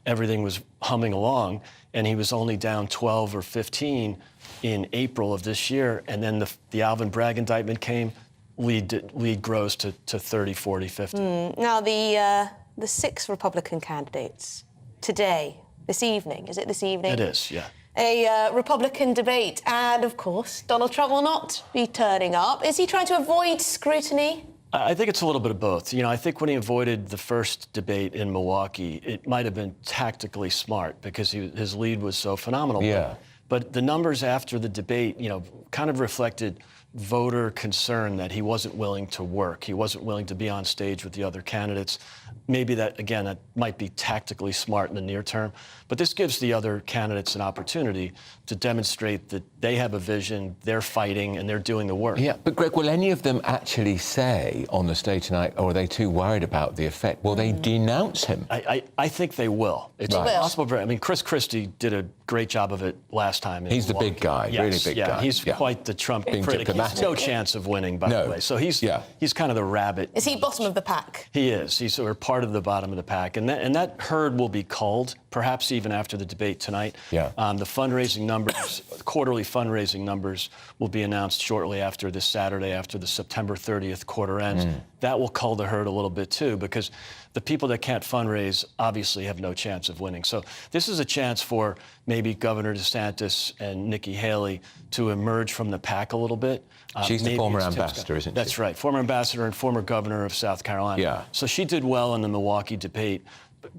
Everything was humming along, and he was only down 12 or 15 in April of this year. And then the Alvin Bragg indictment came. Lead grows to 30, 40, 50. Now, the 6 Republican candidates today, this evening, is it this evening? It is, yeah. A Republican debate, and of course, Donald Trump will not be turning up. Is he trying to avoid scrutiny? I think it's a little bit of both. You know, I think when he avoided the first debate in Milwaukee, it might have been tactically smart because his lead was so phenomenal. Yeah. But the numbers after the debate, you know, kind of reflected voter concern that he wasn't willing to work. He wasn't willing to be on stage with the other candidates. Maybe that, again, that might be tactically smart in the near term. But this gives the other candidates an opportunity to demonstrate that they have a vision, they're fighting, and they're doing the work. Yeah, but Greg, will any of them actually say on the stage tonight, or are they too worried about the effect? Will they denounce him? I think they will. It's possible. I mean, Chris Christie did a great job of it last time. He's the big guy, really big guy. He's quite the Trump Being critic. diplomatic. He's no chance of winning, by the way. So he's kind of the rabbit. Is he bottom of the pack? He is. He's sort of part of the bottom of the pack. And that herd will be culled, perhaps even after the debate tonight. Yeah. The fundraising numbers, quarterly fundraising numbers, will be announced shortly after this Saturday, after the September 30th quarter ends. That will cull the herd a little bit, too, because the people that can't fundraise obviously have no chance of winning. So this is a chance for maybe Governor DeSantis and Nikki Haley to emerge from the pack a little bit. She's the former ambassador, isn't she? That's right, former ambassador and former governor of South Carolina. Yeah. So she did well in the Milwaukee debate.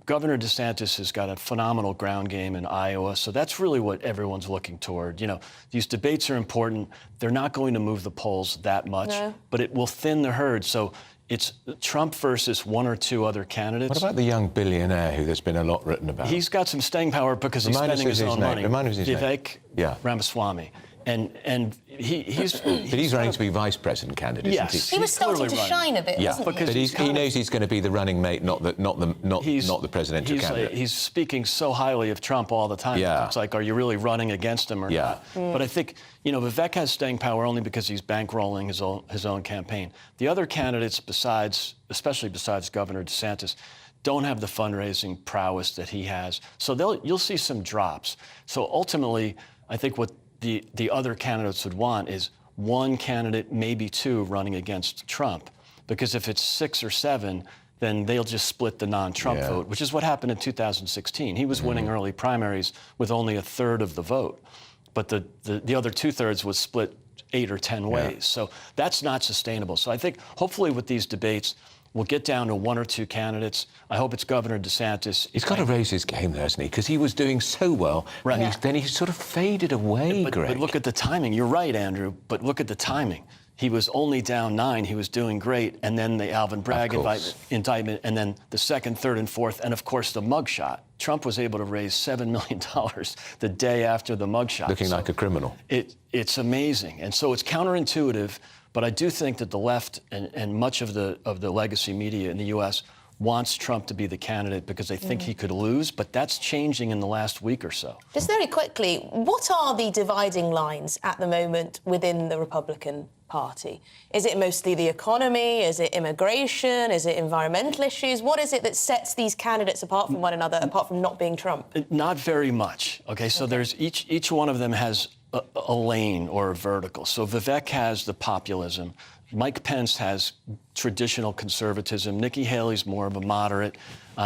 Governor DeSantis has got a phenomenal ground game in Iowa, so that's really what everyone's looking toward. You know, these debates are important. They're not going to move the polls that much, but it will thin the herd. So it's Trump versus one or two other candidates. What about the young billionaire who there's been a lot written about? He's got some staying power because he's spending his own money. Remind us his name. Vivek Ramaswamy. And he's but he's running to be vice president candidate. Yes, isn't he was starting to shine a bit, wasn't he? But he knows he's going to be the running mate, not the presidential candidate. He's speaking so highly of Trump all the time. Yeah. It's like, are you really running against him or not? But I think, you know, Vivek has staying power only because he's bankrolling his own campaign. The other candidates, especially besides Governor DeSantis, don't have the fundraising prowess that he has. So you'll see some drops. So ultimately, I think what the other candidates would want is one candidate, maybe two, running against Trump. Because if it's 6 or 7, then they'll just split the non-Trump vote, which is what happened in 2016. He was winning early primaries with only a third of the vote. But the other 2/3 was split 8 or 10 ways. So that's not sustainable. So I think hopefully with these debates, we'll get down to one or two candidates. I hope it's Governor DeSantis. He's got to raise his game, though, hasn't he? Because he was doing so well, and then he sort of faded away, Greg. But look at the timing. You're right, Andrew, but look at the timing. He was only down 9. He was doing great. And then the Alvin Bragg indictment, and then the 2nd, 3rd, and 4th, and, of course, the mugshot. Trump was able to raise $7 million the day after the mugshot. Looking like a criminal. It's amazing. And so it's counterintuitive. But I do think that the left and much of the legacy media in the U.S. wants Trump to be the candidate because they think he could lose, but that's changing in the last week or so. Just very quickly, what are the dividing lines at the moment within the Republican Party? Is it mostly the economy? Is it immigration? Is it environmental issues? What is it that sets these candidates apart from one another, apart from not being Trump? Not very much. Okay, so there's each one of them has a lane or a vertical. So Vivek has the populism. Mike Pence has traditional conservatism. Nikki Haley's more of a moderate.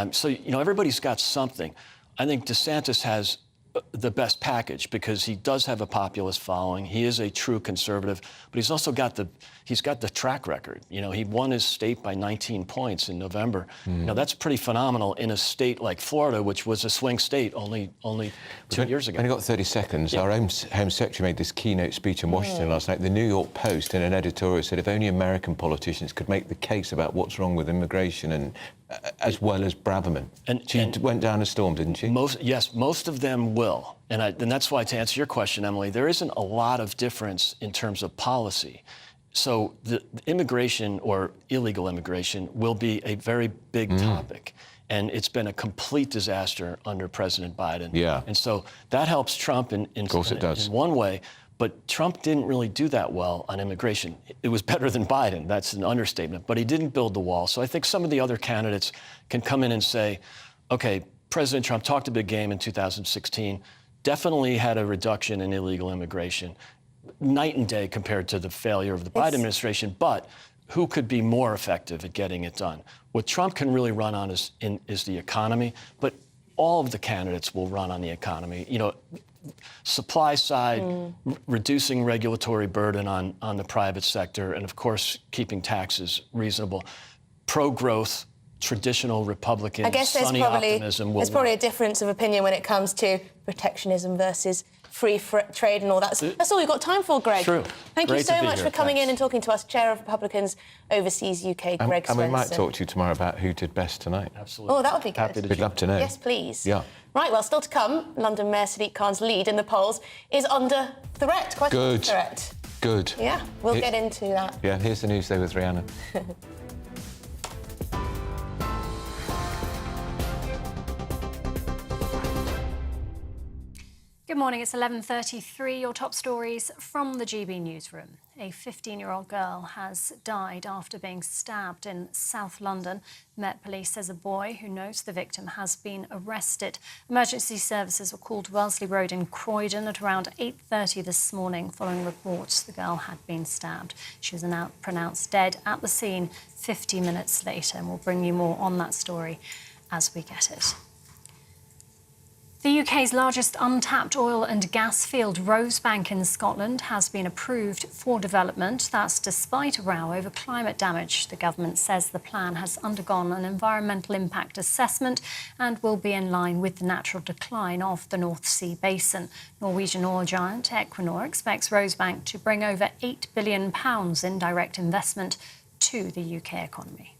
So, you know, everybody's got something. I think DeSantis has the best package because he does have a populist following. He is a true conservative, but he's also got the track record. You know, he won his state by 19 points in November. Now that's pretty phenomenal in a state like Florida, which was a swing state only 2 years ago. Only got 30 seconds. Our Home Secretary made this keynote speech in Washington last night. The New York Post, in an editorial, said if only American politicians could make the case about what's wrong with immigration and as well as Braverman. And she went down a storm, didn't she? Most of them will. And that's why, to answer your question, Emily, there isn't a lot of difference in terms of policy. So the immigration or illegal immigration will be a very big topic. And it's been a complete disaster under President Biden. Yeah. And so that helps Trump in one way. But Trump didn't really do that well on immigration. It was better than Biden. That's an understatement. But he didn't build the wall. So I think some of the other candidates can come in and say, OK, President Trump talked a big game in 2016, definitely had a reduction in illegal immigration, night and day compared to the failure of the Biden administration. But who could be more effective at getting it done? What Trump can really run on is the economy. But all of the candidates will run on the economy. You know, supply side, reducing regulatory burden on the private sector, and of course, keeping taxes reasonable. Pro-growth, traditional Republican, I guess sunny optimism will there's probably a difference of opinion when it comes to protectionism versus free trade and all that. That's all we've got time for, Greg. True. Thank you Great so to be much here. for coming Thanks. in and talking to us, Chair of Republicans Overseas UK, Greg And we might Swenson. talk to you tomorrow about who did best tonight. Absolutely. Oh, that would be good. Happy to We'd love to know. Yes, please. Yeah. Right, well, still to come, London Mayor Sadiq Khan's lead in the polls is under threat, quite a threat. Good. Yeah, we'll get into that. Yeah, here's the news there with Rihanna. Good morning, it's 11:33. Your top stories from the GB Newsroom. A 15-year-old girl has died after being stabbed in South London. Met Police says a boy who knows the victim has been arrested. Emergency services were called to Wellesley Road in Croydon at around 8:30 this morning following reports the girl had been stabbed. She was pronounced dead at the scene 50 minutes later, and we'll bring you more on that story as we get it. The UK's largest untapped oil and gas field, Rosebank in Scotland, has been approved for development. That's despite a row over climate damage. The government says the plan has undergone an environmental impact assessment and will be in line with the natural decline of the North Sea basin. Norwegian oil giant Equinor expects Rosebank to bring over £8 billion in direct investment to the UK economy.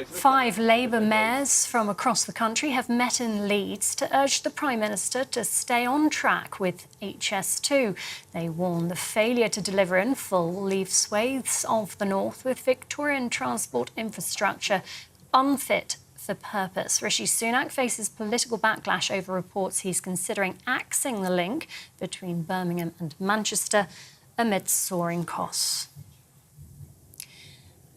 5 Labour mayors from across the country have met in Leeds to urge the Prime Minister to stay on track with HS2. They warn the failure to deliver in full will leave swathes of the north with Victorian transport infrastructure unfit for purpose. Rishi Sunak faces political backlash over reports he's considering axing the link between Birmingham and Manchester amid soaring costs.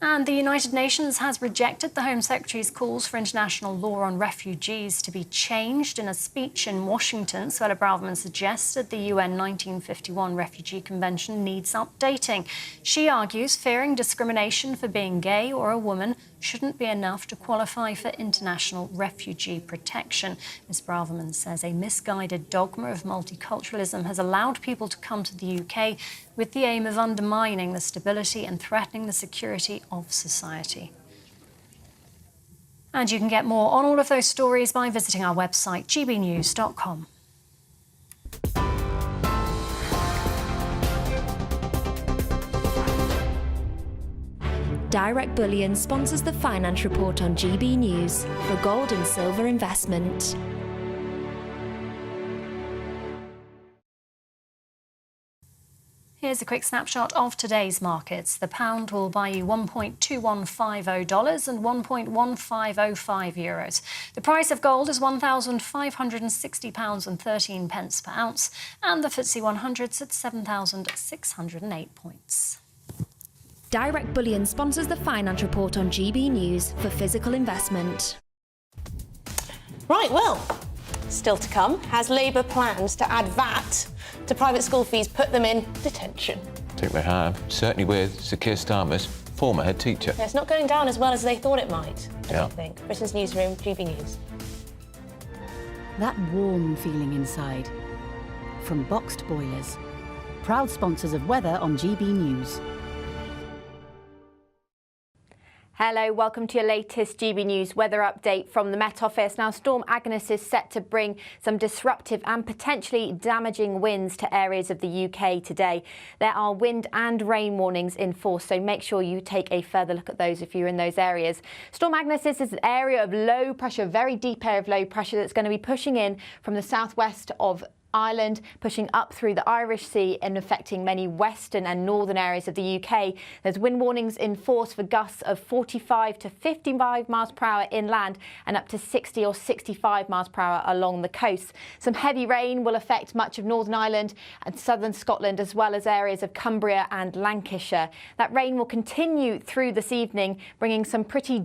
And the United Nations has rejected the Home Secretary's calls for international law on refugees to be changed. In a speech in Washington, Suella Braverman suggested the UN 1951 Refugee Convention needs updating. She argues fearing discrimination for being gay or a woman shouldn't be enough to qualify for international refugee protection. Ms. Braverman says a misguided dogma of multiculturalism has allowed people to come to the UK with the aim of undermining the stability and threatening the security of society. And you can get more on all of those stories by visiting our website, gbnews.com. Direct Bullion sponsors the Finance Report on GB News for gold and silver investment. Here's a quick snapshot of today's markets. The pound will buy you $1.2150 and €1.1505. The price of gold is £1,560.13 per ounce, and the FTSE 100's at 7,608 points. Direct Bullion sponsors the Finance Report on GB News for physical investment. Right, well, still to come. Has Labour plans to add VAT to private school fees put them in detention? I think they have. Certainly with Sir Keir Starmer's former head teacher. Yeah, it's not going down as well as they thought it might, Yeah. I think. Britain's Newsroom, GB News. That warm feeling inside. From boxed boilers. Proud sponsors of weather on GB News. Hello, welcome to your latest GB News weather update from the Met Office. Now, Storm Agnes is set to bring some disruptive and potentially damaging winds to areas of the UK today. There are wind and rain warnings in force, so make sure you take a further look at those if you're in those areas. Storm Agnes is an area of low pressure, very deep area of low pressure that's going to be pushing in from the southwest of Ireland, pushing up through the Irish Sea and affecting many western and northern areas of the UK. There's wind warnings in force for gusts of 45 to 55 miles per hour inland and up to 60 or 65 miles per hour along the coast. Some heavy rain will affect much of Northern Ireland and southern Scotland, as well as areas of Cumbria and Lancashire. That rain will continue through this evening, bringing some pretty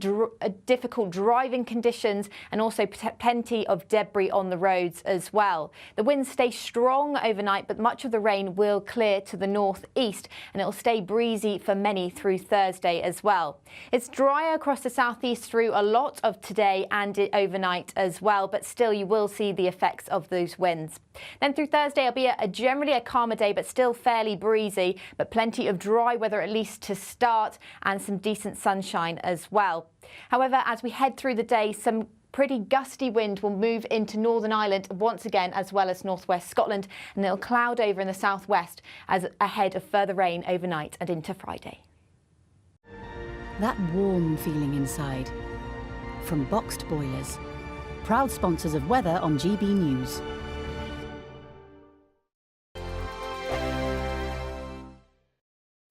difficult driving conditions and also plenty of debris on the roads as well. The winds stay strong overnight, but much of the rain will clear to the northeast and it will stay breezy for many through Thursday as well. It's drier across the southeast through a lot of today and overnight as well, but still you will see the effects of those winds. Then through Thursday it'll be generally a calmer day, but still fairly breezy, but plenty of dry weather at least to start and some decent sunshine as well. However, as we head through the day, some pretty gusty wind will move into Northern Ireland once again, as well as northwest Scotland, and it'll cloud over in the southwest as ahead of further rain overnight and into Friday. That warm feeling inside. From Boxed Boilers, proud sponsors of weather on GB News.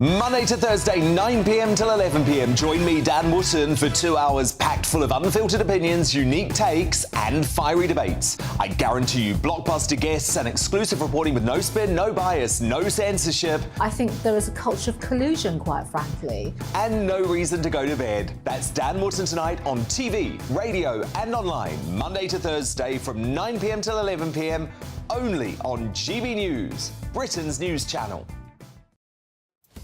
Monday to Thursday, 9 p.m. till 11 p.m. Join me, Dan Wootton, for 2 hours packed full of unfiltered opinions, unique takes, and fiery debates. I guarantee you blockbuster guests and exclusive reporting with no spin, no bias, no censorship. I think there is a culture of collusion, quite frankly. And no reason to go to bed. That's Dan Wootton tonight on TV, radio, and online. Monday to Thursday from 9 p.m. till 11 p.m. only on GB News, Britain's news channel.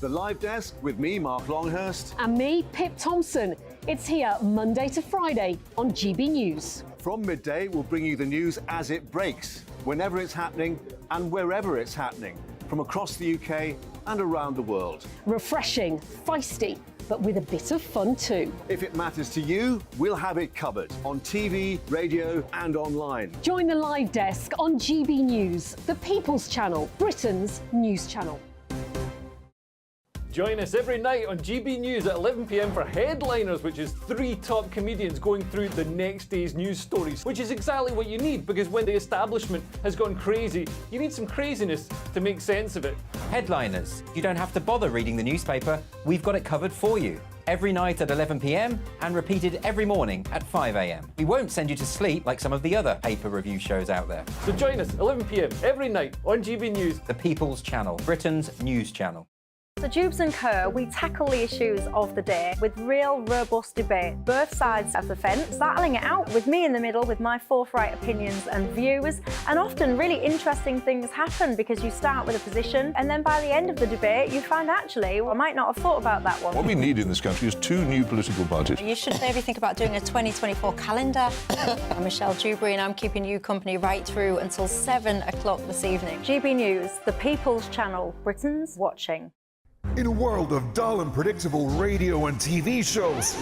The Live Desk with me, Mark Longhurst. And me, Pip Thompson. It's here Monday to Friday on GB News. From midday, we'll bring you the news as it breaks, whenever it's happening and wherever it's happening, from across the UK and around the world. Refreshing, feisty, but with a bit of fun too. If it matters to you, we'll have it covered on TV, radio and online. Join the Live Desk on GB News, the People's Channel, Britain's news channel. Join us every night on GB News at 11 p.m. for Headliners, which is 3 top comedians going through the next day's news stories, which is exactly what you need, because when the establishment has gone crazy, you need some craziness to make sense of it. Headliners. You don't have to bother reading the newspaper. We've got it covered for you. Every night at 11 p.m. and repeated every morning at 5 a.m. We won't send you to sleep like some of the other paper review shows out there. So join us 11 p.m. every night on GB News. The People's Channel, Britain's news channel. So Jubes and Kerr, we tackle the issues of the day with real robust debate, both sides of the fence, battling it out with me in the middle with my forthright opinions and views. And often really interesting things happen because you start with a position and then by the end of the debate you find actually, well, I might not have thought about that one. What we need in this country is 2 new political parties. You should maybe think about doing a 2024 calendar. I'm Michelle Dewberry and I'm keeping you company right through until 7 o'clock this evening. GB News, the People's Channel, Britain's watching. In a world of dull and predictable radio and TV shows.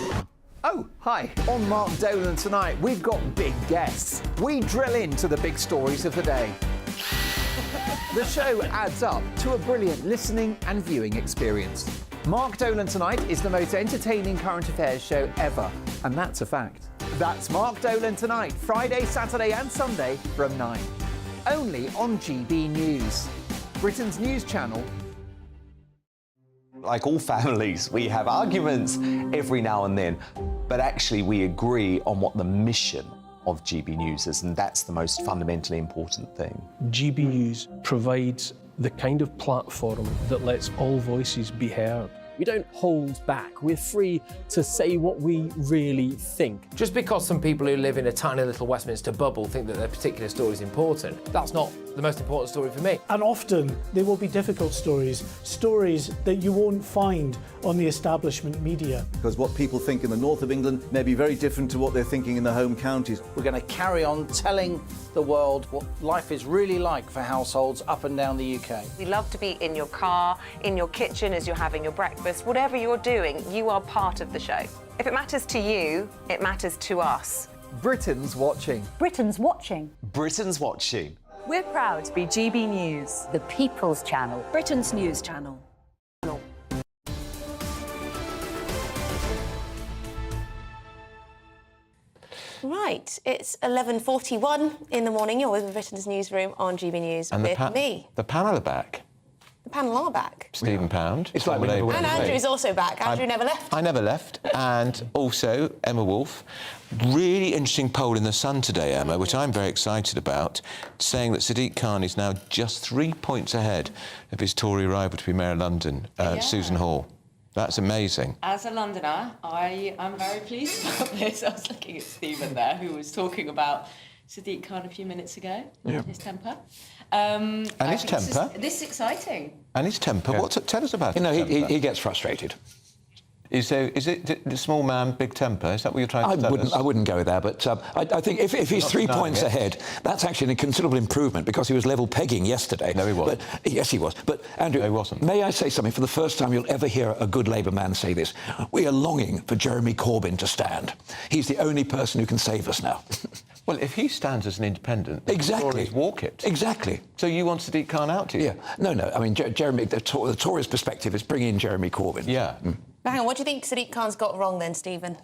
Oh, hi. On Mark Dolan tonight, we've got big guests. We drill into the big stories of the day. The show adds up to a brilliant listening and viewing experience. Mark Dolan Tonight is the most entertaining current affairs show ever, and that's a fact. That's Mark Dolan Tonight, Friday, Saturday and Sunday from 9. Only on GB News, Britain's news channel. Like all families, we have arguments every now and then, but actually we agree on what the mission of GB News is, and that's the most fundamentally important thing. GB News provides the kind of platform that lets all voices be heard. We don't hold back. We're free to say what we really think. Just because some people who live in a tiny little Westminster bubble think that their particular story is important, that's not the most important story for me. And often there will be difficult stories, stories that you won't find on the establishment media. Because what people think in the north of England may be very different to what they're thinking in the home counties. We're going to carry on telling the world what life is really like for households up and down the UK. We love to be in your car, in your kitchen as you're having your breakfast. Whatever you're doing, you are part of the show. If it matters to you, it matters to us. Britain's watching. Britain's watching. Britain's watching. We're proud to be GB News, the People's Channel, Britain's news channel. Right, it's 11:41 in the morning. You're with Britain's Newsroom on GB News And with me. The panel are back. The panel are back. Stephen Pound. It's like we never went. And Andrew's also back. Andrew never left. I never left. And also Emma Wolfe. Really interesting poll in The Sun today, Emma, which I'm very excited about, saying that Sadiq Khan is now just 3 points ahead of his Tory rival to be Mayor of London, Susan Hall. That's amazing. As a Londoner, I am very pleased about this. I was looking at Stephen there, who was talking about Sadiq Khan a few minutes ago, his temper. And his temper? This is exciting. And his temper. Yeah. Tell us about it. You know, he gets frustrated. Is it the small man, big temper? Is that what you're trying to tell us? I wouldn't go there, but I think if he's 3 points ahead, that's actually a considerable improvement because he was level pegging yesterday. No, he wasn't. Yes, he was. But, Andrew, no, he wasn't. May I say something? For the first time, you'll ever hear a good Labour man say this. We are longing for Jeremy Corbyn to stand. He's the only person who can save us now. Well, if he stands as an independent, exactly, the Tories walk it. Exactly. So you want Sadiq Khan out, do you? Yeah. No. I mean, Jeremy, the Tories' perspective is bring in Jeremy Corbyn. Yeah. Hang on, what do you think Sadiq Khan's got wrong then, Stephen?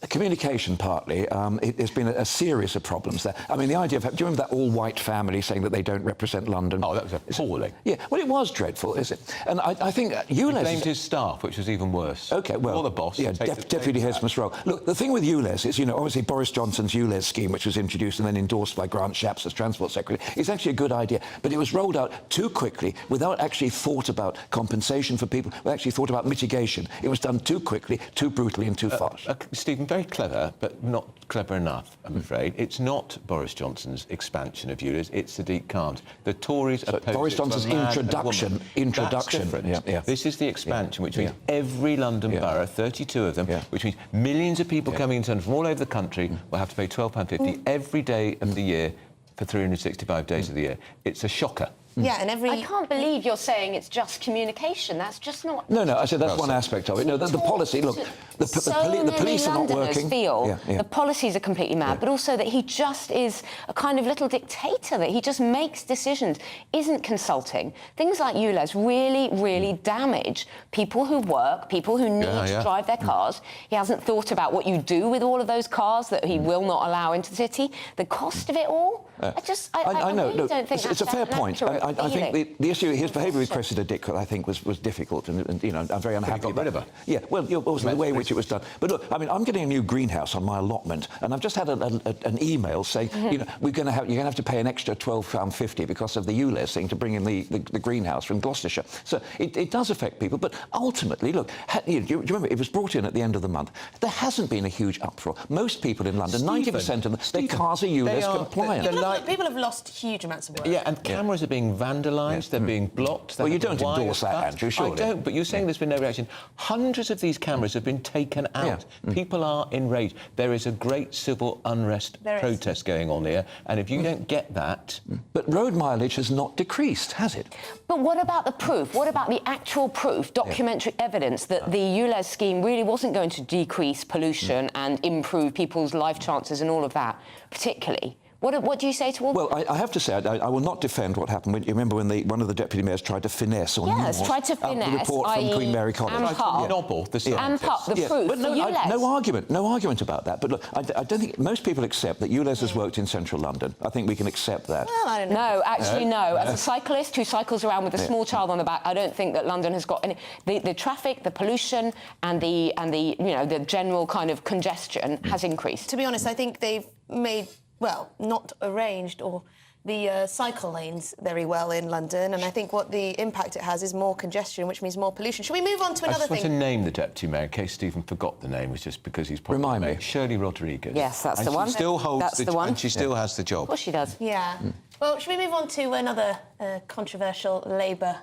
Communication, partly. There's been a series of problems there. I mean, the idea of... Do you remember that all-white family saying that they don't represent London? Oh, that was appalling. Yeah, well, it was dreadful, is it? And I think ULEZ... He blamed his staff, which was even worse. OK, well... Or the boss. Yeah, deputy heads must roll. Look, the thing with ULEZ is, obviously Boris Johnson's ULEZ scheme, which was introduced and then endorsed by Grant Shapps as Transport Secretary, is actually a good idea. But it was rolled out too quickly, without actually thought about compensation for people, without actually thought about mitigation. It was done too quickly, too brutally and too fast. Stephen, very clever, but not clever enough, I'm afraid. It's not Boris Johnson's expansion of ULEZ, it's Sadiq Khan's. The Tories oppose Boris Johnson's introduction. That's different. Yeah. This is the expansion, which means every London borough, 32 of them, which means millions of people coming into London from all over the country will have to pay £12.50 every day of the year for 365 days of the year. It's a shocker. Yeah, and I can't believe you're saying it's just communication. That's just not... No, I said that's one aspect of it. No, the policy, look, the police are not working. Feel the policies are completely mad, but also that he just is a kind of little dictator, that he just makes decisions, isn't consulting. Things like ULEZ really damage people who work, people who need to drive their cars. He hasn't thought about what you do with all of those cars that he will not allow into the city. The cost of it all. I know. really Look, don't think it's a fair point. I think the issue, his behaviour with Cressida Dick, I think, was difficult, and I'm very unhappy about it. Yeah, well, also the way in which it was done. But look, I mean, I'm getting a new greenhouse on my allotment, and I've just had an email saying, you're going to have to pay an extra £12.50 because of the ULEZ thing to bring in the greenhouse from Gloucestershire. So it does affect people, but ultimately, look, do you remember it was brought in at the end of the month? There hasn't been a huge uproar. Most people in London, 90% of them, their cars are ULEZ compliant. People have lost huge amounts of work. Yeah, and cameras are being vandalised, they're being blocked. Well, you don't endorse that, Andrew, surely. I don't, but you're saying there's been no reaction. Hundreds of these cameras have been taken out. People are enraged. There is a great civil unrest protest going on here, and if you don't get that... But road mileage has not decreased, has it? But what about the proof? What about the actual proof, documentary evidence that the ULEZ scheme really wasn't going to decrease pollution and improve people's life chances and all of that, particularly? What do you say to all Well, I have to say, I will not defend what happened. You remember when one of the deputy mayors tried to finesse or tried to finesse, the report from Queen Mary College. Amp up the proof but no argument about that. But look, I don't think most people accept that ULEZ has worked in central London. I think we can accept that. Well, I don't know. No, actually, no. As a cyclist who cycles around with a small child on the back, I don't think that London has got any... The traffic, the pollution, and the general kind of congestion has increased. To be honest, I think they've made... well, not arranged or the cycle lanes very well in London, and I think what the impact it has is more congestion, which means more pollution. Should we move on to another thing? I just want to name the deputy mayor, in case Stephen forgot the name, was just because he's probably... Remind me. Shirley Rodriguez. Yes, that's the one. She still holds the one. And she still has the job. Of course she does. Yeah. Well, should we move on to another controversial Labour...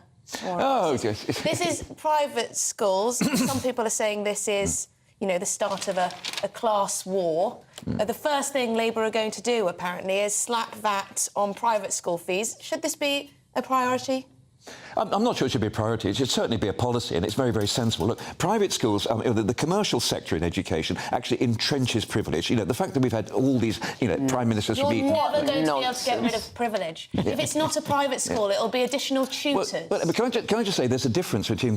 yes. This is private schools. Some people are saying this is... the start of a class war. The first thing Labour are going to do, apparently, is slap VAT on private school fees. Should this be a priority? I'm not sure it should be a priority. It should certainly be a policy, and it's very, very sensible. Look, private schools, the commercial sector in education actually entrenches privilege. The fact that we've had all these, prime ministers from You're never going to be able to get rid of privilege. If it's not a private school, it'll be additional tutors. But can I just say there's a difference between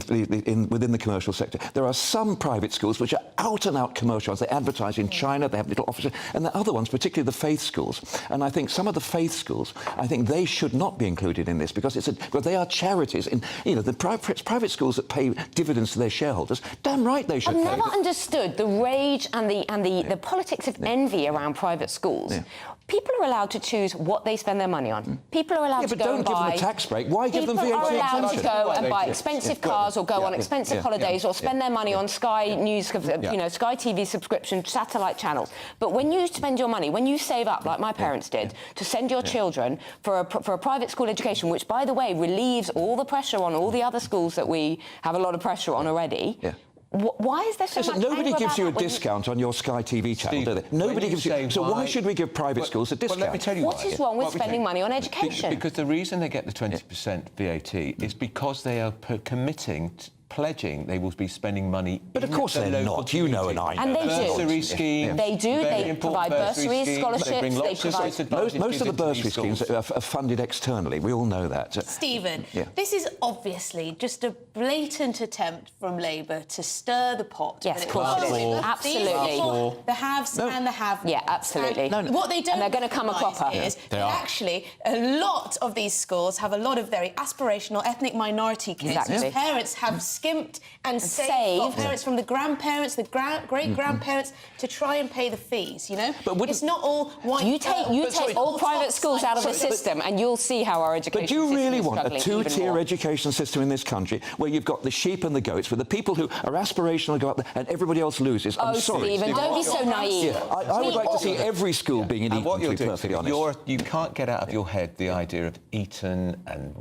within the commercial sector. There are some private schools which are out-and-out commercial. They advertise in China, they have little offices, and the other ones, particularly the faith schools. And I think some of the faith schools, I think they should not be included in this because they are charities. In the private schools that pay dividends to their shareholders, damn right they should. I've never understood the rage and the politics of envy around private schools. People are allowed to choose what they spend their money on. People are allowed to go and buy... but don't give them a tax break. Why give them VAT exemption? People are allowed to go and buy expensive cars or go on expensive holidays or spend their money on Sky News, Sky TV subscription, satellite channels. But when you spend your money, when you save up, like my parents did, to send your children for a private school education, which, by the way, relieves all the pressure on all the other schools that we have a lot of pressure on already... Why is there so Listen, much nobody anger gives about you a that when discount on your Sky TV channel, do they? Nobody gives you... So why should we give private schools a discount? Well, let me tell you What is wrong with spending money on education? Because the reason they get the 20% VAT is because they are pledging they will be spending money. But of course they're not. You know and I know. And they do. Bursary schemes. They do. They provide bursaries, scholarships. They provide... Most of the bursary schemes are funded externally. We all know that. Stephen, this is obviously just a blatant attempt from Labour to stir the pot. Yes, of course it is. Absolutely. The haves and the have-nots. Yeah, absolutely. What they don't and they're going to come a cropper. Is that actually a lot of these schools have a lot of very aspirational ethnic minority kids whose parents have skimped and saved parents from the grandparents, the great-grandparents to try and pay the fees, you know? But it's not all white... You take all private schools out of the system and you'll see how our education system is But do you really struggling want a two-tier education system in this country where you've got the sheep and the goats, where the people who are aspirational go up there and everybody else loses? I'm sorry. Stephen, don't be so naive. Yeah, I would like to see every school being an Eton, to be perfectly honest. You can't get out of your head the idea of Eton and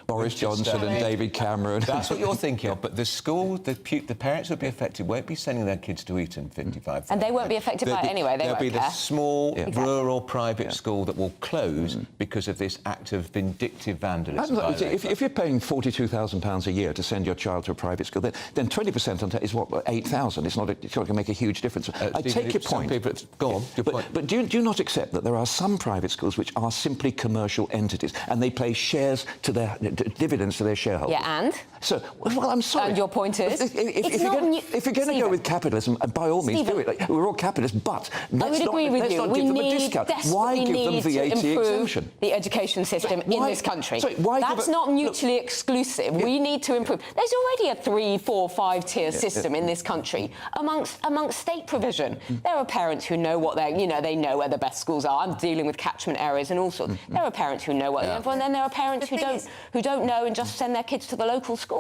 Boris Johnson and David Cameron. That's what you're thinking of, but the school, the parents who'll be affected won't be sending their kids to Eton 55. And they won't be affected by it anyway, they won't There'll be care. the small, rural, private school that will close because of this act of vindictive vandalism. If you're paying £42,000 a year to send your child to a private school, then 20% on that is what, 8,000? It's not going to make a huge difference. I take your point. Go on, your point. But do you not accept that there are some private schools which are simply commercial entities and they pay shares to their dividends to their shareholders? Yeah, and? So, well, I'm sorry. And your point is? If you're going to go with capitalism, by all means do it. Like, we're all capitalists, but let's not give them a discount. Why give them VAT exemption? The education system in this country. Sorry, That's not mutually exclusive. We need to improve. There's already a 3, 4, 5-tier system in this country amongst state provision. There are parents who know what they know where the best schools are. I'm dealing with catchment areas and all sorts. There are parents who know what and then there are parents who don't know and just send their kids to the local school.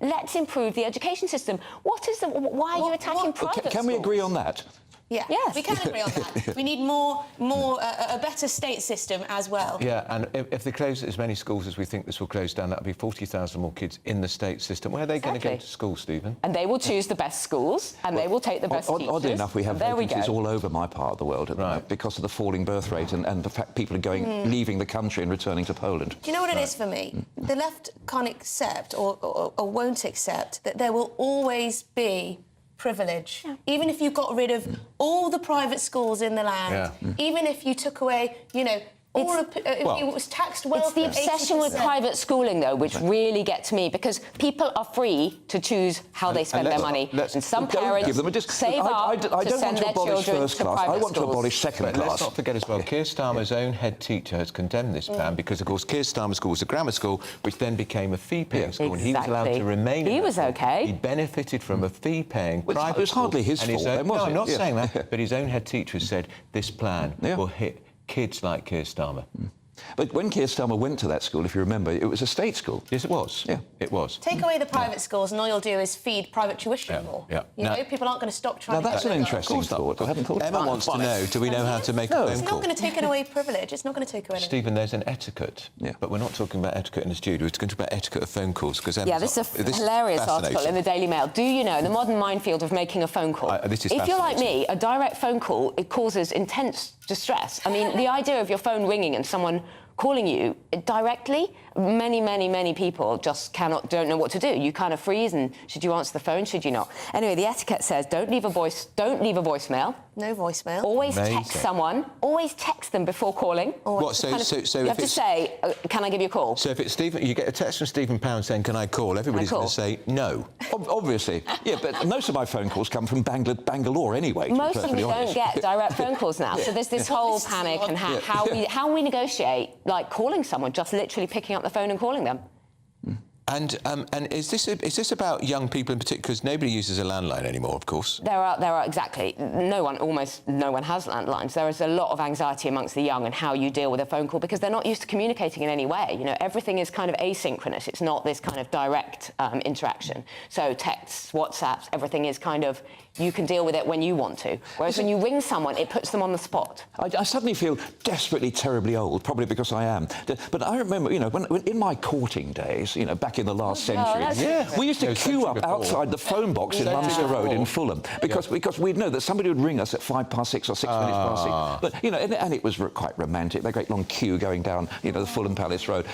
Let's improve the education system. Why are you attacking private schools? Can we agree on that? Yeah, yes. We can agree on that. We need a better state system as well. Yeah, and if they close as many schools as we think this will close down, that'll be 40,000 more kids in the state system. Where are they going to go to school, Stephen? And they will choose the best schools, and they will take the best teachers. Oddly enough, we have vacancies all over my part of the world because of the falling birth rate and the fact people are leaving the country and returning to Poland. Do you know what it is for me? The left can't accept or won't accept that there will always be privilege. Even if you got rid of all the private schools in the land, even if you took away, if it was taxed welfare. It's the obsession with private schooling, though, which really gets me, because people are free to choose how they spend their money. And some parents save up to send their children to private schools. I want to abolish second class. Let's not forget as well, Keir Starmer's own head teacher has condemned this plan because, of course, Keir Starmer School was a grammar school, which then became a fee-paying school, and he was allowed to remain. He was okay. He benefited from a fee-paying private school. It was hardly his fault, then, was it? No, I'm not saying that, but his own head teacher said this plan will hit kids like Keir Starmer. But when Keir Starmer went to that school, if you remember, it was a state school. Yes, it was. Yeah, it was. Take away the private schools and all you'll do is feed private tuition more. You know, people aren't going to stop trying to... Now, that's an interesting thought. I hadn't thought Emma wants to know, do we know how to make a phone call? It's not going to take away privilege. It's not going to take away anything. Stephen, there's an etiquette, but we're not talking about etiquette in the studio. We're going to talk about etiquette of phone calls. Because this is a hilarious article in the Daily Mail. Do you know the modern minefield of making a phone call? If you're like me, a direct phone call, it causes intense distress. I mean, the idea of your phone ringing and someone calling you directly, many people just don't know what to do. You kind of freeze, and should you answer the phone, should you not? Anyway, the etiquette says don't leave a voicemail. No voicemail. Always text someone. Always text them before calling. What? So you have to say, can I give you a call? So if it's Stephen, you get a text from Stephen Pound saying, can I call? Everybody's going to say no. Obviously. Yeah, but most of my phone calls come from Bangalore anyway. Most of you don't get direct phone calls now. So there's this whole panic and how we negotiate, like calling someone, just literally picking up the phone and calling them. And is this about young people in particular? Because nobody uses a landline anymore, of course. There are exactly. Almost no one has landlines. There is a lot of anxiety amongst the young and how you deal with a phone call because they're not used to communicating in any way. You know, everything is kind of asynchronous. It's not this kind of direct interaction. So texts, WhatsApps, everything is kind of you can deal with it when you want to. Whereas when you ring someone, it puts them on the spot. I suddenly feel desperately, terribly old, probably because I am. But I remember, when in my courting days, back in the last century, we used to queue up outside the phone box in Munster Road in Fulham because we'd know that somebody would ring us at 6:05 or 6 minutes past 6. But, and it was quite romantic, a great long queue going down, the Fulham Palace Road.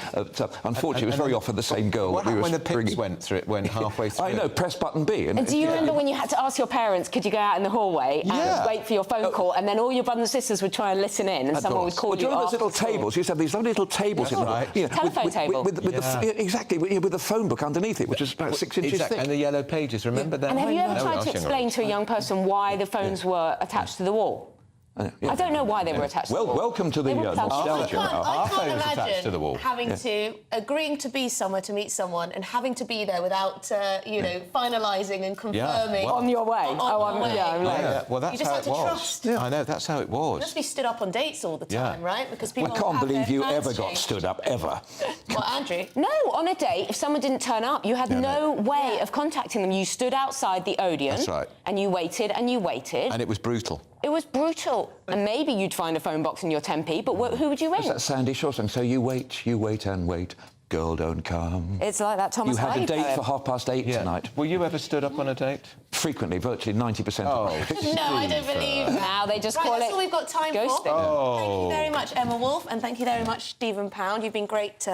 Unfortunately, it was very often the same girl that we were when the pigs went halfway through? I know, press button B. And do you remember when you had to ask your parents, could you go out in the hallway and wait for your phone call, and then all your brothers and sisters would try and listen in, and someone would call you. Do you remember those little tables? You used to have these lovely little tables in the telephone table. Exactly, with the phone book underneath it, which was about 6 inches thick. And the yellow pages, remember that? And have you ever tried to explain to a young person why the phones were attached to the wall? I don't know why they were attached to the wall. Welcome to the nostalgia. I can't imagine agreeing to be somewhere to meet someone and having to be there without, finalising and confirming. On your way. I'm late. Well, that's you just how have it to was. trust. I know, that's how it was. You must be stood up on dates all the time, right? Because people I can't believe you ever got changed. stood up, ever. Well, Andrew? No, on a date, if someone didn't turn up, you had no way of contacting them. You stood outside the Odeon. That's right. And you waited and you waited. And it was brutal. It was brutal. And maybe you'd find a phone box in your Tempe, but who would you ring? It's that Sandy Shaw song. So you wait and wait, girl don't come. It's like that Thomas You had Hardy a date poem. for 8:30 tonight. Were you ever stood up on a date? Frequently, virtually 90% of No, I don't believe that. Now they just call that's it all we've got time ghosting. for. Thank you very much, Emma Wolf, and thank you very much, Stephen Pound. You've been great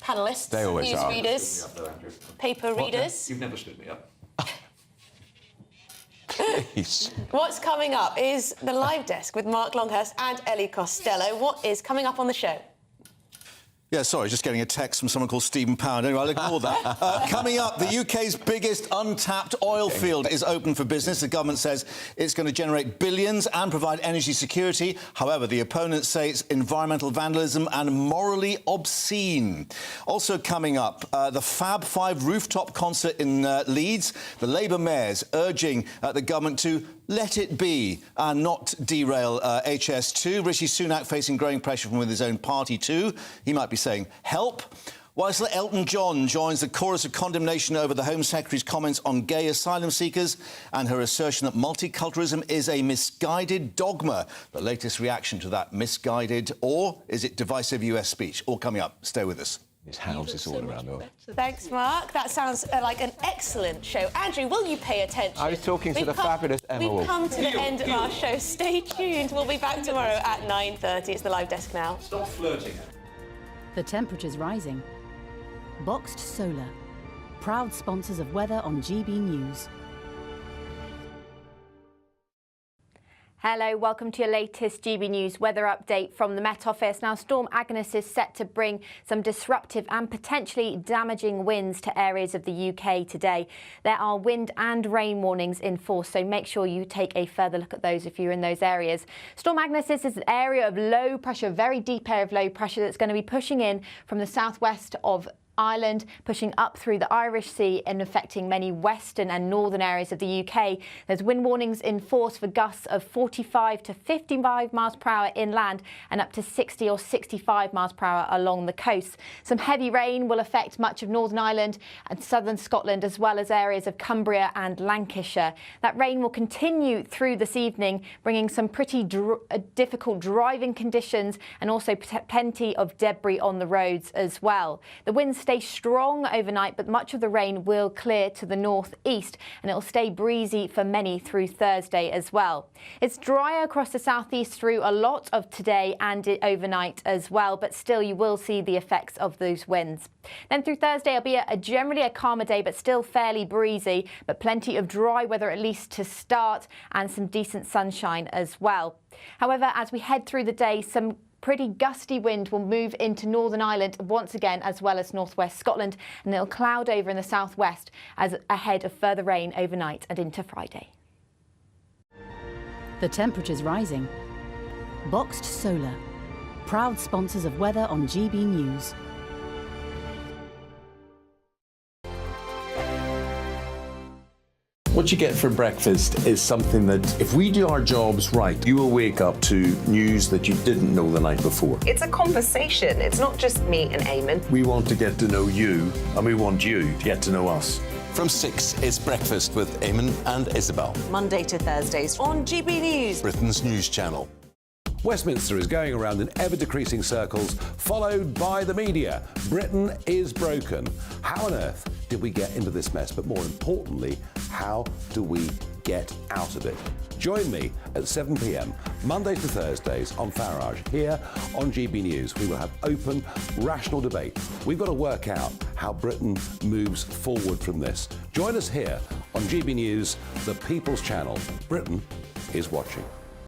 panellists, They always news are. readers, paper readers. You've never stood me up. Please. What's coming up is the live desk with Mark Longhurst and Ellie Costello. What is coming up on the show? Yeah, sorry, just getting a text from someone called Stephen Pound. Anyway, I'll ignore that. Coming up, the UK's biggest untapped oil field is open for business. The government says it's going to generate billions and provide energy security. However, the opponents say it's environmental vandalism and morally obscene. Also coming up, the Fab Five rooftop concert in Leeds. The Labour mayors urging the government to let it be and not derail HS2. Rishi Sunak facing growing pressure from within his own party too. He might be saying help. Whilst Elton John joins the chorus of condemnation over the Home Secretary's comments on gay asylum seekers and her assertion that multiculturalism is a misguided dogma. The latest reaction to that misguided, or is it divisive US speech? All coming up. Stay with us. There's houses all around there. Thanks, Mark. That sounds like an excellent show. Andrew, will you pay attention? I was talking to the fabulous Emma Wolf. We've come to the end of our show. Stay tuned. We'll be back tomorrow at 9:30. It's the live desk now. Stop flirting. The temperature's rising. Boxed Solar, proud sponsors of weather on GB News. Hello, welcome to your latest GB News weather update from the Met Office. Now, Storm Agnes is set to bring some disruptive and potentially damaging winds to areas of the UK today. There are wind and rain warnings in force, so make sure you take a further look at those if you're in those areas. Storm Agnes is an area of low pressure, very deep area of low pressure that's going to be pushing in from the southwest of Ireland, pushing up through the Irish Sea and affecting many western and northern areas of the UK. There's wind warnings in force for gusts of 45 to 55 miles per hour inland and up to 60 or 65 miles per hour along the coast. Some heavy rain will affect much of Northern Ireland and southern Scotland, as well as areas of Cumbria and Lancashire. That rain will continue through this evening, bringing some pretty difficult driving conditions and also plenty of debris on the roads as well. The winds stay strong overnight, but much of the rain will clear to the northeast and it will stay breezy for many through Thursday as well. It's drier across the southeast through a lot of today and overnight as well, but still you will see the effects of those winds. Then through Thursday it'll be generally a calmer day, but still fairly breezy, but plenty of dry weather at least to start and some decent sunshine as well. However, as we head through the day, some pretty gusty wind will move into Northern Ireland once again, as well as northwest Scotland, and it'll cloud over in the southwest as ahead of further rain overnight and into Friday. The temperature's rising. Boxed Solar, proud sponsors of weather on GB News. What you get for breakfast is something that, if we do our jobs right, you will wake up to news that you didn't know the night before. It's a conversation. It's not just me and Eamon. We want to get to know you, and we want you to get to know us. From 6, it's Breakfast with Eamon and Isabel. Monday to Thursdays on GB News. Britain's news channel. Westminster is going around in ever-decreasing circles, followed by the media. Britain is broken. How on earth did we get into this mess? But more importantly, how do we get out of it? Join me at 7 p.m, Mondays to Thursdays on Farage, here on GB News. We will have open, rational debate. We've got to work out how Britain moves forward from this. Join us here on GB News, the People's Channel. Britain is watching.